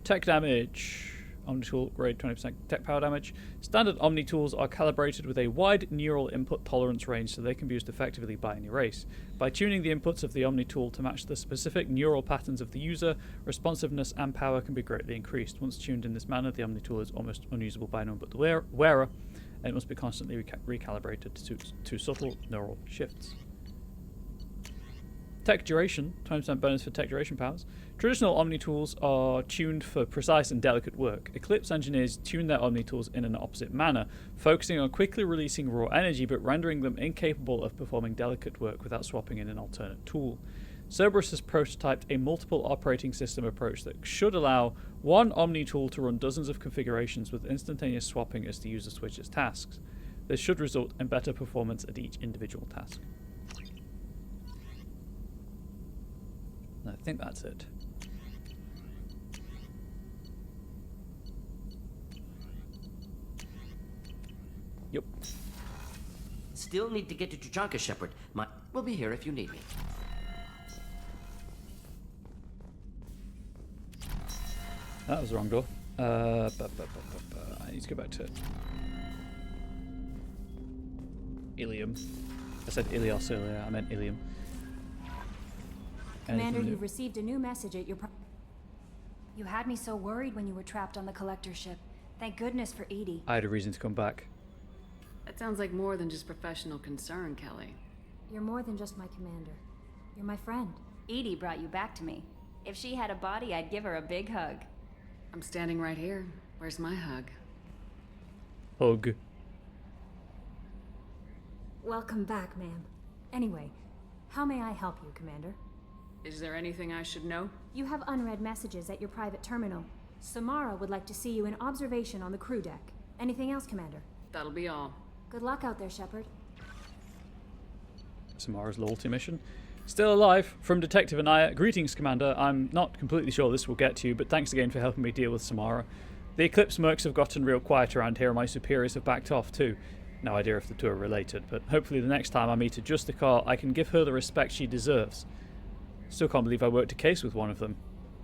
Tech damage. Omni tool upgrade, 20% tech power damage. Standard Omni tools are calibrated with a wide neural input tolerance range so they can be used effectively by any race. By tuning the inputs of the Omni tool to match the specific neural patterns of the user, responsiveness and power can be greatly increased. Once tuned in this manner, the Omni tool is almost unusable by anyone but the wearer, and it must be constantly recalibrated to subtle neural shifts. Tech duration, 20% bonus for tech duration powers. Traditional Omni tools are tuned for precise and delicate work. Eclipse engineers tune their Omni tools in an opposite manner, focusing on quickly releasing raw energy but rendering them incapable of performing delicate work without swapping in an alternate tool. Cerberus has prototyped a multiple operating system approach that should allow one Omni tool to run dozens of configurations with instantaneous swapping as the user switches tasks. This should result in better performance at each individual task. I think that's it. Yep. Still need to get to Tuchanka, Shepard. We'll be here if you need me. That was the wrong door. I need to go back to Ilium. I said Ilios earlier, I meant Ilium. Commander, you've received a new message at your You had me so worried when you were trapped on the collector ship. Thank goodness for Edie. I had a reason to come back. That sounds like more than just professional concern, Kelly. You're more than just my commander. You're my friend. Edie brought you back to me. If she had a body, I'd give her a big hug. I'm standing right here. Where's my hug? Hug. Welcome back, ma'am. Anyway, how may I help you, Commander? Is there anything I should know? You have unread messages at your private terminal. Samara would like to see you in observation on the crew deck. Anything else, Commander? That'll be all. Good luck out there, Shepard. Samara's loyalty mission. Still alive from Detective Anaya. Greetings, Commander. I'm not completely sure this will get to you, but thanks again for helping me deal with Samara. The Eclipse mercs have gotten real quiet around here, and my superiors have backed off too. No idea if the two are related, but hopefully the next time I meet a Justicar, I can give her the respect she deserves. Still can't believe I worked a case with one of them.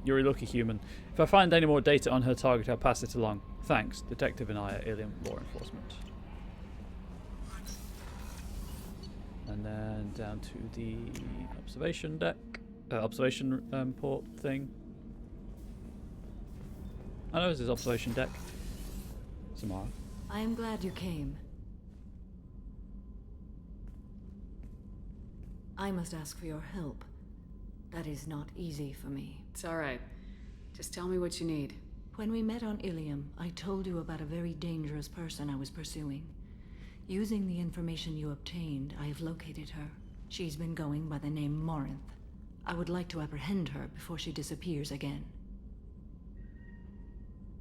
You're a lucky human. If I find any more data on her target, I'll pass it along. Thanks, Detective Anaya, Alien Law Enforcement. And then down to the observation deck, observation port thing. I know this is observation deck. Samara. I am glad you came. I must ask for your help. That is not easy for me. It's alright. Just tell me what you need. When we met on Ilium, I told you about a very dangerous person I was pursuing. Using the information you obtained, I have located her. She's been going by the name Morinth. I would like to apprehend her before she disappears again.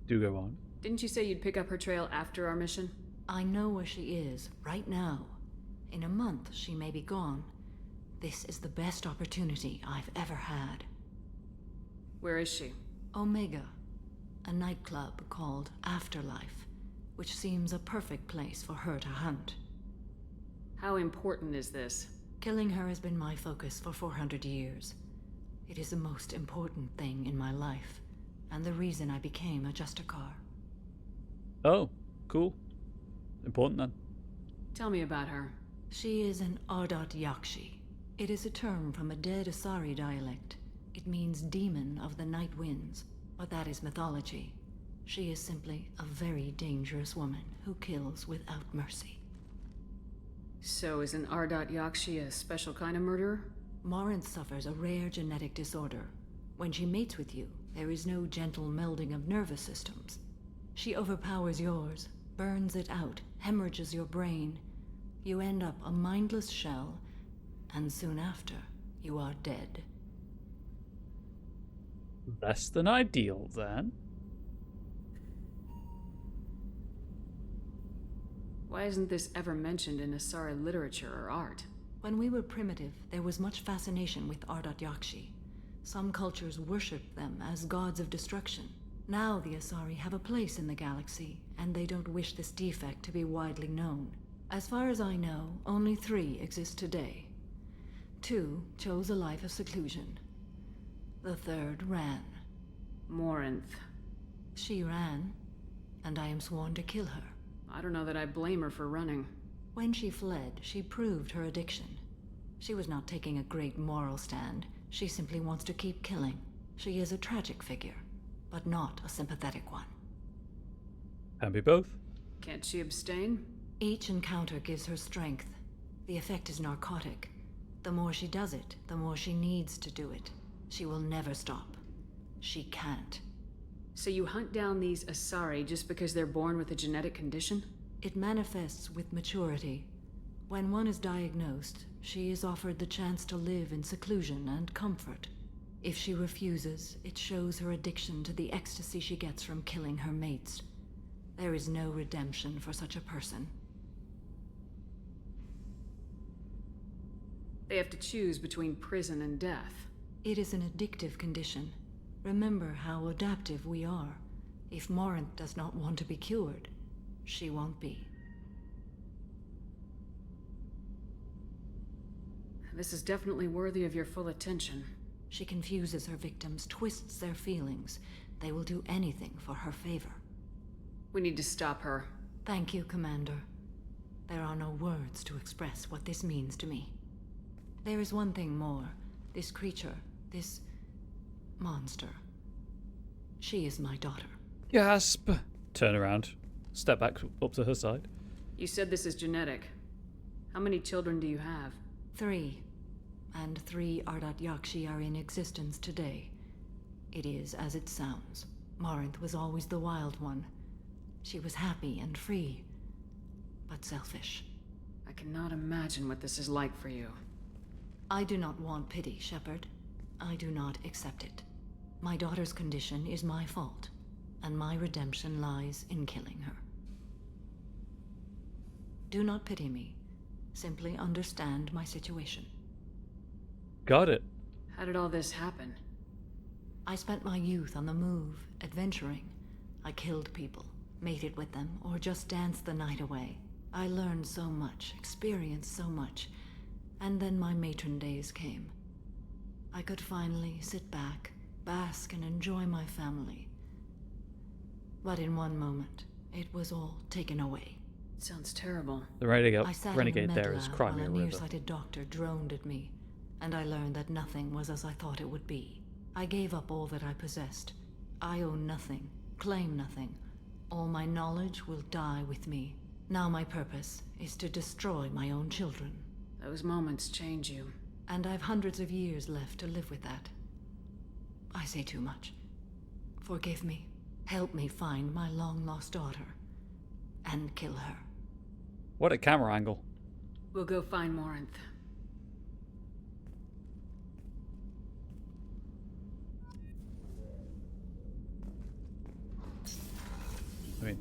Do go on. Didn't you say you'd pick up her trail after our mission? I know where she is, right now. In a month, she may be gone. This is the best opportunity I've ever had. Where is she? Omega, a nightclub called Afterlife, which seems a perfect place for her to hunt. How important is this? Killing her has been my focus for 400 years. It is the most important thing in my life, and the reason I became a Justicar. Oh, cool. Important then. Tell me about her. She is an Ardat Yakshi. It is a term from a dead Asari dialect. It means demon of the night winds, but that is mythology. She is simply a very dangerous woman who kills without mercy. So is an Ardat Yakshi a special kind of murderer? Morinth suffers a rare genetic disorder. When she mates with you, there is no gentle melding of nervous systems. She overpowers yours, burns it out, hemorrhages your brain. You end up a mindless shell, and soon after, you are dead. Less than ideal, then. Why isn't this ever mentioned in Asari literature or art? When we were primitive, there was much fascination with Ardat Yakshi. Some cultures worshipped them as gods of destruction. Now the Asari have a place in the galaxy, and they don't wish this defect to be widely known. As far as I know, only 3 exist today. 2 chose a life of seclusion. The 3rd ran. Morinth. She ran, and I am sworn to kill her. I don't know that I blame her for running. When she fled, she proved her addiction. She was not taking a great moral stand. She simply wants to keep killing. She is a tragic figure, but not a sympathetic one. Can be both. Can't she abstain? Each encounter gives her strength. The effect is narcotic. The more she does it, the more she needs to do it. She will never stop. She can't. So you hunt down these Asari just because they're born with a genetic condition? It manifests with maturity. When one is diagnosed, she is offered the chance to live in seclusion and comfort. If she refuses, it shows her addiction to the ecstasy she gets from killing her mates. There is no redemption for such a person. They have to choose between prison and death. It is an addictive condition. Remember how adaptive we are. If Morinth does not want to be cured, she won't be. This is definitely worthy of your full attention. She confuses her victims, twists their feelings. They will do anything for her favor. We need to stop her. Thank you, Commander. There are no words to express what this means to me. There is one thing more. This creature, this monster. She is my daughter. Gasp! Turn around. Step back up to her side. You said this is genetic. How many children do you have? 3. And 3 Ardat Yakshi are in existence today. It is as it sounds. Morinth was always the wild one. She was happy and free, but selfish. I cannot imagine what this is like for you. I do not want pity, Shepard. I do not accept it. My daughter's condition is my fault, and my redemption lies in killing her. Do not pity me. Simply understand my situation. Got it. How did all this happen? I spent my youth on the move, adventuring. I killed people, mated with them, or just danced the night away. I learned so much, experienced so much, and then my matron days came. I could finally sit back, bask, and enjoy my family. But in one moment, it was all taken away. Sounds terrible. The I sat renegade in a there med is lab Crimea while a River. nearsighted doctor droned at me, and I learned that nothing was as I thought it would be. I gave up all that I possessed. I own nothing, claim nothing. All my knowledge will die with me. Now my purpose is to destroy my own children. Those moments change you. And I've hundreds of years left to live with that. I say too much. Forgive me. Help me find my long-lost daughter. And kill her. What a camera angle. We'll go find Morinth. I mean,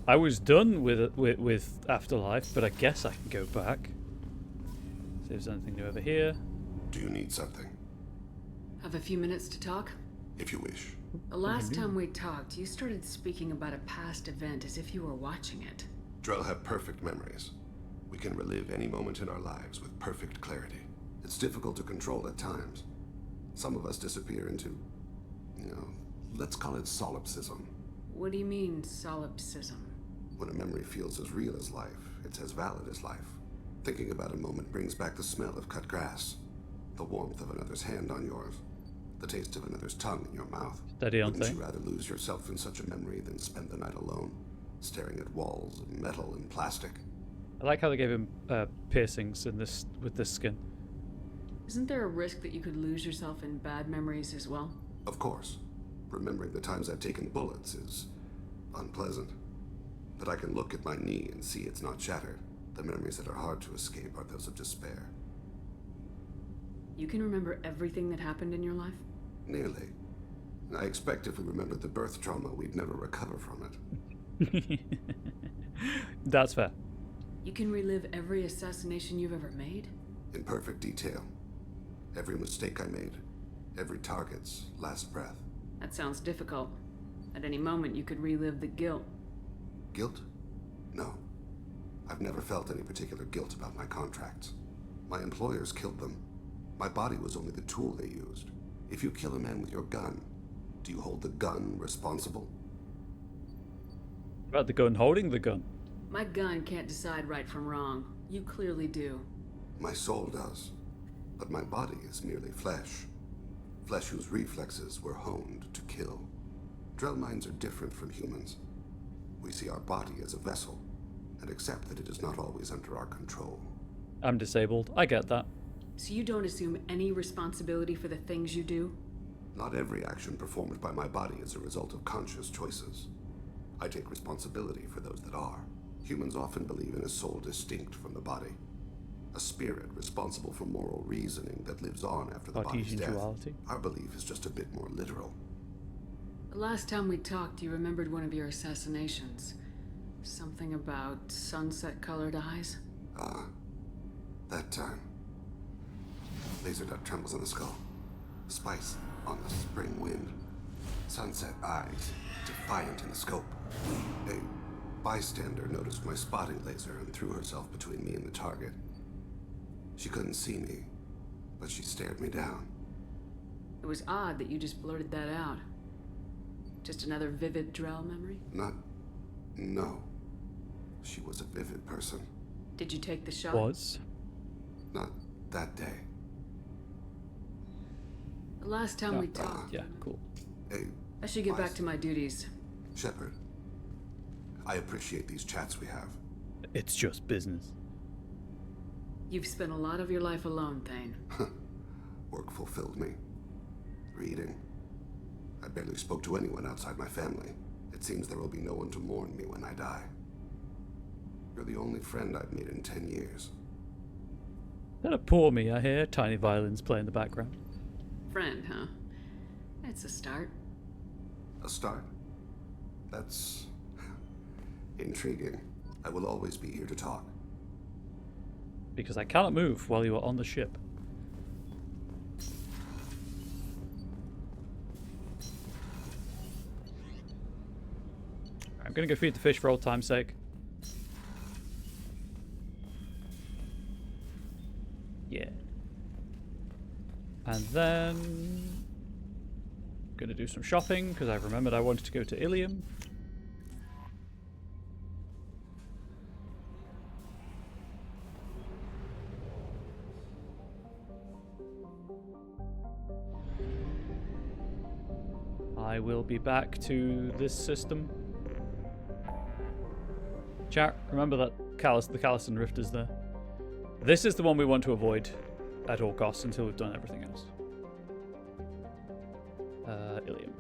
I was done with Afterlife, but I guess I can go back. See if there's anything new over here. Do you need something? Have a few minutes to talk? If you wish. The last time we talked, you started speaking about a past event as if you were watching it. Drell have perfect memories. We can relive any moment in our lives with perfect clarity. It's difficult to control at times. Some of us disappear into, let's call it solipsism. What do you mean, solipsism? When a memory feels as real as life, it's as valid as life. Thinking about a moment brings back the smell of cut grass, the warmth of another's hand on yours, the taste of another's tongue in your mouth. Steady on Wouldn't thing. you rather lose yourself in such a memory than spend the night alone, staring at walls of metal and plastic? I like how they gave him piercings in this with this skin. Isn't there a risk that you could lose yourself in bad memories as well? Of course. Remembering the times I've taken bullets is unpleasant. But I can look at my knee and see it's not shattered. The memories that are hard to escape are those of despair. You can remember everything that happened in your life? Nearly. I expect if we remembered the birth trauma, we'd never recover from it. That's fair. You can relive every assassination you've ever made? In perfect detail. Every mistake I made. Every target's last breath. That sounds difficult. At any moment, you could relive the guilt. Guilt? No. I've never felt any particular guilt about my contracts. My employers killed them. My body was only the tool they used. If you kill a man with your gun, do you hold the gun responsible? About the gun holding the gun. My gun can't decide right from wrong. You clearly do. My soul does. But my body is merely flesh. Flesh whose reflexes were honed to kill. Drell minds are different from humans. We see our body as a vessel, and accept that it is not always under our control. I'm disabled. I get that. So you don't assume any responsibility for the things you do? Not every action performed by my body is a result of conscious choices. I take responsibility for those that are. Humans often believe in a soul distinct from the body. A spirit responsible for moral reasoning that lives on after the body's death. Duality. Our belief is just a bit more literal. The last time we talked, you remembered one of your assassinations. Something about sunset-colored eyes? That time. Laser dot trembles on the skull. Spice on the spring wind. Sunset eyes, defiant in the scope. A bystander noticed my spotting laser and threw herself between me and the target. She couldn't see me, but she stared me down. It was odd that you just blurted that out. Just another vivid Drell memory? No. She was a vivid person. Did you take the shot? Was. Not that day. The last time we talked. Yeah, cool. I should get back to my duties. Shepard, I appreciate these chats we have. It's just business. You've spent a lot of your life alone, Thane. Work fulfilled me. Reading. I barely spoke to anyone outside my family. It seems there will be no one to mourn me when I die. You're the only friend I've made in 10 years. Not a poor me, I hear. Tiny violins play in the background. Friend, huh? It's a start. A start? That's intriguing. I will always be here to talk. Because I cannot move while you are on the ship. gonna go feed the fish for old time's sake. Yeah. And then gonna do some shopping because I remembered I wanted to go to Ilium. I will be back to this system. Chat, remember that the Callison Rift is there. This is the one we want to avoid at all costs until we've done everything else. Ilium.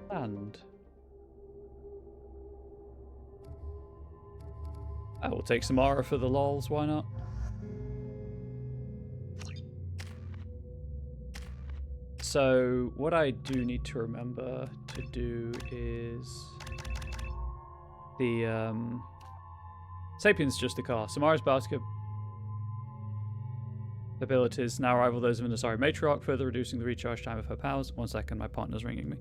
And I will take Samara for the lols, why not? So what I do need to remember to do is the Sapiens Justicar. Samara's Baltica abilities now rival those of an Asari Matriarch, further reducing the recharge time of her powers. 1 second, my partner's ringing me.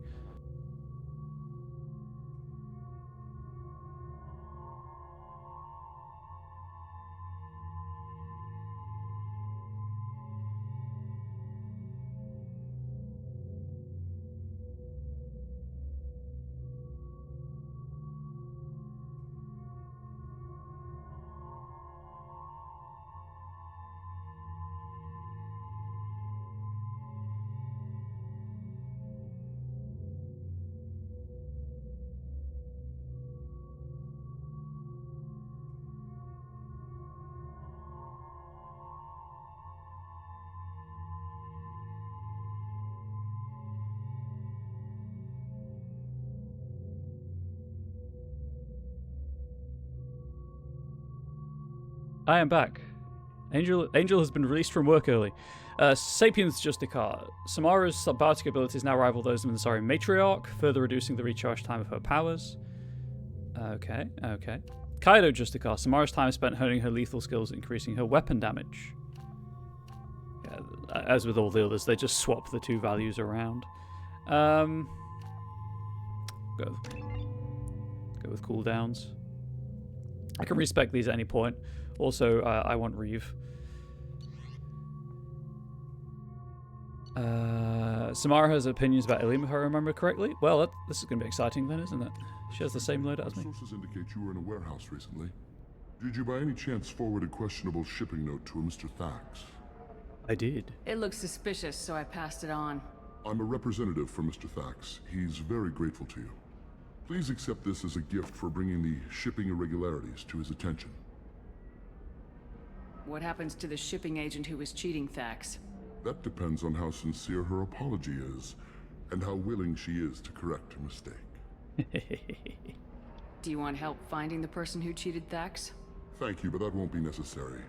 I am back. Angel has been released from work early. Sapiens Justicar. Samara's Bardic abilities now rival those of an Asari Matriarch, further reducing the recharge time of her powers. Okay. Kaido Justicar. Samara's time spent honing her lethal skills, increasing her weapon damage. Yeah, as with all the others, they just swap the two values around. Go with cooldowns. I can respec these at any point. Also, I want Reeve. Samara has opinions about Ilium, if I remember correctly. Well, this is going to be exciting then, isn't it? She has the same loadout as me. Sources indicate you were in a warehouse recently. Did you by any chance forward a questionable shipping note to a Mr. Thax? I did. It looks suspicious, so I passed it on. I'm a representative for Mr. Thax. He's very grateful to you. Please accept this as a gift for bringing the shipping irregularities to his attention. What happens to the shipping agent who was cheating Thax? That depends on how sincere her apology is, and how willing she is to correct her mistake. Do you want help finding the person who cheated Thax? Thank you, but that won't be necessary.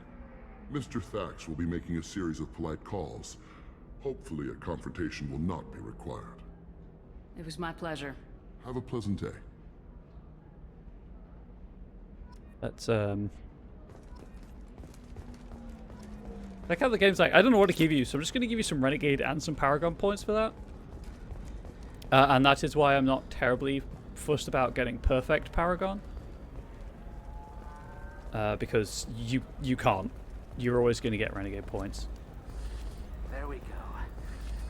Mr. Thax will be making a series of polite calls. Hopefully a confrontation will not be required. It was my pleasure. Have a pleasant day. That's, like how the game's like, I don't know what to give you, so I'm just going to give you some Renegade and some Paragon points for that. And that is why I'm not terribly fussed about getting perfect Paragon. Because you can't. You're always going to get Renegade points. There we go.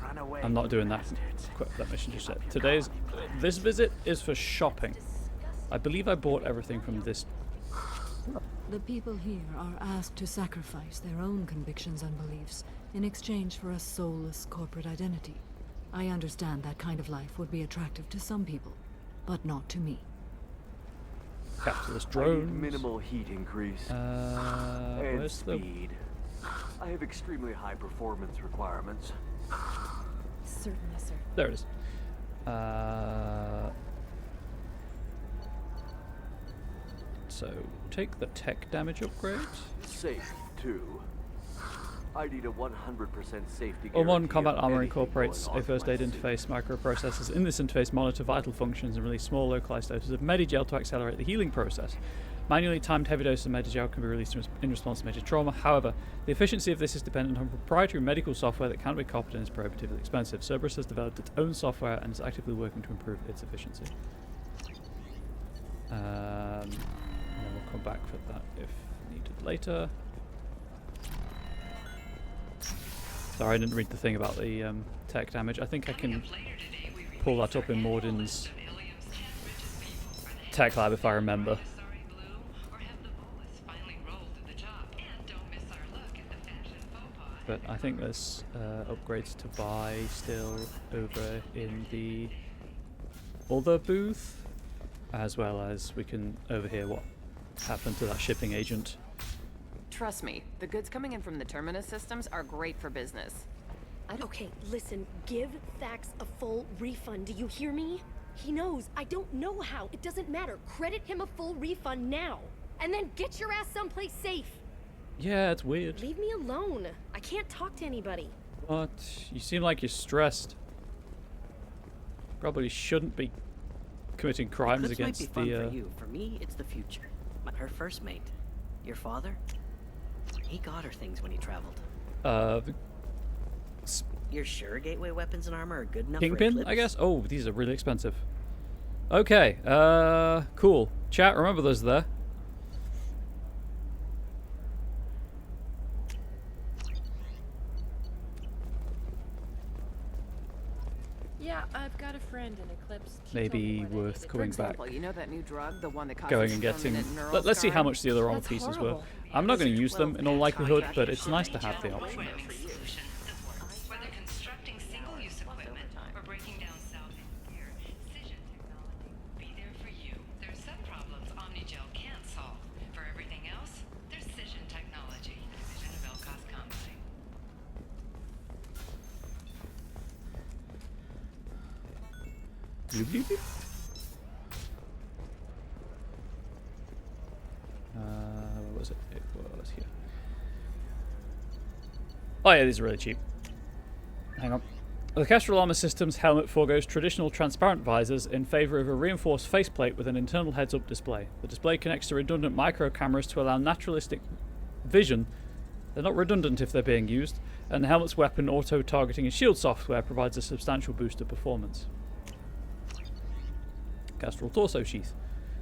Run away. I'm not doing that mission just yet. This visit is for shopping. I believe I bought everything from this. The people here are asked to sacrifice their own convictions and beliefs in exchange for a soulless corporate identity. I understand that kind of life would be attractive to some people, but not to me. Capitalist drones. Minimal heat increase. And speed. I have extremely high performance requirements. Certainly, sir. There it is. So, take the tech damage upgrade. Safe, too. I need a 100% safety All modern guarantee combat of armor anything incorporates going on a first aid with my interface microprocessors. In this interface, monitor vital functions and release small localized doses of Medigel to accelerate the healing process. Manually timed heavy doses of Medigel can be released in response to major trauma. However, the efficiency of this is dependent on proprietary medical software that can't be copied and is prohibitively expensive. Cerberus has developed its own software and is actively working to improve its efficiency. And then we'll come back for that if needed later. Sorry, I didn't read the thing about the tech damage. I think I can pull that up in Morden's tech lab if I remember. But I think there's upgrades to buy still over in the other booth, as well as we can overhear what happened to that shipping agent. Trust me, the goods coming in from the Terminus systems are great for business. Okay, listen, give Thax a full refund, do you hear me? He knows, I don't know how, it doesn't matter. Credit him a full refund now, and then get your ass someplace safe. Yeah, it's weird. Leave me alone. I can't talk to anybody. What? You seem like you're stressed. Probably shouldn't be committing crimes This against might be fun the. for you. For me, it's the future. Her first mate, your father, he got her things when he traveled. You're sure gateway weapons and armor are good enough for Kingpin, Eclipse? I guess. Oh, these are really expensive. Okay. Cool. Chat, remember those there. Yeah, I've got a friend in Eclipse. Maybe worth For coming example, back, you know that new drug, the one that causes going and getting. permanent neural Let's see how scarring? much the other armor That's pieces horrible. were. I'm not going to use them in all likelihood, but it's nice to have the option. Whether constructing single-use equipment or breaking down salvage gear, Cision technology will be there for you. There's some problems Omnigel can't solve. For everything else, there's Cision technology, division of Elcos Combine. Bloop, bloop, bloop. What was it? It was here. Oh yeah, these are really cheap. Hang on. The Kestrel Armor System's helmet forgoes traditional transparent visors in favor of a reinforced faceplate with an internal heads-up display. The display connects to redundant micro cameras to allow naturalistic vision. They're not redundant if they're being used, and the helmet's weapon auto-targeting and shield software provides a substantial boost of performance. Kestrel Torso Sheath.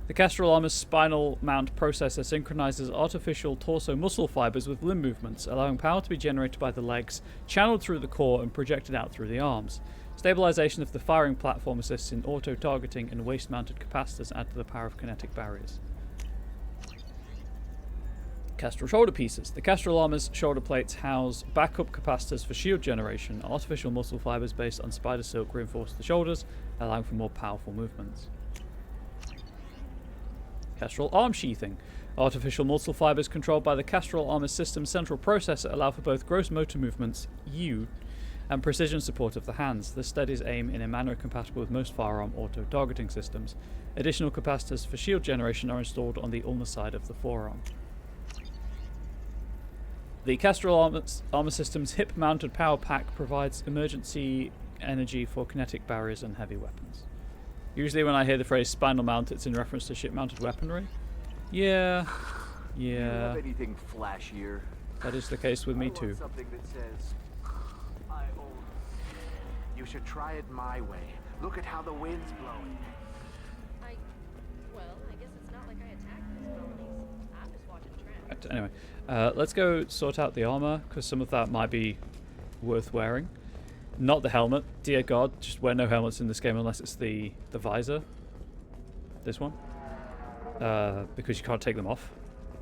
The Kestrel Armor's spinal mount processor synchronizes artificial torso muscle fibers with limb movements, allowing power to be generated by the legs, channeled through the core and projected out through the arms. Stabilization of the firing platform assists in auto-targeting, and waist-mounted capacitors add to the power of kinetic barriers. Kestrel shoulder pieces. The Kestrel Armor's shoulder plates house backup capacitors for shield generation. Artificial muscle fibers based on spider silk reinforce the shoulders, allowing for more powerful movements. Kestrel arm sheathing. Artificial muscle fibers controlled by the Kestrel Armor System's central processor allow for both gross motor movements, and precision support of the hands. This steadies aim in a manner compatible with most firearm auto-targeting systems. Additional capacitors for shield generation are installed on the ulnar side of the forearm. The Kestrel Armor System's hip-mounted power pack provides emergency energy for kinetic barriers and heavy weapons. Usually when I hear the phrase spinal mount, it's in reference to ship-mounted weaponry. Yeah. Do you have anything flashier? That is the case with me I want too. something that says, I own. You should try it my way. Look at how the wind's blowing. I guess it's not like I attacked these colonies. I'm just watching trends. Right, anyway, let's go sort out the armor, because some of that might be worth wearing. Not the helmet. Dear God, just wear no helmets in this game unless it's the visor. This one. Because you can't take them off.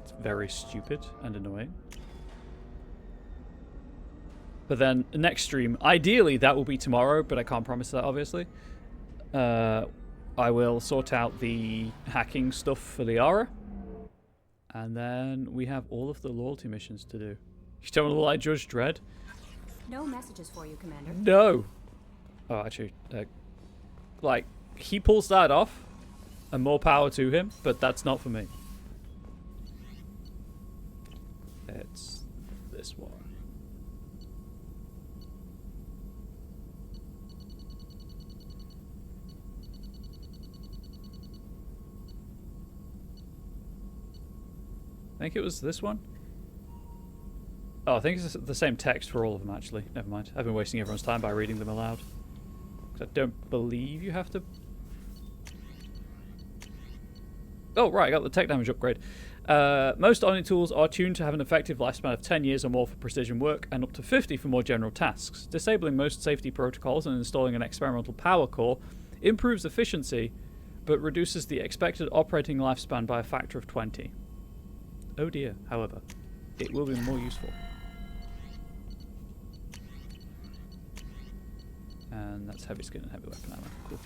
It's very stupid and annoying. But then, next stream, ideally that will be tomorrow, but I can't promise that, obviously. I will sort out the hacking stuff for Liara. And then we have all of the loyalty missions to do. You don't want to like Judge Dredd? No messages for you, Commander. No. Oh, actually, like, he pulls that off, and more power to him, but that's not for me. It's this one. think it was this one. Oh, I think it's the same text for all of them, actually. Never mind. I've been wasting everyone's time by reading them aloud. Because I don't believe you have to... Oh, right, I got the tech damage upgrade. Most Omni tools are tuned to have an effective lifespan of 10 years or more for precision work, and up to 50 for more general tasks. Disabling most safety protocols and installing an experimental power core improves efficiency, but reduces the expected operating lifespan by a factor of 20. Oh dear, however, it will be more useful. And that's heavy skin and heavy weapon ammo. Cool.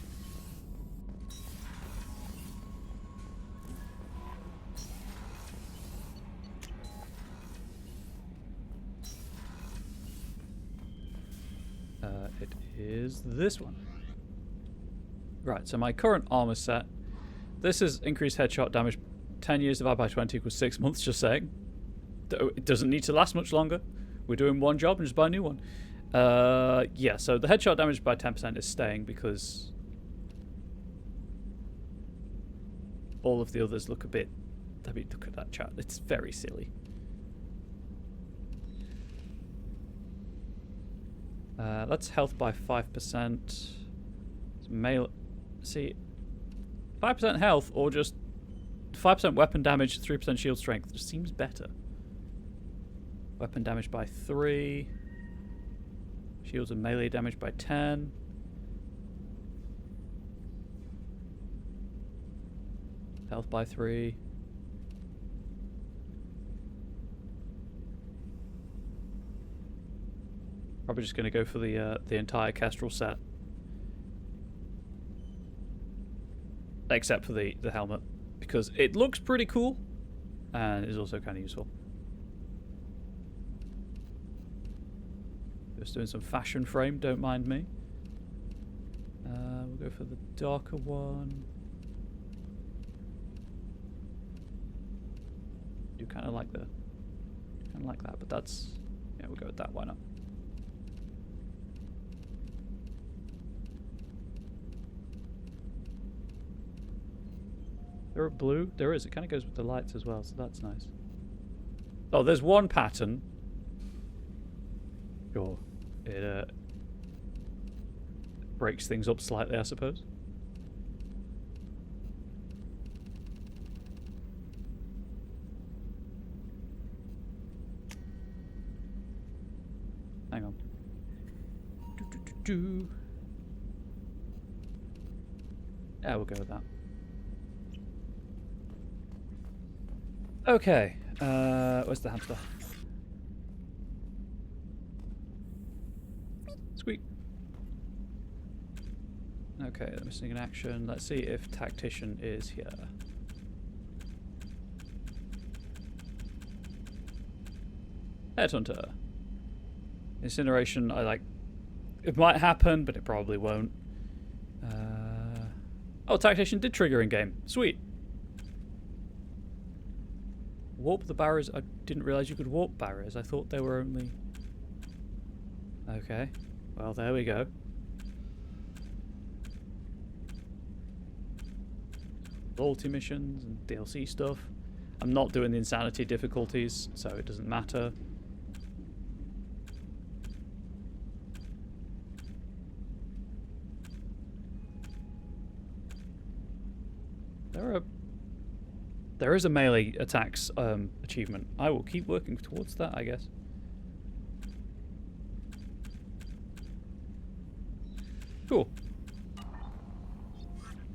It is this one. Right, so my current armor set. This is increased headshot damage. 10 years divided by 20 equals 6 months, just saying. It doesn't need to last much longer. We're doing one job and just buy a new one. Yeah, so the headshot damage by 10% is staying because all of the others look a bit... I mean, look at that chat. It's very silly. Let's health by 5%. Melee. See, 5% health or just 5% weapon damage, 3% shield strength. Just seems better. Weapon damage by 3. Shields and melee damage by 10. Health by 3. Probably just going to go for the entire Kestrel set. Except for the helmet. Because it looks pretty cool. And is also kind of useful. Just doing some fashion frame, don't mind me. We'll go for the darker one. Do kind of like that, but that's... Yeah, we'll go with that, why not? There are blue? There is. It kind of goes with the lights as well, so that's nice. Oh, there's one pattern. Sure. It breaks things up slightly, I suppose. Hang on. Yeah, we'll go with that. Okay, where's the hamster? Squeak. Okay, they're missing an action. Let's see if Tactician is here. Headhunter. Incineration, I like. It might happen, but it probably won't. Oh, Tactician did trigger in game. Sweet. Warp the barriers. I didn't realize you could warp barriers. I thought they were only... Okay. Well, there we go. Loyalty missions and DLC stuff. I'm not doing the insanity difficulties, so it doesn't matter. There is a melee attacks achievement. I will keep working towards that, I guess. Cool.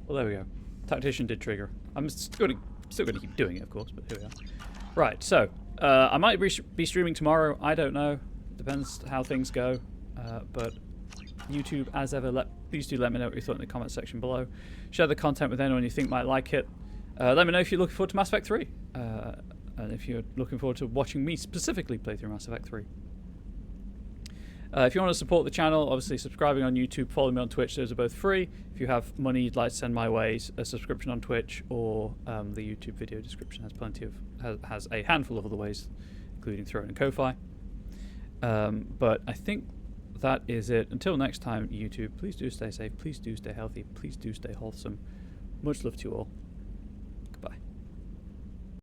Well, there we go. Tactician did trigger. I'm still gonna keep doing it, of course, but here we are. Right, so I might be streaming tomorrow. I don't know. Depends how things go. But YouTube, as ever, please do let me know what you thought in the comment section below. Share the content with anyone you think might like it. Let me know if you're looking forward to Mass Effect 3. And if you're looking forward to watching me specifically play through Mass Effect 3. If you want to support the channel, obviously subscribing on YouTube, follow me on Twitch, those are both free. If you have money you'd like to send my way, a subscription on Twitch or the YouTube video description has plenty of, has a handful of other ways, including Throne and Ko-Fi. But I think that is it. Until next time, YouTube, please do stay safe, please do stay healthy, please do stay wholesome. Much love to you all.